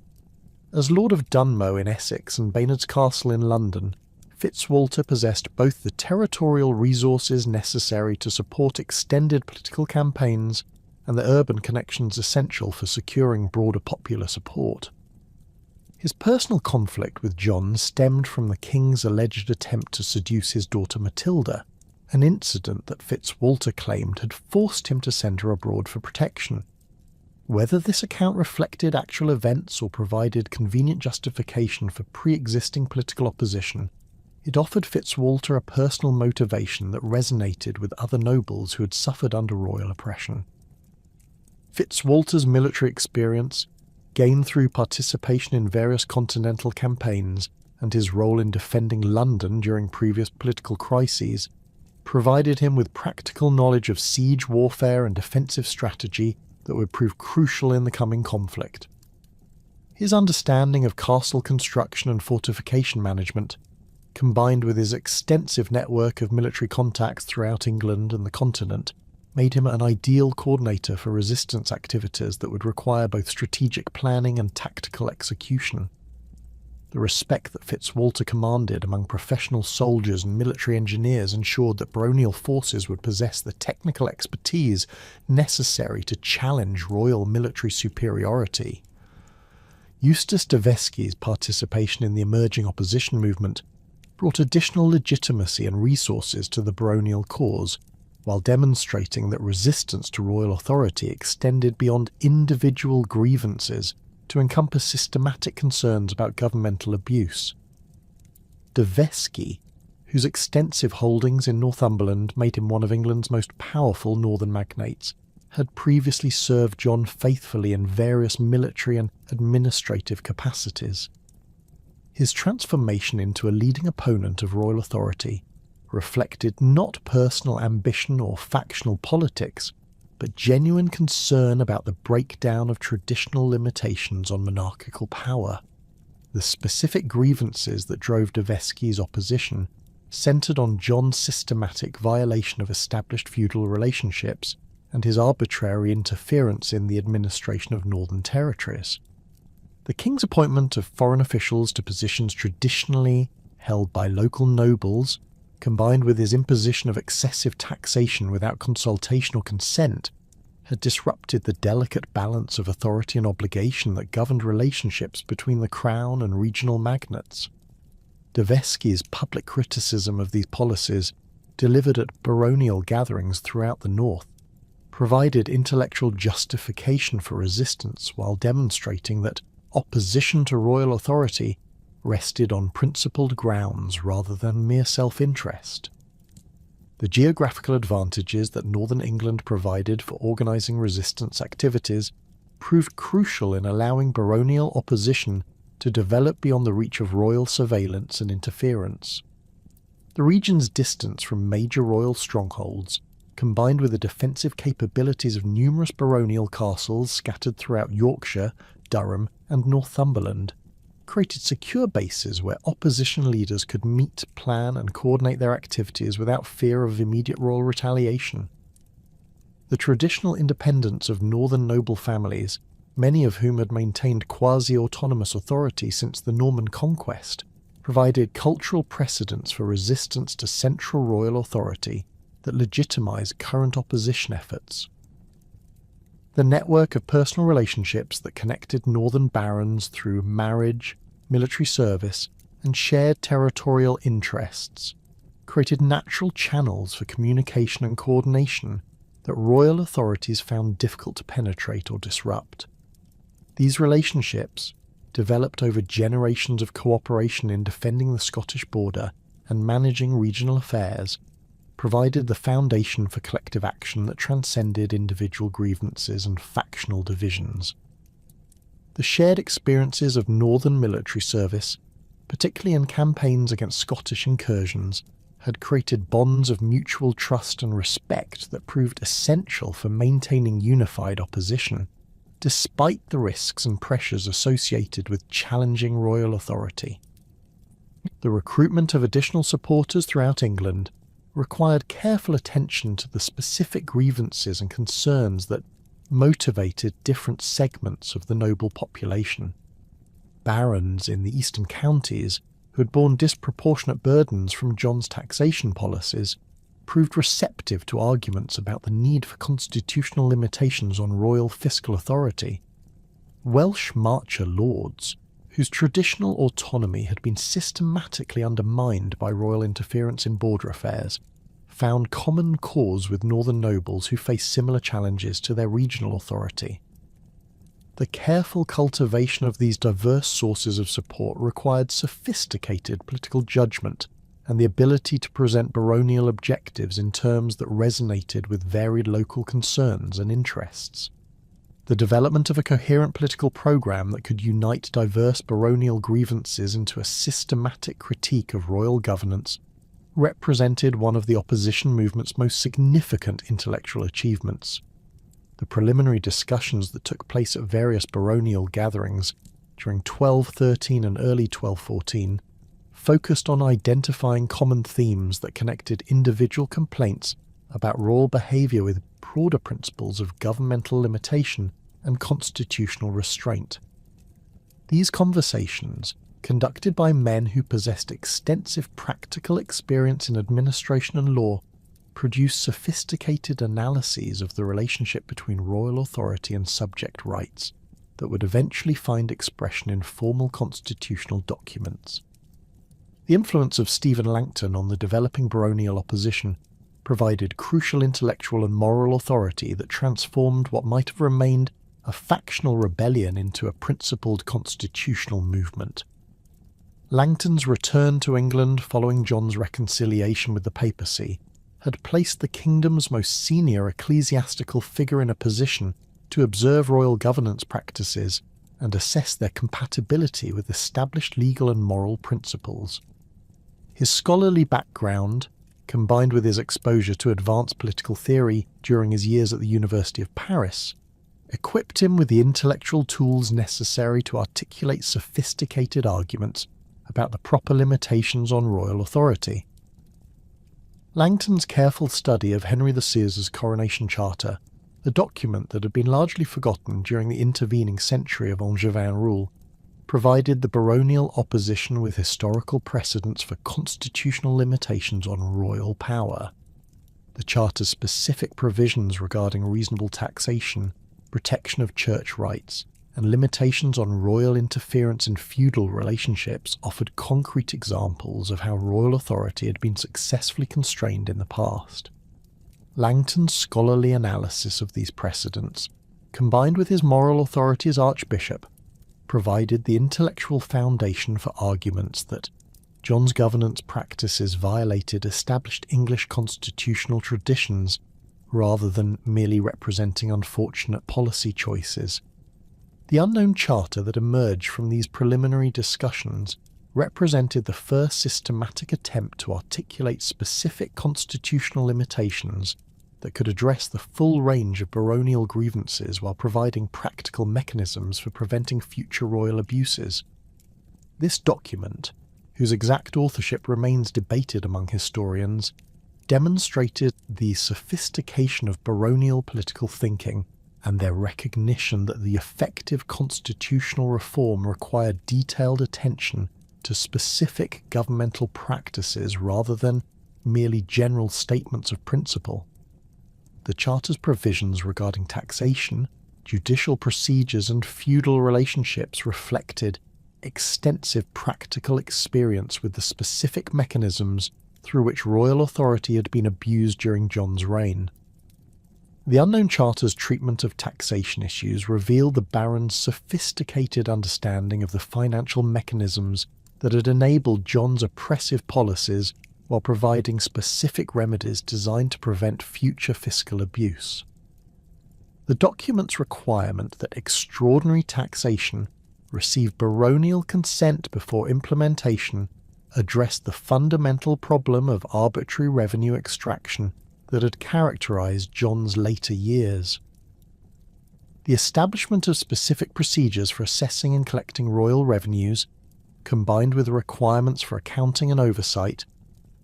As Lord of Dunmow in Essex and Baynard's Castle in London, Fitzwalter possessed both the territorial resources necessary to support extended political campaigns and the urban connections essential for securing broader popular support. His personal conflict with John stemmed from the king's alleged attempt to seduce his daughter Matilda, an incident that Fitzwalter claimed had forced him to send her abroad for protection. Whether this account reflected actual events or provided convenient justification for pre-existing political opposition, it offered Fitzwalter a personal motivation that resonated with other nobles who had suffered under royal oppression. Fitzwalter's military experience, gained through participation in various continental campaigns and his role in defending London during previous political crises, provided him with practical knowledge of siege warfare and defensive strategy that would prove crucial in the coming conflict. His understanding of castle construction and fortification management, combined with his extensive network of military contacts throughout England and the continent, made him an ideal coordinator for resistance activities that would require both strategic planning and tactical execution. The respect that Fitzwalter commanded among professional soldiers and military engineers ensured that baronial forces would possess the technical expertise necessary to challenge royal military superiority. Eustace de Vesci's participation in the emerging opposition movement brought additional legitimacy and resources to the baronial cause, while demonstrating that resistance to royal authority extended beyond individual grievances to encompass systematic concerns about governmental abuse. De Vesci, whose extensive holdings in Northumberland made him one of England's most powerful northern magnates, had previously served John faithfully in various military and administrative capacities. His transformation into a leading opponent of royal authority reflected not personal ambition or factional politics, but genuine concern about the breakdown of traditional limitations on monarchical power. The specific grievances that drove de Vesci's opposition centred on John's systematic violation of established feudal relationships and his arbitrary interference in the administration of northern territories. The king's appointment of foreign officials to positions traditionally held by local nobles, combined with his imposition of excessive taxation without consultation or consent, had disrupted the delicate balance of authority and obligation that governed relationships between the crown and regional magnates. De Vesci's public criticism of these policies, delivered at baronial gatherings throughout the north, provided intellectual justification for resistance while demonstrating that opposition to royal authority rested on principled grounds rather than mere self-interest. The geographical advantages that northern England provided for organising resistance activities proved crucial in allowing baronial opposition to develop beyond the reach of royal surveillance and interference. The region's distance from major royal strongholds, combined with the defensive capabilities of numerous baronial castles scattered throughout Yorkshire, Durham and Northumberland, created secure bases where opposition leaders could meet, plan and coordinate their activities without fear of immediate royal retaliation. The traditional independence of northern noble families, many of whom had maintained quasi-autonomous authority since the Norman conquest, provided cultural precedents for resistance to central royal authority that legitimised current opposition efforts. The network of personal relationships that connected northern barons through marriage, military service, and shared territorial interests created natural channels for communication and coordination that royal authorities found difficult to penetrate or disrupt. These relationships, developed over generations of cooperation in defending the Scottish border and managing regional affairs, provided the foundation for collective action that transcended individual grievances and factional divisions. The shared experiences of northern military service, particularly in campaigns against Scottish incursions, had created bonds of mutual trust and respect that proved essential for maintaining unified opposition, despite the risks and pressures associated with challenging royal authority. The recruitment of additional supporters throughout England required careful attention to the specific grievances and concerns that motivated different segments of the noble population. Barons in the eastern counties, who had borne disproportionate burdens from John's taxation policies, proved receptive to arguments about the need for constitutional limitations on royal fiscal authority. Welsh marcher lords, whose traditional autonomy had been systematically undermined by royal interference in border affairs, found common cause with northern nobles who faced similar challenges to their regional authority. The careful cultivation of these diverse sources of support required sophisticated political judgment and the ability to present baronial objectives in terms that resonated with varied local concerns and interests. The development of a coherent political programme that could unite diverse baronial grievances into a systematic critique of royal governance represented one of the opposition movement's most significant intellectual achievements. The preliminary discussions that took place at various baronial gatherings during 1213 and early 1214 focused on identifying common themes that connected individual complaints about royal behaviour with broader principles of governmental limitation and constitutional restraint. These conversations, conducted by men who possessed extensive practical experience in administration and law, produced sophisticated analyses of the relationship between royal authority and subject rights that would eventually find expression in formal constitutional documents. The influence of Stephen Langton on the developing baronial opposition provided crucial intellectual and moral authority that transformed what might have remained a factional rebellion into a principled constitutional movement. Langton's return to England following John's reconciliation with the papacy had placed the kingdom's most senior ecclesiastical figure in a position to observe royal governance practices and assess their compatibility with established legal and moral principles. His scholarly background, combined with his exposure to advanced political theory during his years at the University of Paris, equipped him with the intellectual tools necessary to articulate sophisticated arguments about the proper limitations on royal authority. Langton's careful study of Henry VI's coronation charter, a document that had been largely forgotten during the intervening century of Angevin rule, provided the baronial opposition with historical precedents for constitutional limitations on royal power. The charter's specific provisions regarding reasonable taxation, protection of church rights, and limitations on royal interference in feudal relationships offered concrete examples of how royal authority had been successfully constrained in the past. Langton's scholarly analysis of these precedents, combined with his moral authority as archbishop, provided the intellectual foundation for arguments that John's governance practices violated established English constitutional traditions rather than merely representing unfortunate policy choices. The unknown charter that emerged from these preliminary discussions represented the first systematic attempt to articulate specific constitutional limitations that could address the full range of baronial grievances while providing practical mechanisms for preventing future royal abuses. This document, whose exact authorship remains debated among historians, demonstrated the sophistication of baronial political thinking and their recognition that the effective constitutional reform required detailed attention to specific governmental practices rather than merely general statements of principle. The Charter's provisions regarding taxation, judicial procedures and feudal relationships reflected extensive practical experience with the specific mechanisms through which royal authority had been abused during John's reign. The unknown charter's treatment of taxation issues revealed the barons' sophisticated understanding of the financial mechanisms that had enabled John's oppressive policies while providing specific remedies designed to prevent future fiscal abuse. The document's requirement that extraordinary taxation receive baronial consent before implementation addressed the fundamental problem of arbitrary revenue extraction that had characterized John's later years. The establishment of specific procedures for assessing and collecting royal revenues, combined with requirements for accounting and oversight,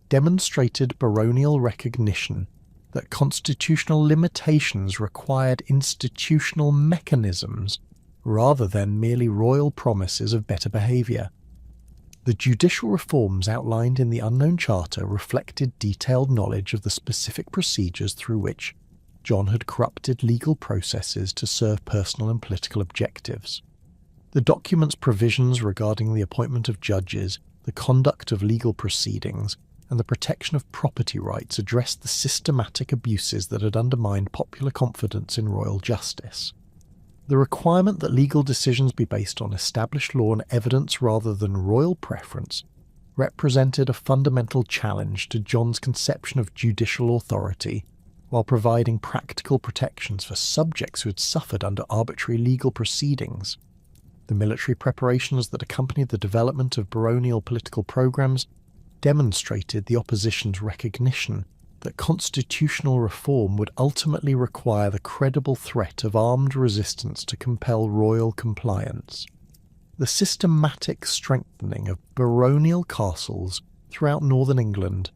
demonstrated baronial recognition that constitutional limitations required institutional mechanisms rather than merely royal promises of better behaviour. The judicial reforms outlined in the unknown charter reflected detailed knowledge of the specific procedures through which John had corrupted legal processes to serve personal and political objectives. The document's provisions regarding the appointment of judges, the conduct of legal proceedings, and the protection of property rights addressed the systematic abuses that had undermined popular confidence in royal justice. The requirement that legal decisions be based on established law and evidence rather than royal preference represented a fundamental challenge to John's conception of judicial authority, while providing practical protections for subjects who had suffered under arbitrary legal proceedings. The military preparations that accompanied the development of baronial political programs demonstrated the opposition's recognition that constitutional reform would ultimately require the credible threat of armed resistance to compel royal compliance. The systematic strengthening of baronial castles throughout northern England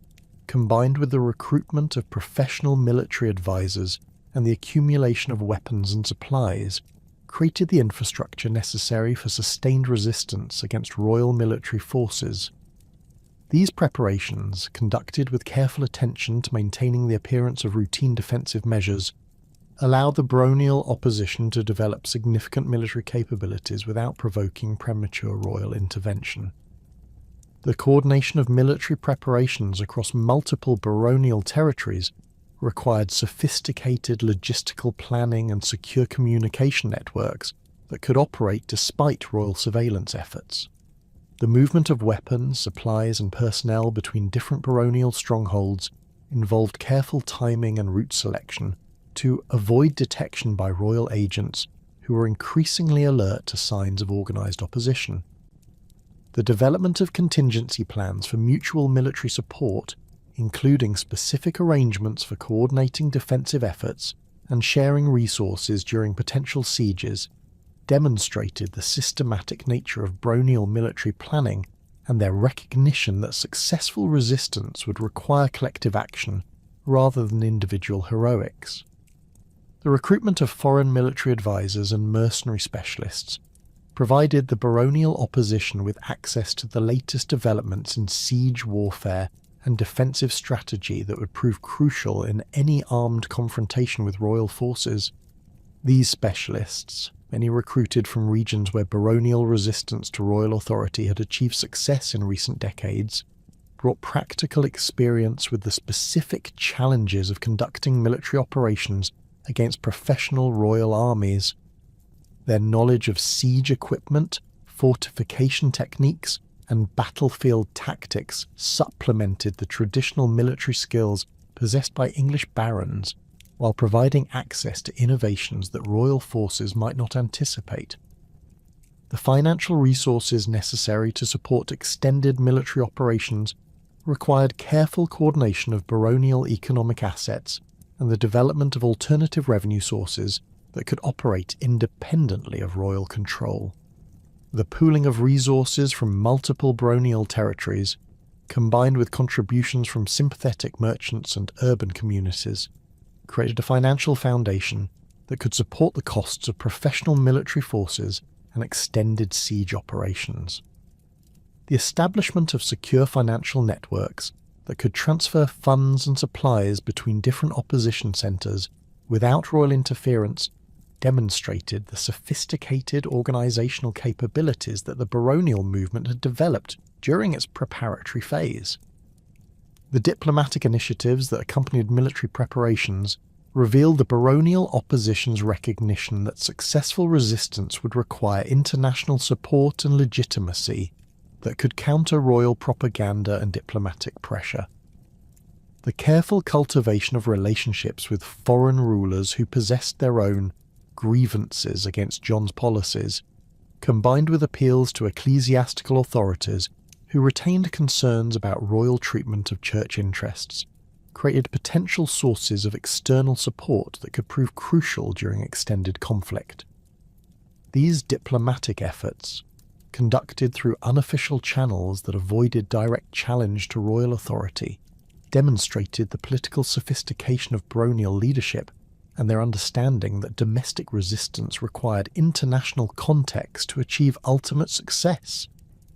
combined with the recruitment of professional military advisors and the accumulation of weapons and supplies, created the infrastructure necessary for sustained resistance against royal military forces. These preparations, conducted with careful attention to maintaining the appearance of routine defensive measures, allowed the baronial opposition to develop significant military capabilities without provoking premature royal intervention. The coordination of military preparations across multiple baronial territories required sophisticated logistical planning and secure communication networks that could operate despite royal surveillance efforts. The movement of weapons, supplies, and personnel between different baronial strongholds involved careful timing and route selection to avoid detection by royal agents who were increasingly alert to signs of organised opposition. The development of contingency plans for mutual military support, including specific arrangements for coordinating defensive efforts and sharing resources during potential sieges, demonstrated the systematic nature of baronial military planning and their recognition that successful resistance would require collective action rather than individual heroics. The recruitment of foreign military advisors and mercenary specialists provided the baronial opposition with access to the latest developments in siege warfare and defensive strategy that would prove crucial in any armed confrontation with royal forces. These specialists, many recruited from regions where baronial resistance to royal authority had achieved success in recent decades, brought practical experience with the specific challenges of conducting military operations against professional royal armies. Their knowledge of siege equipment, fortification techniques, and battlefield tactics supplemented the traditional military skills possessed by English barons, while providing access to innovations that royal forces might not anticipate. The financial resources necessary to support extended military operations required careful coordination of baronial economic assets and the development of alternative revenue sources that could operate independently of royal control. The pooling of resources from multiple baronial territories, combined with contributions from sympathetic merchants and urban communities, created a financial foundation that could support the costs of professional military forces and extended siege operations. The establishment of secure financial networks that could transfer funds and supplies between different opposition centres without royal interference demonstrated the sophisticated organisational capabilities that the baronial movement had developed during its preparatory phase. The diplomatic initiatives that accompanied military preparations revealed the baronial opposition's recognition that successful resistance would require international support and legitimacy that could counter royal propaganda and diplomatic pressure. The careful cultivation of relationships with foreign rulers who possessed their own grievances against John's policies, combined with appeals to ecclesiastical authorities who retained concerns about royal treatment of church interests, created potential sources of external support that could prove crucial during extended conflict. These diplomatic efforts, conducted through unofficial channels that avoided direct challenge to royal authority, demonstrated the political sophistication of baronial leadership and their understanding that domestic resistance required international context to achieve ultimate success.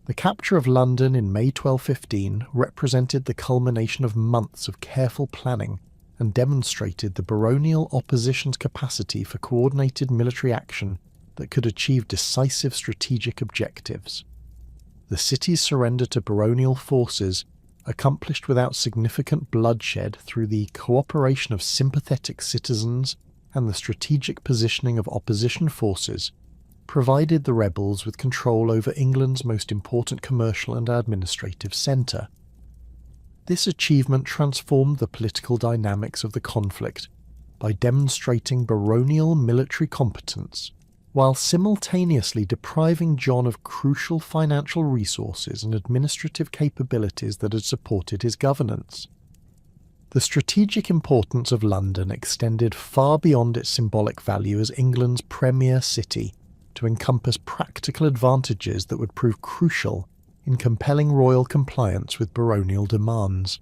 The capture of London in May 1215 represented the culmination of months of careful planning and demonstrated the baronial opposition's capacity for coordinated military action that could achieve decisive strategic objectives. The city's surrender to baronial forces, accomplished without significant bloodshed through the cooperation of sympathetic citizens and the strategic positioning of opposition forces, provided the rebels with control over England's most important commercial and administrative centre. This achievement transformed the political dynamics of the conflict by demonstrating baronial military competence, while simultaneously depriving John of crucial financial resources and administrative capabilities that had supported his governance. The strategic importance of London extended far beyond its symbolic value as England's premier city to encompass practical advantages that would prove crucial in compelling royal compliance with baronial demands.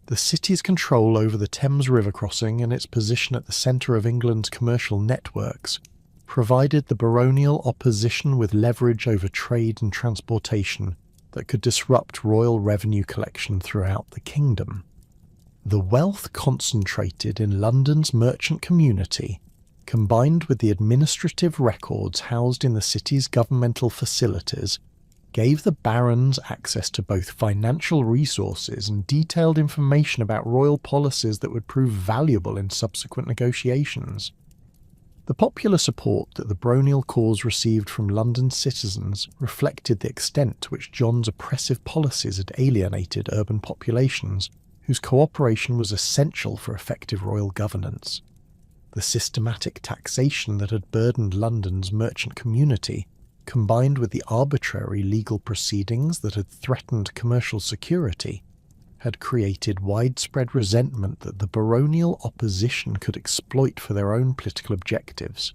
The city's control over the Thames River crossing and its position at the centre of England's commercial networks provided the baronial opposition with leverage over trade and transportation that could disrupt royal revenue collection throughout the kingdom. The wealth concentrated in London's merchant community, combined with the administrative records housed in the city's governmental facilities, gave the barons access to both financial resources and detailed information about royal policies that would prove valuable in subsequent negotiations. The popular support that the baronial cause received from London's citizens reflected the extent to which John's oppressive policies had alienated urban populations, whose cooperation was essential for effective royal governance. The systematic taxation that had burdened London's merchant community, combined with the arbitrary legal proceedings that had threatened commercial security, had created widespread resentment that the baronial opposition could exploit for their own political objectives.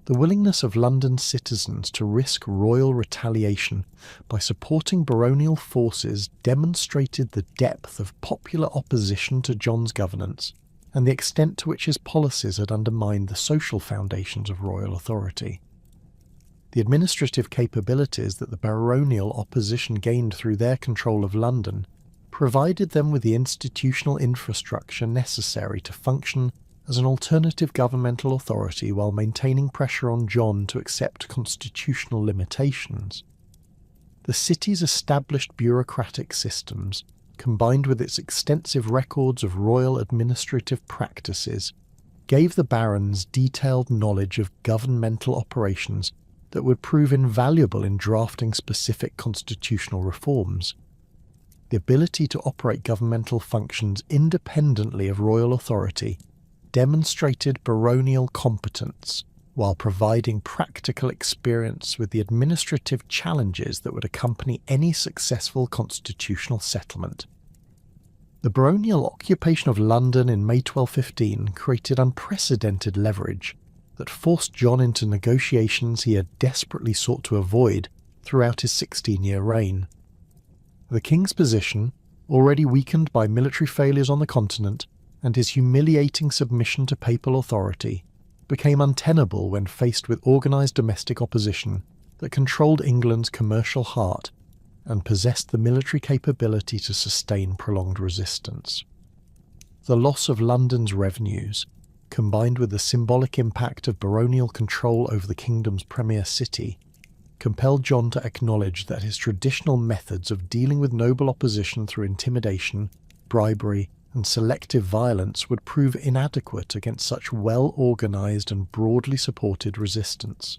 The willingness of London's citizens to risk royal retaliation by supporting baronial forces demonstrated the depth of popular opposition to John's governance and the extent to which his policies had undermined the social foundations of royal authority. The administrative capabilities that the baronial opposition gained through their control of London provided them with the institutional infrastructure necessary to function as an alternative governmental authority while maintaining pressure on John to accept constitutional limitations. The city's established bureaucratic systems, combined with its extensive records of royal administrative practices, gave the barons detailed knowledge of governmental operations that would prove invaluable in drafting specific constitutional reforms. The ability to operate governmental functions independently of royal authority demonstrated baronial competence while providing practical experience with the administrative challenges that would accompany any successful constitutional settlement. The baronial occupation of London in May 1215 created unprecedented leverage that forced John into negotiations he had desperately sought to avoid throughout his 16-year reign. The king's position, already weakened by military failures on the continent and his humiliating submission to papal authority, became untenable when faced with organised domestic opposition that controlled England's commercial heart and possessed the military capability to sustain prolonged resistance. The loss of London's revenues, combined with the symbolic impact of baronial control over the kingdom's premier city, compelled John to acknowledge that his traditional methods of dealing with noble opposition through intimidation, bribery, and selective violence would prove inadequate against such well-organised and broadly supported resistance.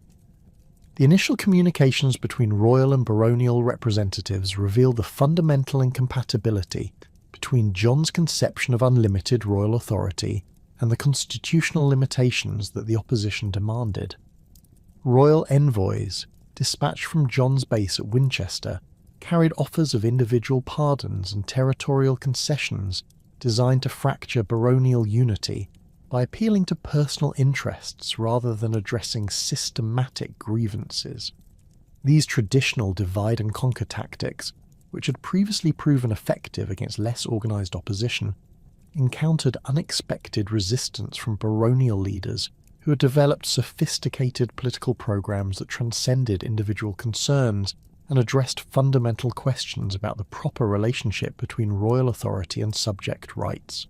The initial communications between royal and baronial representatives revealed the fundamental incompatibility between John's conception of unlimited royal authority and the constitutional limitations that the opposition demanded. Royal envoys, dispatched from John's base at Winchester, carried offers of individual pardons and territorial concessions designed to fracture baronial unity by appealing to personal interests rather than addressing systematic grievances. These traditional divide-and-conquer tactics, which had previously proven effective against less organised opposition, encountered unexpected resistance from baronial leaders who had developed sophisticated political programs that transcended individual concerns and addressed fundamental questions about the proper relationship between royal authority and subject rights.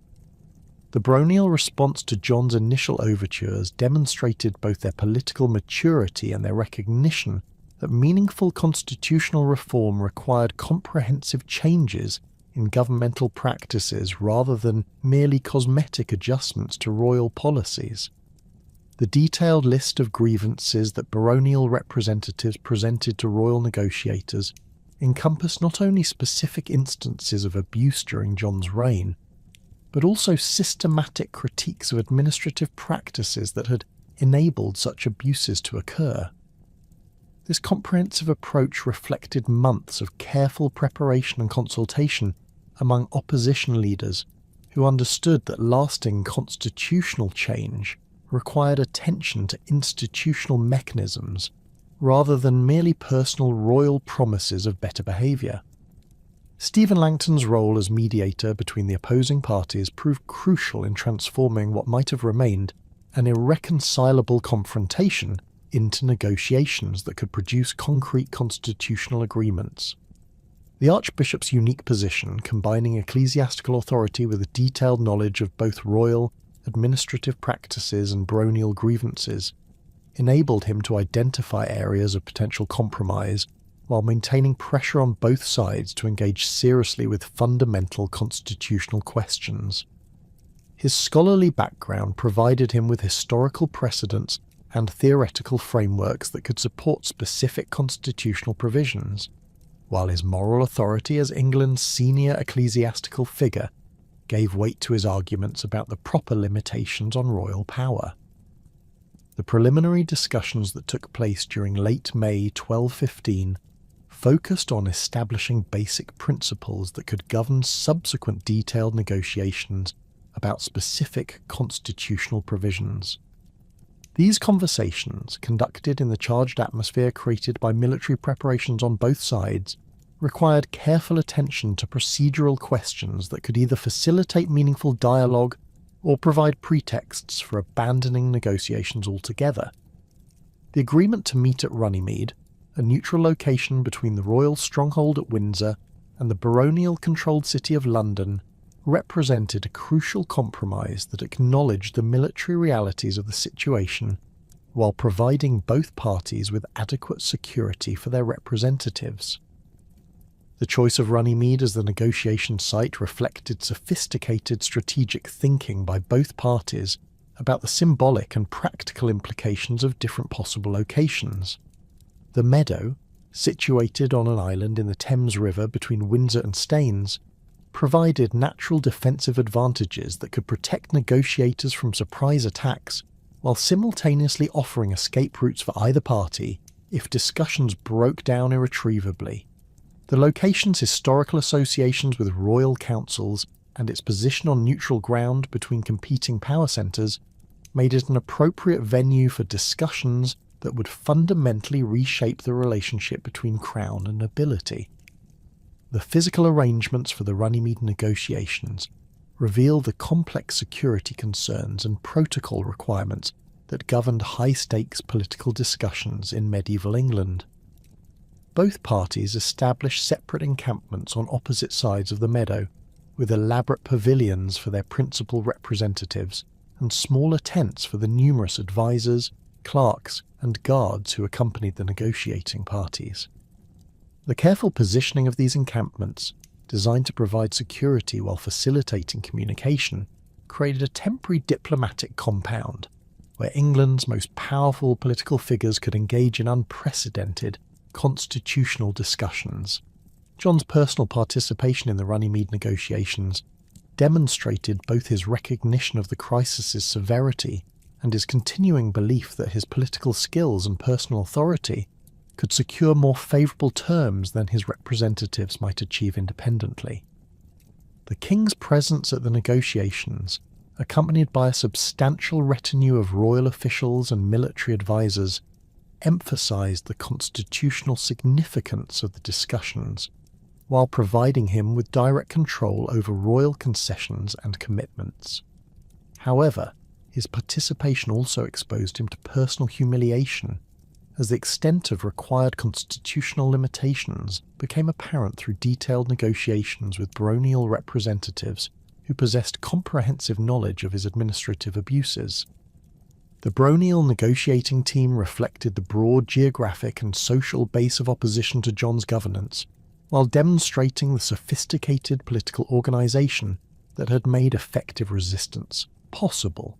The baronial response to John's initial overtures demonstrated both their political maturity and their recognition that meaningful constitutional reform required comprehensive changes in governmental practices rather than merely cosmetic adjustments to royal policies. The detailed list of grievances that baronial representatives presented to royal negotiators encompassed not only specific instances of abuse during John's reign, but also systematic critiques of administrative practices that had enabled such abuses to occur. This comprehensive approach reflected months of careful preparation and consultation among opposition leaders who understood that lasting constitutional change required attention to institutional mechanisms rather than merely personal royal promises of better behaviour. Stephen Langton's role as mediator between the opposing parties proved crucial in transforming what might have remained an irreconcilable confrontation into negotiations that could produce concrete constitutional agreements. The Archbishop's unique position, combining ecclesiastical authority with a detailed knowledge of both royal, administrative practices and baronial grievances, enabled him to identify areas of potential compromise while maintaining pressure on both sides to engage seriously with fundamental constitutional questions. His scholarly background provided him with historical precedents and theoretical frameworks that could support specific constitutional provisions, while his moral authority as England's senior ecclesiastical figure gave weight to his arguments about the proper limitations on royal power. The preliminary discussions that took place during late May 1215 focused on establishing basic principles that could govern subsequent detailed negotiations about specific constitutional provisions. These conversations, conducted in the charged atmosphere created by military preparations on both sides, required careful attention to procedural questions that could either facilitate meaningful dialogue or provide pretexts for abandoning negotiations altogether. The agreement to meet at Runnymede, a neutral location between the royal stronghold at Windsor and the baronial-controlled city of London, represented a crucial compromise that acknowledged the military realities of the situation while providing both parties with adequate security for their representatives. The choice of Runnymede as the negotiation site reflected sophisticated strategic thinking by both parties about the symbolic and practical implications of different possible locations. The meadow, situated on an island in the Thames River between Windsor and Staines, provided natural defensive advantages that could protect negotiators from surprise attacks while simultaneously offering escape routes for either party if discussions broke down irretrievably. The location's historical associations with royal councils and its position on neutral ground between competing power centres made it an appropriate venue for discussions that would fundamentally reshape the relationship between crown and nobility. The physical arrangements for the Runnymede negotiations reveal the complex security concerns and protocol requirements that governed high-stakes political discussions in medieval England. Both parties established separate encampments on opposite sides of the meadow, with elaborate pavilions for their principal representatives and smaller tents for the numerous advisors, clerks, and guards who accompanied the negotiating parties. The careful positioning of these encampments, designed to provide security while facilitating communication, created a temporary diplomatic compound where England's most powerful political figures could engage in unprecedented constitutional discussions. John's personal participation in the Runnymede negotiations demonstrated both his recognition of the crisis's severity and his continuing belief that his political skills and personal authority could secure more favourable terms than his representatives might achieve independently. The king's presence at the negotiations, accompanied by a substantial retinue of royal officials and military advisors, emphasised the constitutional significance of the discussions, while providing him with direct control over royal concessions and commitments. However, his participation also exposed him to personal humiliation, as the extent of required constitutional limitations became apparent through detailed negotiations with baronial representatives who possessed comprehensive knowledge of his administrative abuses. The baronial negotiating team reflected the broad geographic and social base of opposition to John's governance, while demonstrating the sophisticated political organisation that had made effective resistance possible.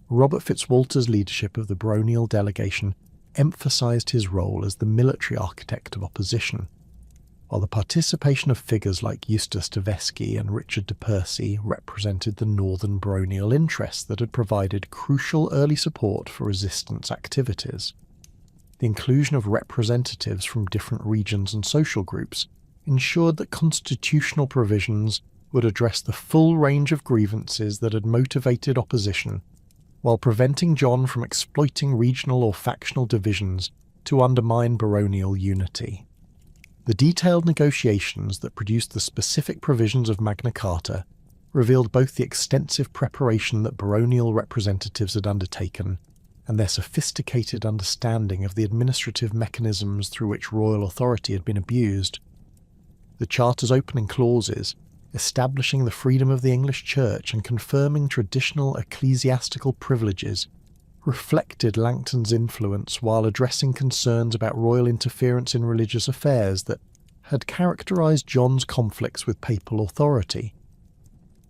Robert Fitzwalter's leadership of the baronial delegation emphasised his role as the military architect of opposition, while the participation of figures like Eustace de Vesci and Richard de Percy represented the northern baronial interests that had provided crucial early support for resistance activities. The inclusion of representatives from different regions and social groups ensured that constitutional provisions would address the full range of grievances that had motivated opposition, while preventing John from exploiting regional or factional divisions to undermine baronial unity. The detailed negotiations that produced the specific provisions of Magna Carta revealed both the extensive preparation that baronial representatives had undertaken and their sophisticated understanding of the administrative mechanisms through which royal authority had been abused. The Charter's opening clauses, establishing the freedom of the English Church and confirming traditional ecclesiastical privileges, reflected Langton's influence while addressing concerns about royal interference in religious affairs that had characterised John's conflicts with papal authority.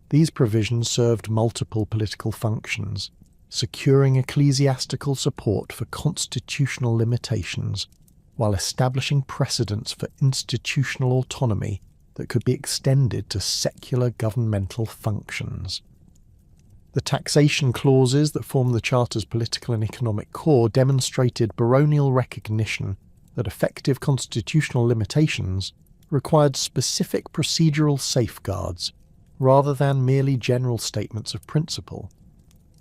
These provisions served multiple political functions, securing ecclesiastical support for constitutional limitations, while establishing precedents for institutional autonomy that could be extended to secular governmental functions. The taxation clauses that form the Charter's political and economic core demonstrated baronial recognition that effective constitutional limitations required specific procedural safeguards rather than merely general statements of principle.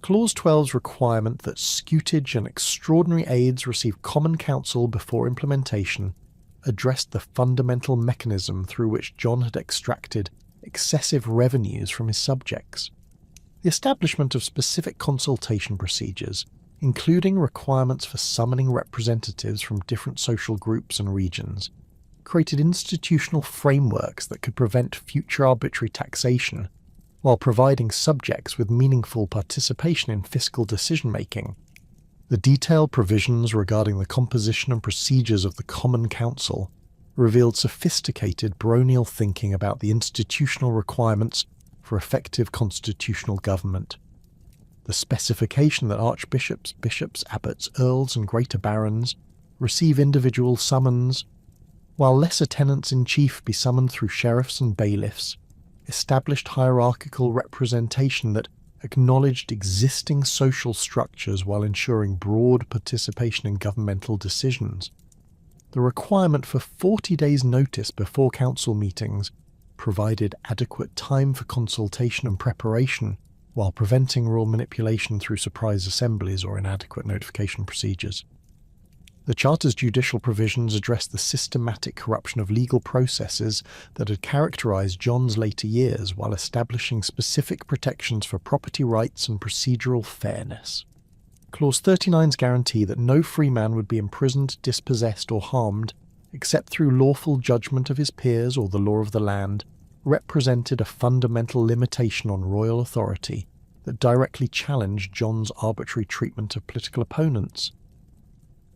Clause 12's requirement that scutage and extraordinary aids receive common counsel before implementation addressed the fundamental mechanism through which John had extracted excessive revenues from his subjects. The establishment of specific consultation procedures, including requirements for summoning representatives from different social groups and regions, created institutional frameworks that could prevent future arbitrary taxation, while providing subjects with meaningful participation in fiscal decision-making. The detailed provisions regarding the composition and procedures of the Common Council revealed sophisticated baronial thinking about the institutional requirements for effective constitutional government. The specification that archbishops, bishops, abbots, earls and greater barons receive individual summons, while lesser tenants-in-chief be summoned through sheriffs and bailiffs, established hierarchical representation that acknowledged existing social structures while ensuring broad participation in governmental decisions. The requirement for 40 days' notice before council meetings provided adequate time for consultation and preparation, while preventing royal manipulation through surprise assemblies or inadequate notification procedures. The Charter's judicial provisions addressed the systematic corruption of legal processes that had characterised John's later years, while establishing specific protections for property rights and procedural fairness. Clause 39's guarantee that no free man would be imprisoned, dispossessed or harmed, except through lawful judgment of his peers or the law of the land, represented a fundamental limitation on royal authority that directly challenged John's arbitrary treatment of political opponents.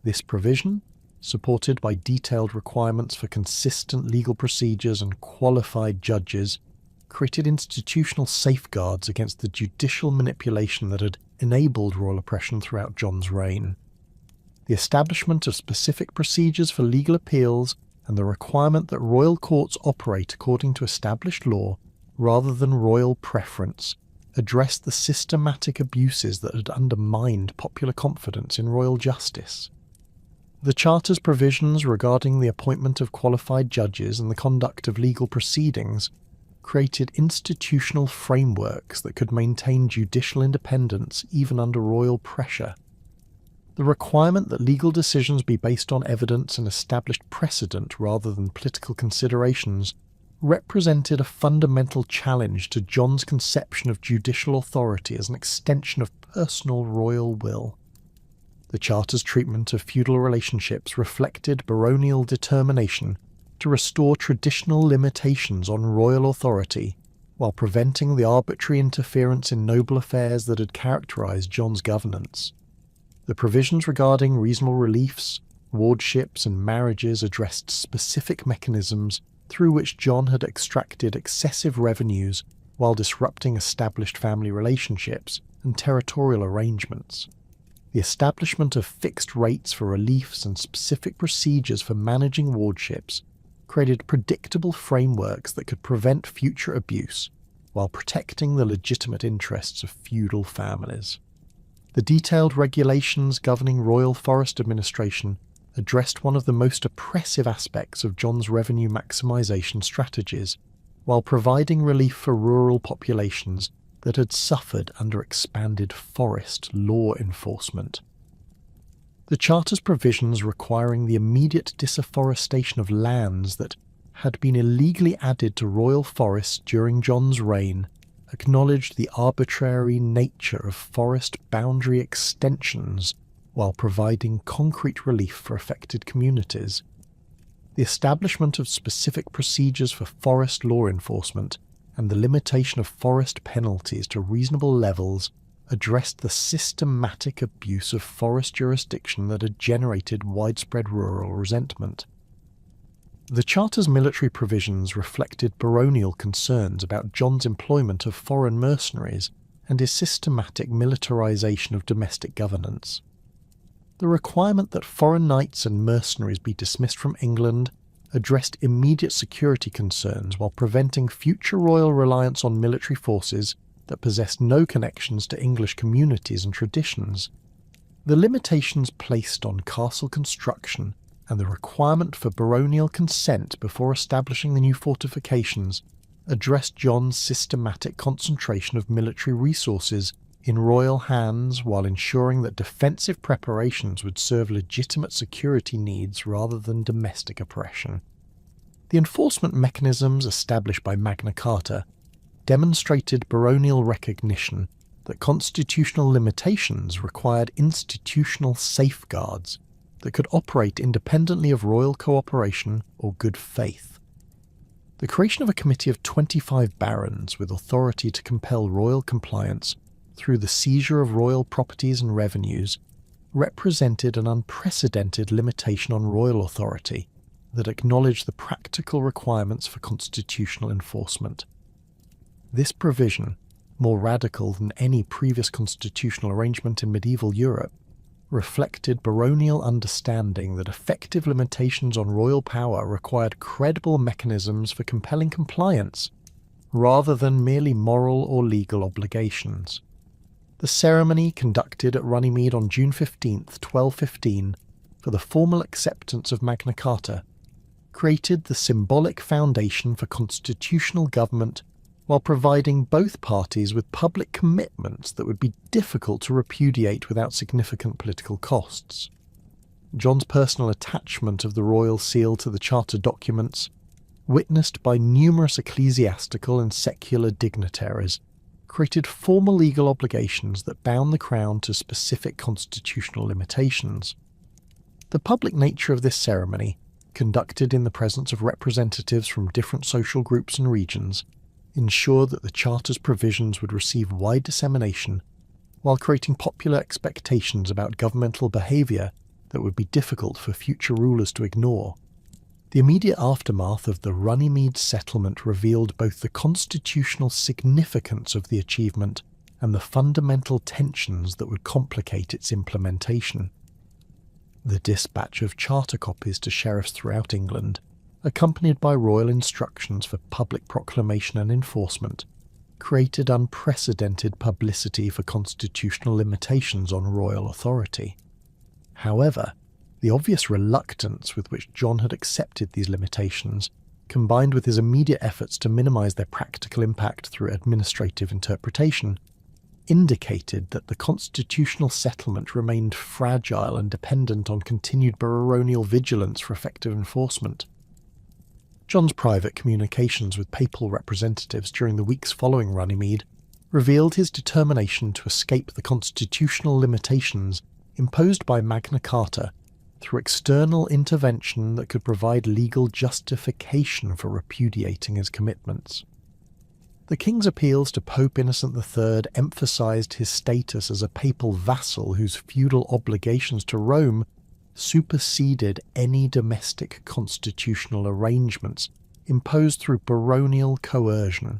This provision, supported by detailed requirements for consistent legal procedures and qualified judges, created institutional safeguards against the judicial manipulation that had enabled royal oppression throughout John's reign. The establishment of specific procedures for legal appeals and the requirement that royal courts operate according to established law rather than royal preference addressed the systematic abuses that had undermined popular confidence in royal justice. The Charter's provisions regarding the appointment of qualified judges and the conduct of legal proceedings created institutional frameworks that could maintain judicial independence even under royal pressure. The requirement that legal decisions be based on evidence and established precedent rather than political considerations represented a fundamental challenge to John's conception of judicial authority as an extension of personal royal will. The Charter's treatment of feudal relationships reflected baronial determination to restore traditional limitations on royal authority while preventing the arbitrary interference in noble affairs that had characterised John's governance. The provisions regarding reasonable reliefs, wardships and marriages addressed specific mechanisms through which John had extracted excessive revenues while disrupting established family relationships and territorial arrangements. The establishment of fixed rates for reliefs and specific procedures for managing wardships created predictable frameworks that could prevent future abuse while protecting the legitimate interests of feudal families. The detailed regulations governing royal forest administration addressed one of the most oppressive aspects of John's revenue maximisation strategies, while providing relief for rural populations that had suffered under expanded forest law enforcement. The Charter's provisions requiring the immediate disafforestation of lands that had been illegally added to royal forests during John's reign acknowledged the arbitrary nature of forest boundary extensions while providing concrete relief for affected communities. The establishment of specific procedures for forest law enforcement and the limitation of forest penalties to reasonable levels addressed the systematic abuse of forest jurisdiction that had generated widespread rural resentment. The Charter's military provisions reflected baronial concerns about John's employment of foreign mercenaries and his systematic militarisation of domestic governance. The requirement that foreign knights and mercenaries be dismissed from England addressed immediate security concerns while preventing future royal reliance on military forces that possessed no connections to English communities and traditions. The limitations placed on castle construction and the requirement for baronial consent before establishing the new fortifications addressed John's systematic concentration of military resources in royal hands while ensuring that defensive preparations would serve legitimate security needs rather than domestic oppression. The enforcement mechanisms established by Magna Carta demonstrated baronial recognition that constitutional limitations required institutional safeguards that could operate independently of royal cooperation or good faith. The creation of a committee of 25 barons with authority to compel royal compliance through the seizure of royal properties and revenues represented an unprecedented limitation on royal authority that acknowledged the practical requirements for constitutional enforcement. This provision, more radical than any previous constitutional arrangement in medieval Europe, reflected baronial understanding that effective limitations on royal power required credible mechanisms for compelling compliance, rather than merely moral or legal obligations. The ceremony conducted at Runnymede on June 15, 1215, for the formal acceptance of Magna Carta, created the symbolic foundation for constitutional government while providing both parties with public commitments that would be difficult to repudiate without significant political costs. John's personal attachment of the royal seal to the Charter documents, witnessed by numerous ecclesiastical and secular dignitaries, created formal legal obligations that bound the Crown to specific constitutional limitations. The public nature of this ceremony, conducted in the presence of representatives from different social groups and regions, ensured that the Charter's provisions would receive wide dissemination, while creating popular expectations about governmental behaviour that would be difficult for future rulers to ignore. The immediate aftermath of the Runnymede settlement revealed both the constitutional significance of the achievement and the fundamental tensions that would complicate its implementation. The dispatch of charter copies to sheriffs throughout England, accompanied by royal instructions for public proclamation and enforcement, created unprecedented publicity for constitutional limitations on royal authority. However, the obvious reluctance with which John had accepted these limitations, combined with his immediate efforts to minimise their practical impact through administrative interpretation, indicated that the constitutional settlement remained fragile and dependent on continued baronial vigilance for effective enforcement. John's private communications with papal representatives during the weeks following Runnymede revealed his determination to escape the constitutional limitations imposed by Magna Carta through external intervention that could provide legal justification for repudiating his commitments. The king's appeals to Pope Innocent III emphasised his status as a papal vassal whose feudal obligations to Rome superseded any domestic constitutional arrangements imposed through baronial coercion.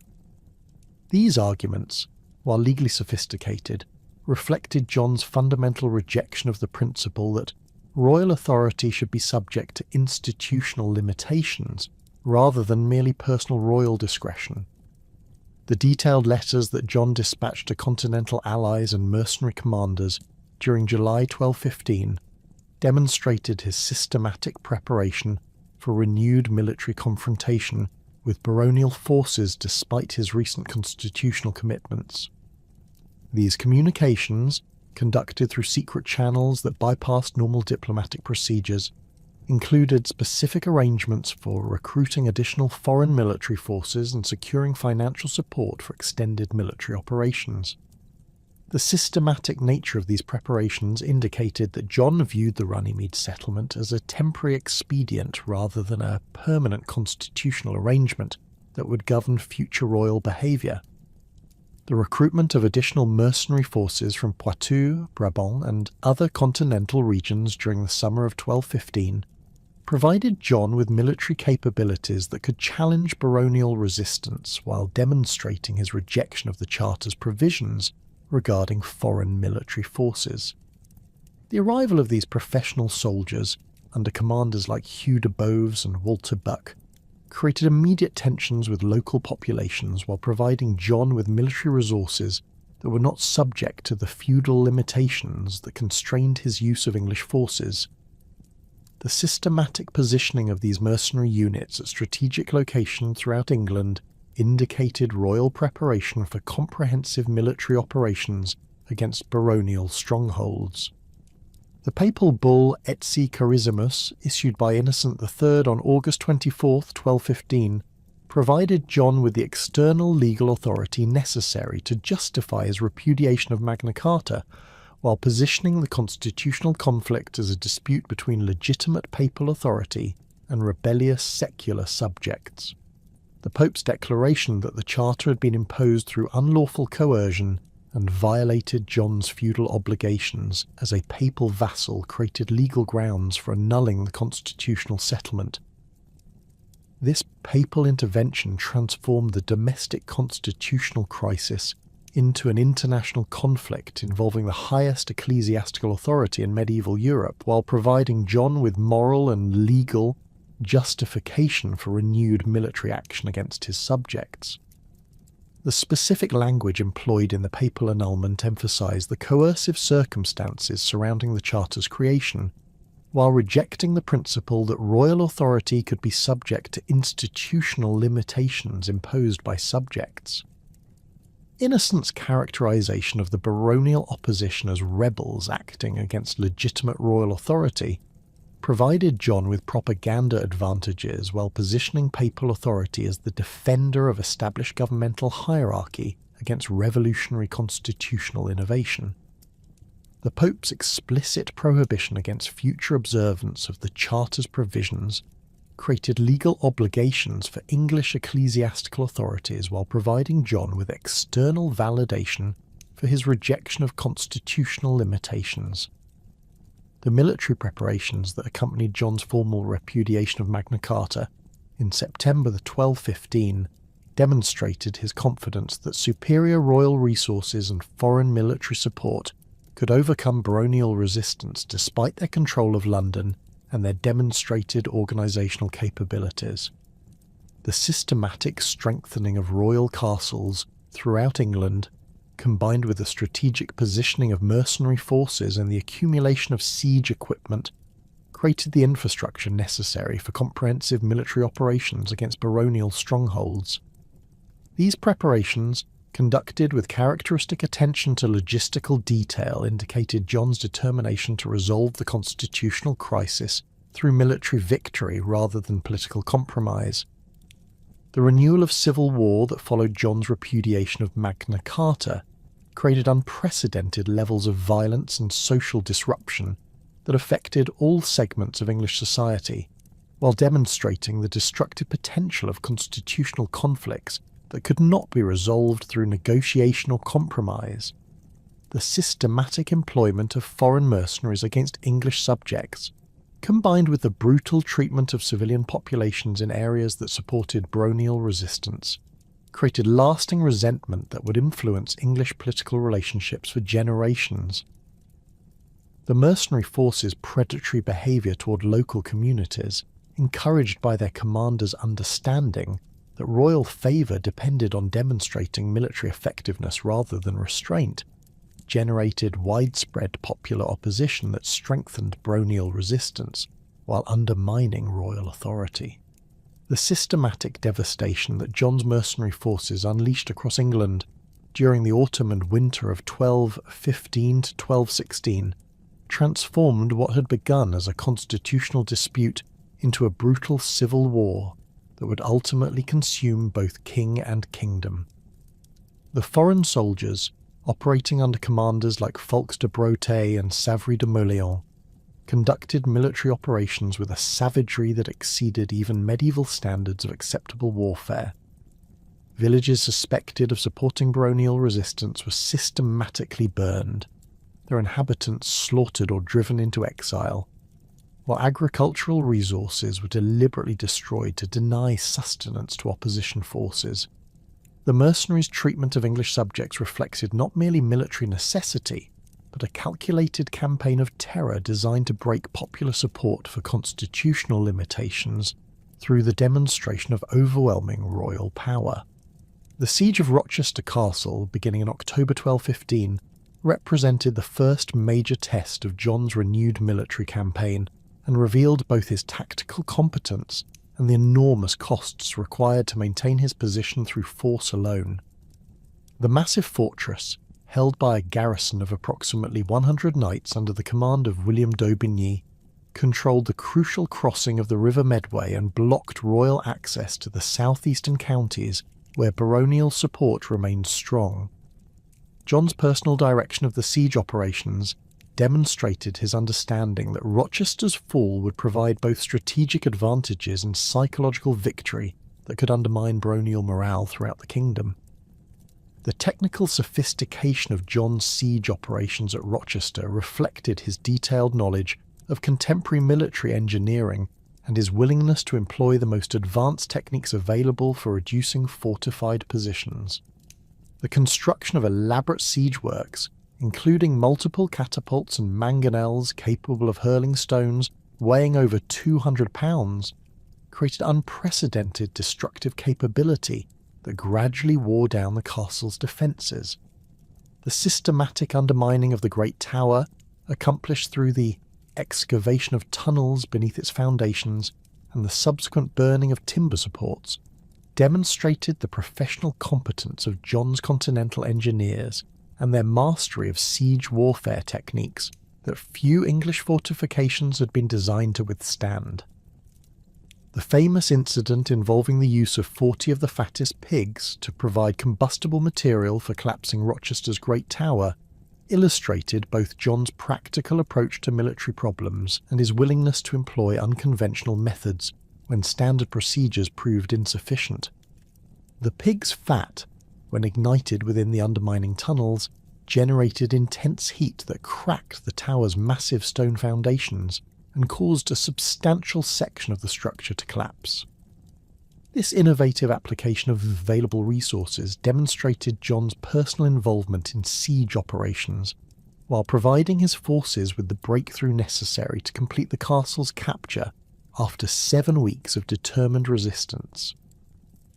These arguments, while legally sophisticated, reflected John's fundamental rejection of the principle that royal authority should be subject to institutional limitations rather than merely personal royal discretion. The detailed letters that John dispatched to continental allies and mercenary commanders during July 1215 demonstrated his systematic preparation for renewed military confrontation with baronial forces despite his recent constitutional commitments. These communications, conducted through secret channels that bypassed normal diplomatic procedures, included specific arrangements for recruiting additional foreign military forces and securing financial support for extended military operations. The systematic nature of these preparations indicated that John viewed the Runnymede settlement as a temporary expedient rather than a permanent constitutional arrangement that would govern future royal behaviour. The recruitment of additional mercenary forces from Poitou, Brabant, and other continental regions during the summer of 1215 provided John with military capabilities that could challenge baronial resistance while demonstrating his rejection of the Charter's provisions regarding foreign military forces. The arrival of these professional soldiers, under commanders like Hugh de Boves and Walter Buck, created immediate tensions with local populations while providing John with military resources that were not subject to the feudal limitations that constrained his use of English forces. The systematic positioning of these mercenary units at strategic locations throughout England indicated royal preparation for comprehensive military operations against baronial strongholds. The papal bull Etsi Charissimus, issued by Innocent III on August 24, 1215, provided John with the external legal authority necessary to justify his repudiation of Magna Carta, while positioning the constitutional conflict as a dispute between legitimate papal authority and rebellious secular subjects. The Pope's declaration that the Charter had been imposed through unlawful coercion and violated John's feudal obligations as a papal vassal created legal grounds for annulling the constitutional settlement. This papal intervention transformed the domestic constitutional crisis into an international conflict involving the highest ecclesiastical authority in medieval Europe, while providing John with moral and legal justification for renewed military action against his subjects. The specific language employed in the papal annulment emphasised the coercive circumstances surrounding the Charter's creation, while rejecting the principle that royal authority could be subject to institutional limitations imposed by subjects. Innocent's characterisation of the baronial opposition as rebels acting against legitimate royal authority provided John with propaganda advantages while positioning papal authority as the defender of established governmental hierarchy against revolutionary constitutional innovation. The Pope's explicit prohibition against future observance of the Charter's provisions created legal obligations for English ecclesiastical authorities while providing John with external validation for his rejection of constitutional limitations. The military preparations that accompanied John's formal repudiation of Magna Carta in September 1215 demonstrated his confidence that superior royal resources and foreign military support could overcome baronial resistance despite their control of London and their demonstrated organisational capabilities. The systematic strengthening of royal castles throughout England, combined with the strategic positioning of mercenary forces and the accumulation of siege equipment, created the infrastructure necessary for comprehensive military operations against baronial strongholds. These preparations, conducted with characteristic attention to logistical detail, indicated John's determination to resolve the constitutional crisis through military victory rather than political compromise. The renewal of civil war that followed John's repudiation of Magna Carta created unprecedented levels of violence and social disruption that affected all segments of English society, while demonstrating the destructive potential of constitutional conflicts that could not be resolved through negotiation or compromise. The systematic employment of foreign mercenaries against English subjects, combined with the brutal treatment of civilian populations in areas that supported baronial resistance, created lasting resentment that would influence English political relationships for generations. The mercenary forces' predatory behaviour toward local communities, encouraged by their commanders' understanding that royal favour depended on demonstrating military effectiveness rather than restraint, generated widespread popular opposition that strengthened baronial resistance while undermining royal authority. The systematic devastation that John's mercenary forces unleashed across England during the autumn and winter of 1215 to 1216 transformed what had begun as a constitutional dispute into a brutal civil war that would ultimately consume both king and kingdom. The foreign soldiers, operating under commanders like Fawkes de Breauté and Savary de Mauléon, conducted military operations with a savagery that exceeded even medieval standards of acceptable warfare. Villages suspected of supporting baronial resistance were systematically burned, their inhabitants slaughtered or driven into exile, while agricultural resources were deliberately destroyed to deny sustenance to opposition forces. The mercenaries' treatment of English subjects reflected not merely military necessity, but a calculated campaign of terror designed to break popular support for constitutional limitations through the demonstration of overwhelming royal power. The siege of Rochester Castle, beginning in October 1215, represented the first major test of John's renewed military campaign and revealed both his tactical competence and the enormous costs required to maintain his position through force alone. The massive fortress, held by a garrison of approximately 100 knights under the command of William d'Aubigny, controlled the crucial crossing of the River Medway and blocked royal access to the southeastern counties where baronial support remained strong. John's personal direction of the siege operations demonstrated his understanding that Rochester's fall would provide both strategic advantages and psychological victory that could undermine baronial morale throughout the kingdom. The technical sophistication of John's siege operations at Rochester reflected his detailed knowledge of contemporary military engineering and his willingness to employ the most advanced techniques available for reducing fortified positions. The construction of elaborate siege works, including multiple catapults and mangonels capable of hurling stones weighing over 200 pounds, created unprecedented destructive capability that gradually wore down the castle's defences. The systematic undermining of the Great Tower, accomplished through the excavation of tunnels beneath its foundations and the subsequent burning of timber supports, demonstrated the professional competence of John's continental engineers and their mastery of siege warfare techniques that few English fortifications had been designed to withstand. The famous incident involving the use of 40 of the fattest pigs to provide combustible material for collapsing Rochester's Great Tower illustrated both John's practical approach to military problems and his willingness to employ unconventional methods when standard procedures proved insufficient. The pig's fat, when ignited within the undermining tunnels, generated intense heat that cracked the tower's massive stone foundations and caused a substantial section of the structure to collapse. This innovative application of available resources demonstrated John's personal involvement in siege operations, while providing his forces with the breakthrough necessary to complete the castle's capture after 7 weeks of determined resistance.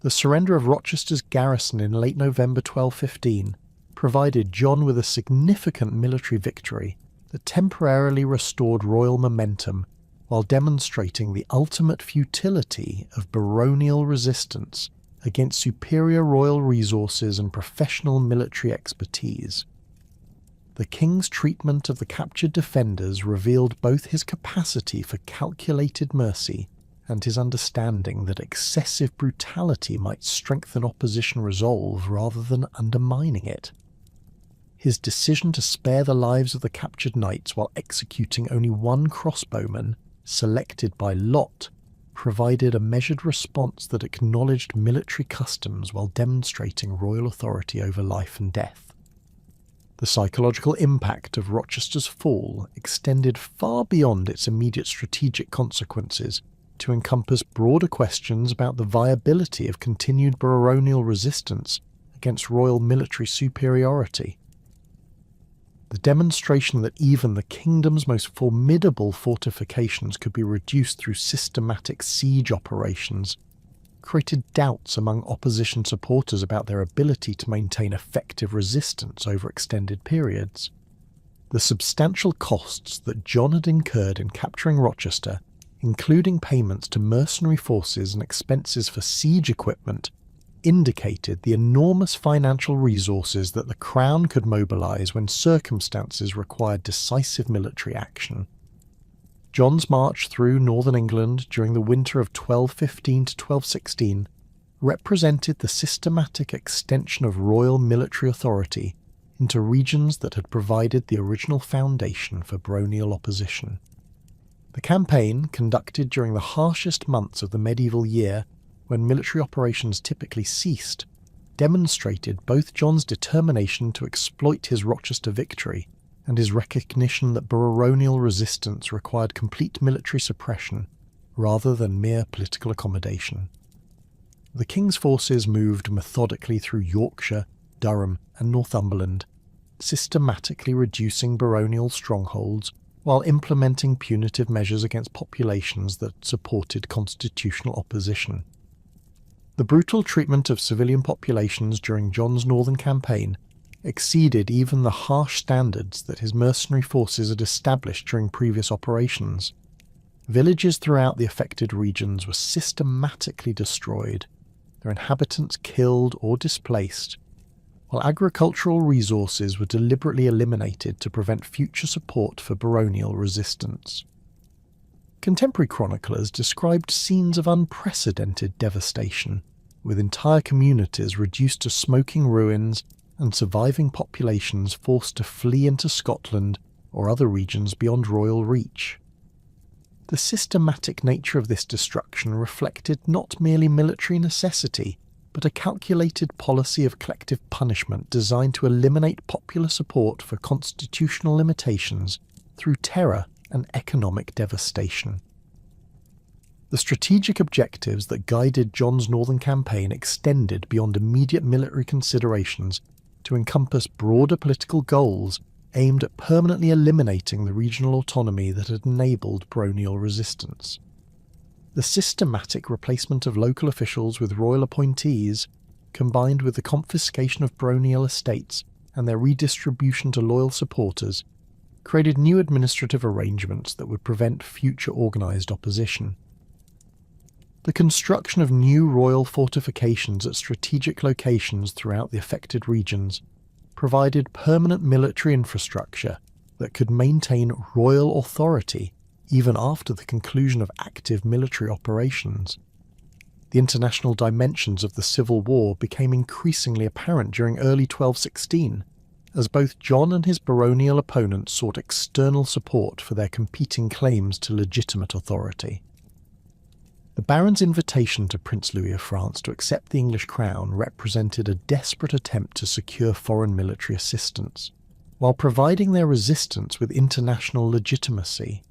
The surrender of Rochester's garrison in late November 1215 provided John with a significant military victory that temporarily restored royal momentum while demonstrating the ultimate futility of baronial resistance against superior royal resources and professional military expertise. The king's treatment of the captured defenders revealed both his capacity for calculated mercy and his understanding that excessive brutality might strengthen opposition resolve rather than undermining it. His decision to spare the lives of the captured knights while executing only one crossbowman, selected by lot, provided a measured response that acknowledged military customs while demonstrating royal authority over life and death. The psychological impact of Rochester's fall extended far beyond its immediate strategic consequences to encompass broader questions about the viability of continued baronial resistance against royal military superiority. The demonstration that even the kingdom's most formidable fortifications could be reduced through systematic siege operations created doubts among opposition supporters about their ability to maintain effective resistance over extended periods. The substantial costs that John had incurred in capturing Rochester, including payments to mercenary forces and expenses for siege equipment, indicated the enormous financial resources that the Crown could mobilise when circumstances required decisive military action. John's march through northern England during the winter of 1215 to 1216 represented the systematic extension of royal military authority into regions that had provided the original foundation for baronial opposition. The campaign, conducted during the harshest months of the medieval year, when military operations typically ceased, demonstrated both John's determination to exploit his Rochester victory and his recognition that baronial resistance required complete military suppression rather than mere political accommodation. The king's forces moved methodically through Yorkshire, Durham and Northumberland, systematically reducing baronial strongholds while implementing punitive measures against populations that supported constitutional opposition. The brutal treatment of civilian populations during John's northern campaign exceeded even the harsh standards that his mercenary forces had established during previous operations. Villages throughout the affected regions were systematically destroyed, their inhabitants killed or displaced, while agricultural resources were deliberately eliminated to prevent future support for baronial resistance. Contemporary chroniclers described scenes of unprecedented devastation, with entire communities reduced to smoking ruins and surviving populations forced to flee into Scotland or other regions beyond royal reach. The systematic nature of this destruction reflected not merely military necessity, but a calculated policy of collective punishment designed to eliminate popular support for constitutional limitations through terror and economic devastation. The strategic objectives that guided John's northern campaign extended beyond immediate military considerations to encompass broader political goals aimed at permanently eliminating the regional autonomy that had enabled baronial resistance. The systematic replacement of local officials with royal appointees, combined with the confiscation of baronial estates and their redistribution to loyal supporters, created new administrative arrangements that would prevent future organised opposition. The construction of new royal fortifications at strategic locations throughout the affected regions provided permanent military infrastructure that could maintain royal authority even after the conclusion of active military operations. The international dimensions of the Civil War became increasingly apparent during early 1216, as both John and his baronial opponents sought external support for their competing claims to legitimate authority. The Baron's invitation to Prince Louis of France to accept the English crown represented a desperate attempt to secure foreign military assistance, while providing their resistance with international legitimacy.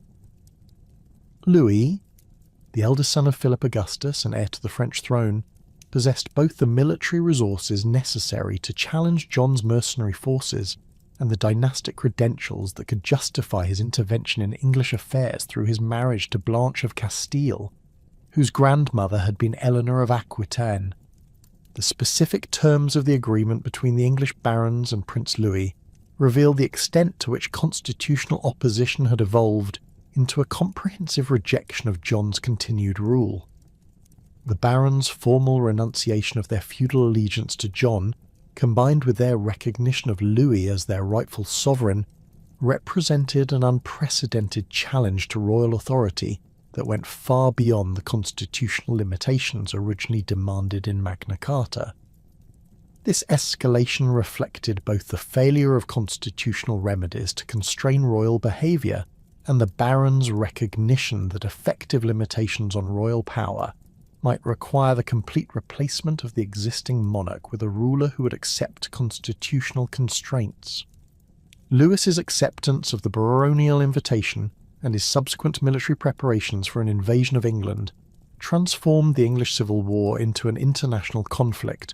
Louis, the eldest son of Philip Augustus and heir to the French throne, possessed both the military resources necessary to challenge John's mercenary forces and the dynastic credentials that could justify his intervention in English affairs through his marriage to Blanche of Castile, whose grandmother had been Eleanor of Aquitaine. The specific terms of the agreement between the English barons and Prince Louis reveal the extent to which constitutional opposition had evolved into a comprehensive rejection of John's continued rule. The barons' formal renunciation of their feudal allegiance to John, combined with their recognition of Louis as their rightful sovereign, represented an unprecedented challenge to royal authority that went far beyond the constitutional limitations originally demanded in Magna Carta. This escalation reflected both the failure of constitutional remedies to constrain royal behaviour and the barons' recognition that effective limitations on royal power might require the complete replacement of the existing monarch with a ruler who would accept constitutional constraints. Louis's acceptance of the baronial invitation and his subsequent military preparations for an invasion of England transformed the English Civil War into an international conflict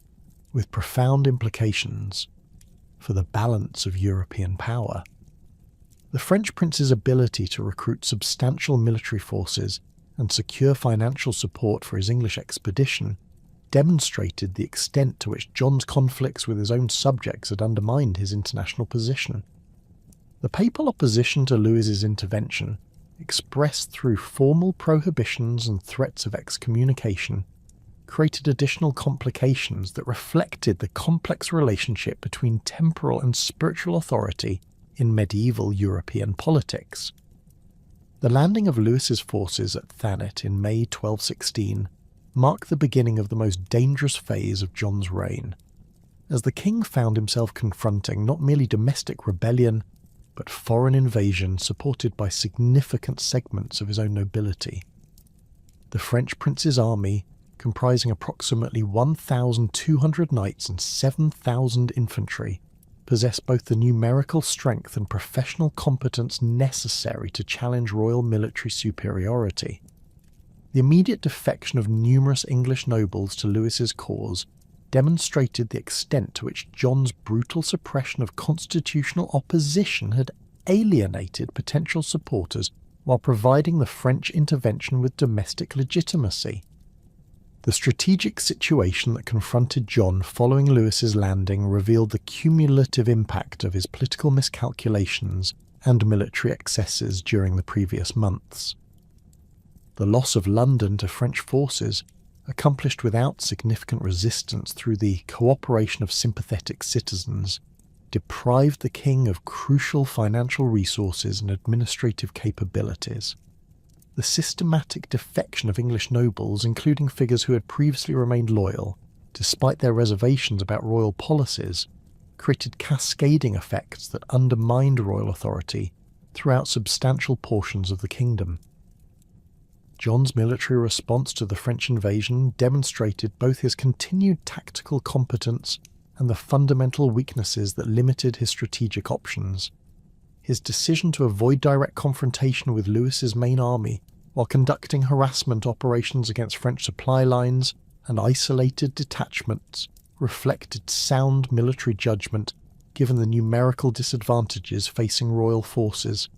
with profound implications for the balance of European power. The French prince's ability to recruit substantial military forces and secure financial support for his English expedition demonstrated the extent to which John's conflicts with his own subjects had undermined his international position. The papal opposition to Louis's intervention, expressed through formal prohibitions and threats of excommunication, created additional complications that reflected the complex relationship between temporal and spiritual authority in medieval European politics. The landing of Lewis's forces at Thanet in May 1216 marked the beginning of the most dangerous phase of John's reign, as the king found himself confronting not merely domestic rebellion, but foreign invasion supported by significant segments of his own nobility. The French prince's army, comprising approximately 1,200 knights and 7,000 infantry, possessed both the numerical strength and professional competence necessary to challenge royal military superiority. The immediate defection of numerous English nobles to Lewis's cause demonstrated the extent to which John's brutal suppression of constitutional opposition had alienated potential supporters while providing the French intervention with domestic legitimacy. The strategic situation that confronted John following Lewis's landing revealed the cumulative impact of his political miscalculations and military excesses during the previous months. The loss of London to French forces, accomplished without significant resistance through the cooperation of sympathetic citizens, deprived the king of crucial financial resources and administrative capabilities. The systematic defection of English nobles, including figures who had previously remained loyal, despite their reservations about royal policies, created cascading effects that undermined royal authority throughout substantial portions of the kingdom. John's military response to the French invasion demonstrated both his continued tactical competence and the fundamental weaknesses that limited his strategic options. His decision to avoid direct confrontation with Lewis's main army while conducting harassment operations against French supply lines and isolated detachments reflected sound military judgment given the numerical disadvantages facing royal forces.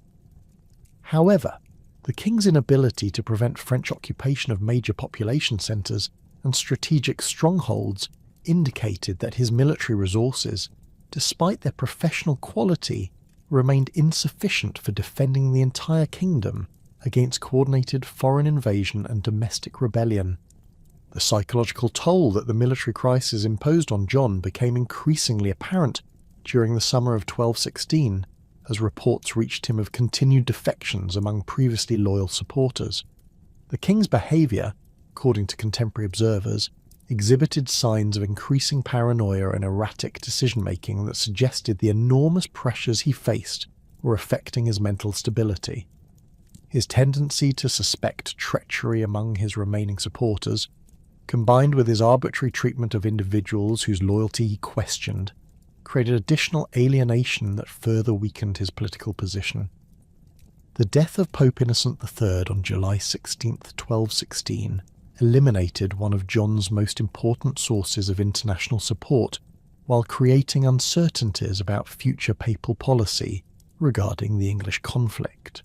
However, the king's inability to prevent French occupation of major population centres and strategic strongholds indicated that his military resources, despite their professional quality, remained insufficient for defending the entire kingdom against coordinated foreign invasion and domestic rebellion. The psychological toll that the military crisis imposed on John became increasingly apparent during the summer of 1216, as reports reached him of continued defections among previously loyal supporters. The king's behaviour, according to contemporary observers, exhibited signs of increasing paranoia and erratic decision-making that suggested the enormous pressures he faced were affecting his mental stability. His tendency to suspect treachery among his remaining supporters, combined with his arbitrary treatment of individuals whose loyalty he questioned, created additional alienation that further weakened his political position. The death of Pope Innocent III on July 16, 1216, eliminated one of John's most important sources of international support, while creating uncertainties about future papal policy regarding the English conflict.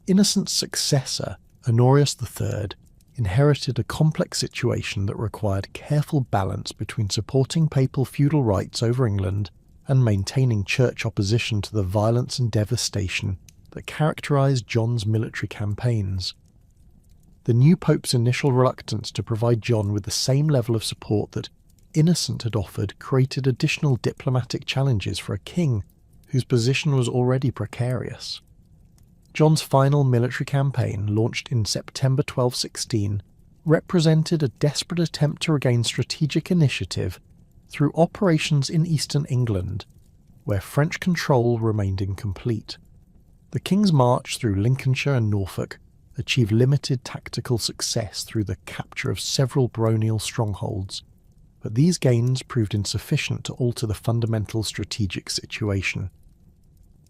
Innocent's successor, Honorius III, inherited a complex situation that required careful balance between supporting papal feudal rights over England and maintaining church opposition to the violence and devastation that characterised John's military campaigns. The new pope's initial reluctance to provide John with the same level of support that Innocent had offered created additional diplomatic challenges for a king whose position was already precarious. John's final military campaign, launched in September 1216, represented a desperate attempt to regain strategic initiative through operations in eastern England, where French control remained incomplete. The king's march through Lincolnshire and Norfolk achieved limited tactical success through the capture of several baronial strongholds, but these gains proved insufficient to alter the fundamental strategic situation.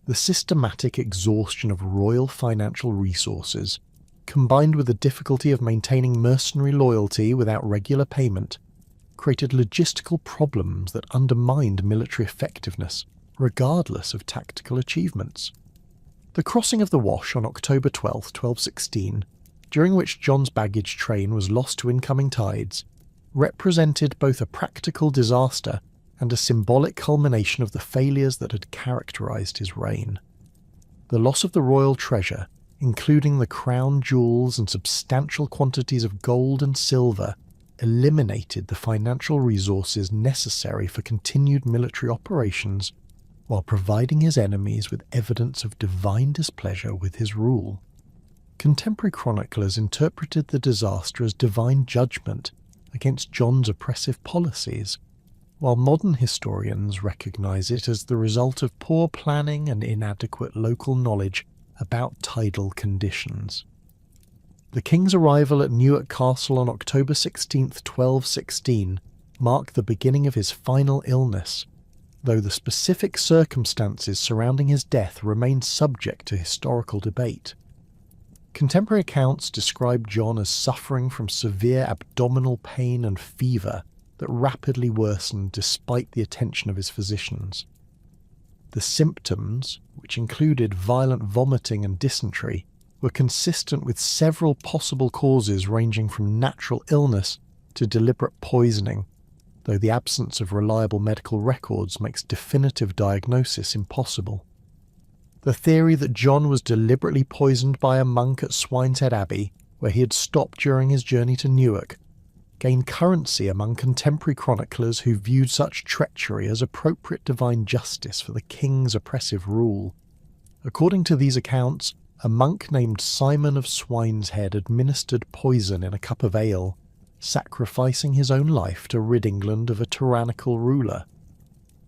The systematic exhaustion of royal financial resources, combined with the difficulty of maintaining mercenary loyalty without regular payment, created logistical problems that undermined military effectiveness, regardless of tactical achievements. The crossing of the Wash on October 12, 1216, during which John's baggage train was lost to incoming tides, represented both a practical disaster and a symbolic culmination of the failures that had characterised his reign. The loss of the royal treasure, including the crown jewels and substantial quantities of gold and silver, eliminated the financial resources necessary for continued military operations while providing his enemies with evidence of divine displeasure with his rule. Contemporary chroniclers interpreted the disaster as divine judgment against John's oppressive policies, while modern historians recognise it as the result of poor planning and inadequate local knowledge about tidal conditions. The king's arrival at Newark Castle on October 16, 1216, marked the beginning of his final illness, though the specific circumstances surrounding his death remain subject to historical debate. Contemporary accounts describe John as suffering from severe abdominal pain and fever that rapidly worsened despite the attention of his physicians. The symptoms, which included violent vomiting and dysentery, were consistent with several possible causes ranging from natural illness to deliberate poisoning, though the absence of reliable medical records makes definitive diagnosis impossible. The theory that John was deliberately poisoned by a monk at Swineshead Abbey, where he had stopped during his journey to Newark, gained currency among contemporary chroniclers who viewed such treachery as appropriate divine justice for the king's oppressive rule. According to these accounts, a monk named Simon of Swineshead administered poison in a cup of ale, sacrificing his own life to rid England of a tyrannical ruler.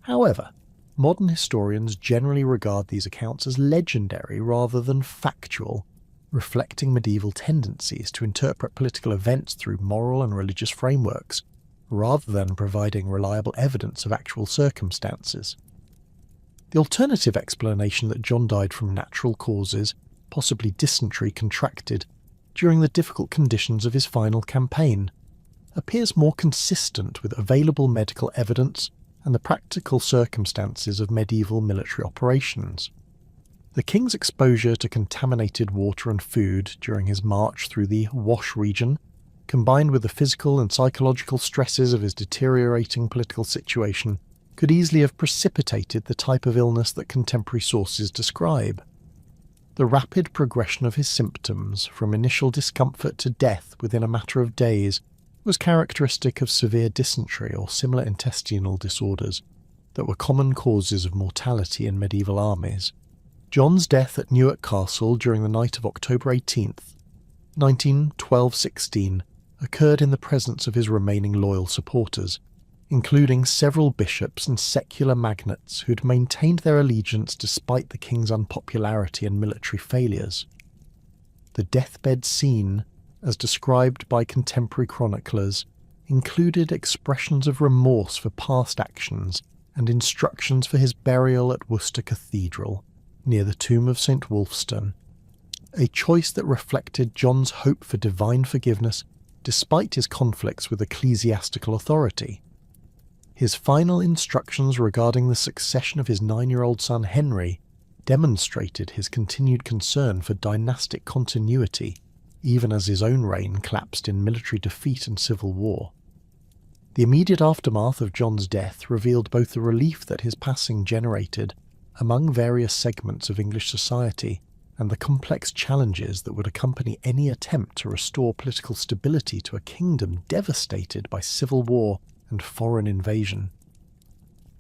However, modern historians generally regard these accounts as legendary rather than factual, reflecting medieval tendencies to interpret political events through moral and religious frameworks, rather than providing reliable evidence of actual circumstances. The alternative explanation that John died from natural causes, possibly dysentery contracted, during the difficult conditions of his final campaign, appears more consistent with available medical evidence and the practical circumstances of medieval military operations. The king's exposure to contaminated water and food during his march through the Wash region, combined with the physical and psychological stresses of his deteriorating political situation, could easily have precipitated the type of illness that contemporary sources describe. The rapid progression of his symptoms, from initial discomfort to death within a matter of days, was characteristic of severe dysentery or similar intestinal disorders that were common causes of mortality in medieval armies. John's death at Newark Castle during the night of October 18th, 1216, occurred in the presence of his remaining loyal supporters, including several bishops and secular magnates who had maintained their allegiance despite the king's unpopularity and military failures. The deathbed scene, as described by contemporary chroniclers, included expressions of remorse for past actions and instructions for his burial at Worcester Cathedral, near the tomb of St. Wulfstan, a choice that reflected John's hope for divine forgiveness despite his conflicts with ecclesiastical authority. His final instructions regarding the succession of his 9-year-old son Henry demonstrated his continued concern for dynastic continuity, even as his own reign collapsed in military defeat and civil war. The immediate aftermath of John's death revealed both the relief that his passing generated among various segments of English society and the complex challenges that would accompany any attempt to restore political stability to a kingdom devastated by civil war and foreign invasion.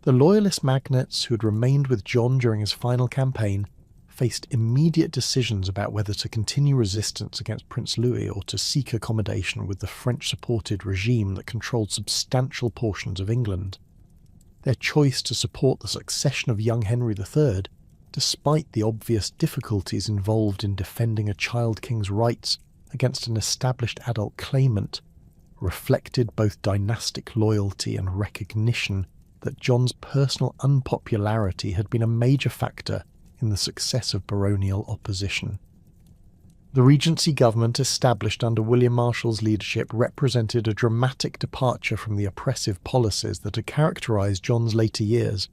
The loyalist magnates who had remained with John during his final campaign faced immediate decisions about whether to continue resistance against Prince Louis or to seek accommodation with the French-supported regime that controlled substantial portions of England. Their choice to support the succession of young Henry III, despite the obvious difficulties involved in defending a child king's rights against an established adult claimant, reflected both dynastic loyalty and recognition that John's personal unpopularity had been a major factor in the success of baronial opposition. The Regency government established under William Marshall's leadership represented a dramatic departure from the oppressive policies that had characterised John's later years,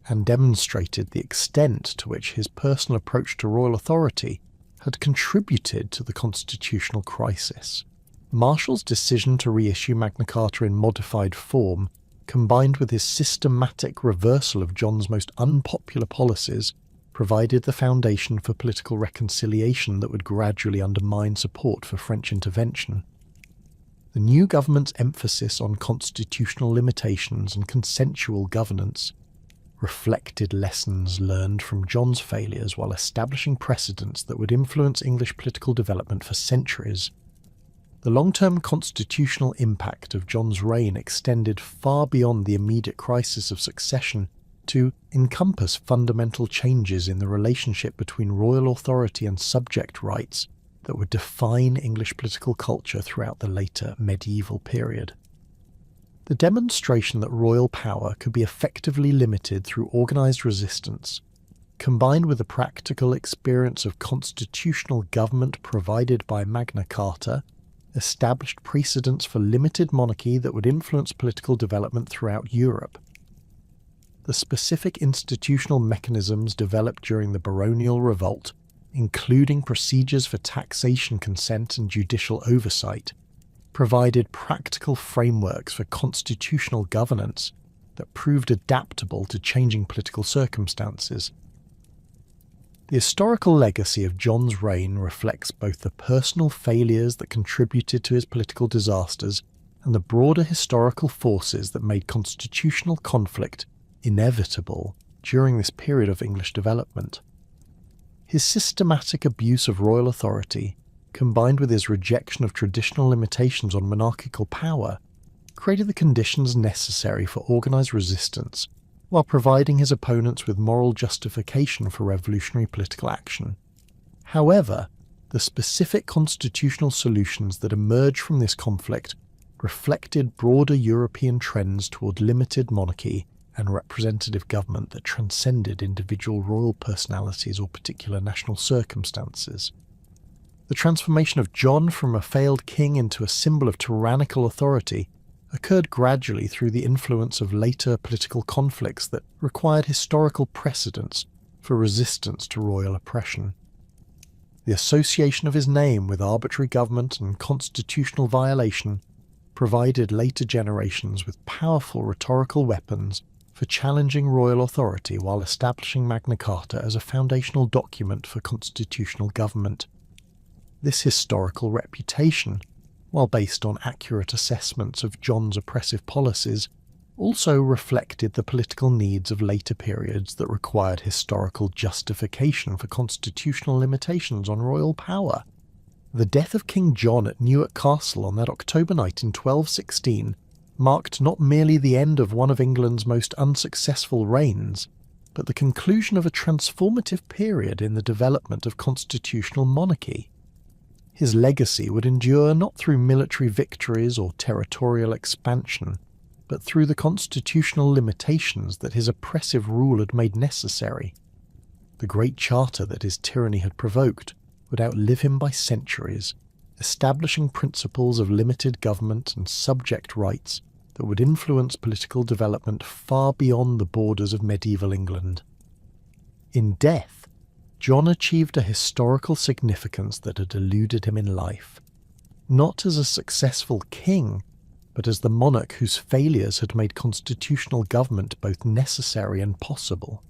and demonstrated the extent to which his personal approach to royal authority had contributed to the constitutional crisis. Marshall's decision to reissue Magna Carta in modified form, combined with his systematic reversal of John's most unpopular policies, provided the foundation for political reconciliation that would gradually undermine support for French intervention. The new government's emphasis on constitutional limitations and consensual governance reflected lessons learned from John's failures while establishing precedents that would influence English political development for centuries. The long-term constitutional impact of John's reign extended far beyond the immediate crisis of succession to encompass fundamental changes in the relationship between royal authority and subject rights that would define English political culture throughout the later medieval period. The demonstration that royal power could be effectively limited through organised resistance, combined with the practical experience of constitutional government provided by Magna Carta, established precedents for limited monarchy that would influence political development throughout Europe. The specific institutional mechanisms developed during the baronial revolt, including procedures for taxation consent and judicial oversight, provided practical frameworks for constitutional governance that proved adaptable to changing political circumstances. The historical legacy of John's reign reflects both the personal failures that contributed to his political disasters and the broader historical forces that made constitutional conflict inevitable during this period of English development. His systematic abuse of royal authority, combined with his rejection of traditional limitations on monarchical power, created the conditions necessary for organised resistance, while providing his opponents with moral justification for revolutionary political action. However, the specific constitutional solutions that emerged from this conflict reflected broader European trends toward limited monarchy and representative government that transcended individual royal personalities or particular national circumstances. The transformation of John from a failed king into a symbol of tyrannical authority occurred gradually through the influence of later political conflicts that required historical precedents for resistance to royal oppression. The association of his name with arbitrary government and constitutional violation provided later generations with powerful rhetorical weapons for challenging royal authority while establishing Magna Carta as a foundational document for constitutional government. This historical reputation, while based on accurate assessments of John's oppressive policies, also reflected the political needs of later periods that required historical justification for constitutional limitations on royal power. The death of King John at Newark Castle on that October night in 1216 marked not merely the end of one of England's most unsuccessful reigns, but the conclusion of a transformative period in the development of constitutional monarchy. His legacy would endure not through military victories or territorial expansion, but through the constitutional limitations that his oppressive rule had made necessary. The great charter that his tyranny had provoked would outlive him by centuries, establishing principles of limited government and subject rights that would influence political development far beyond the borders of medieval England. In death, John achieved a historical significance that had eluded him in life, not as a successful king, but as the monarch whose failures had made constitutional government both necessary and possible.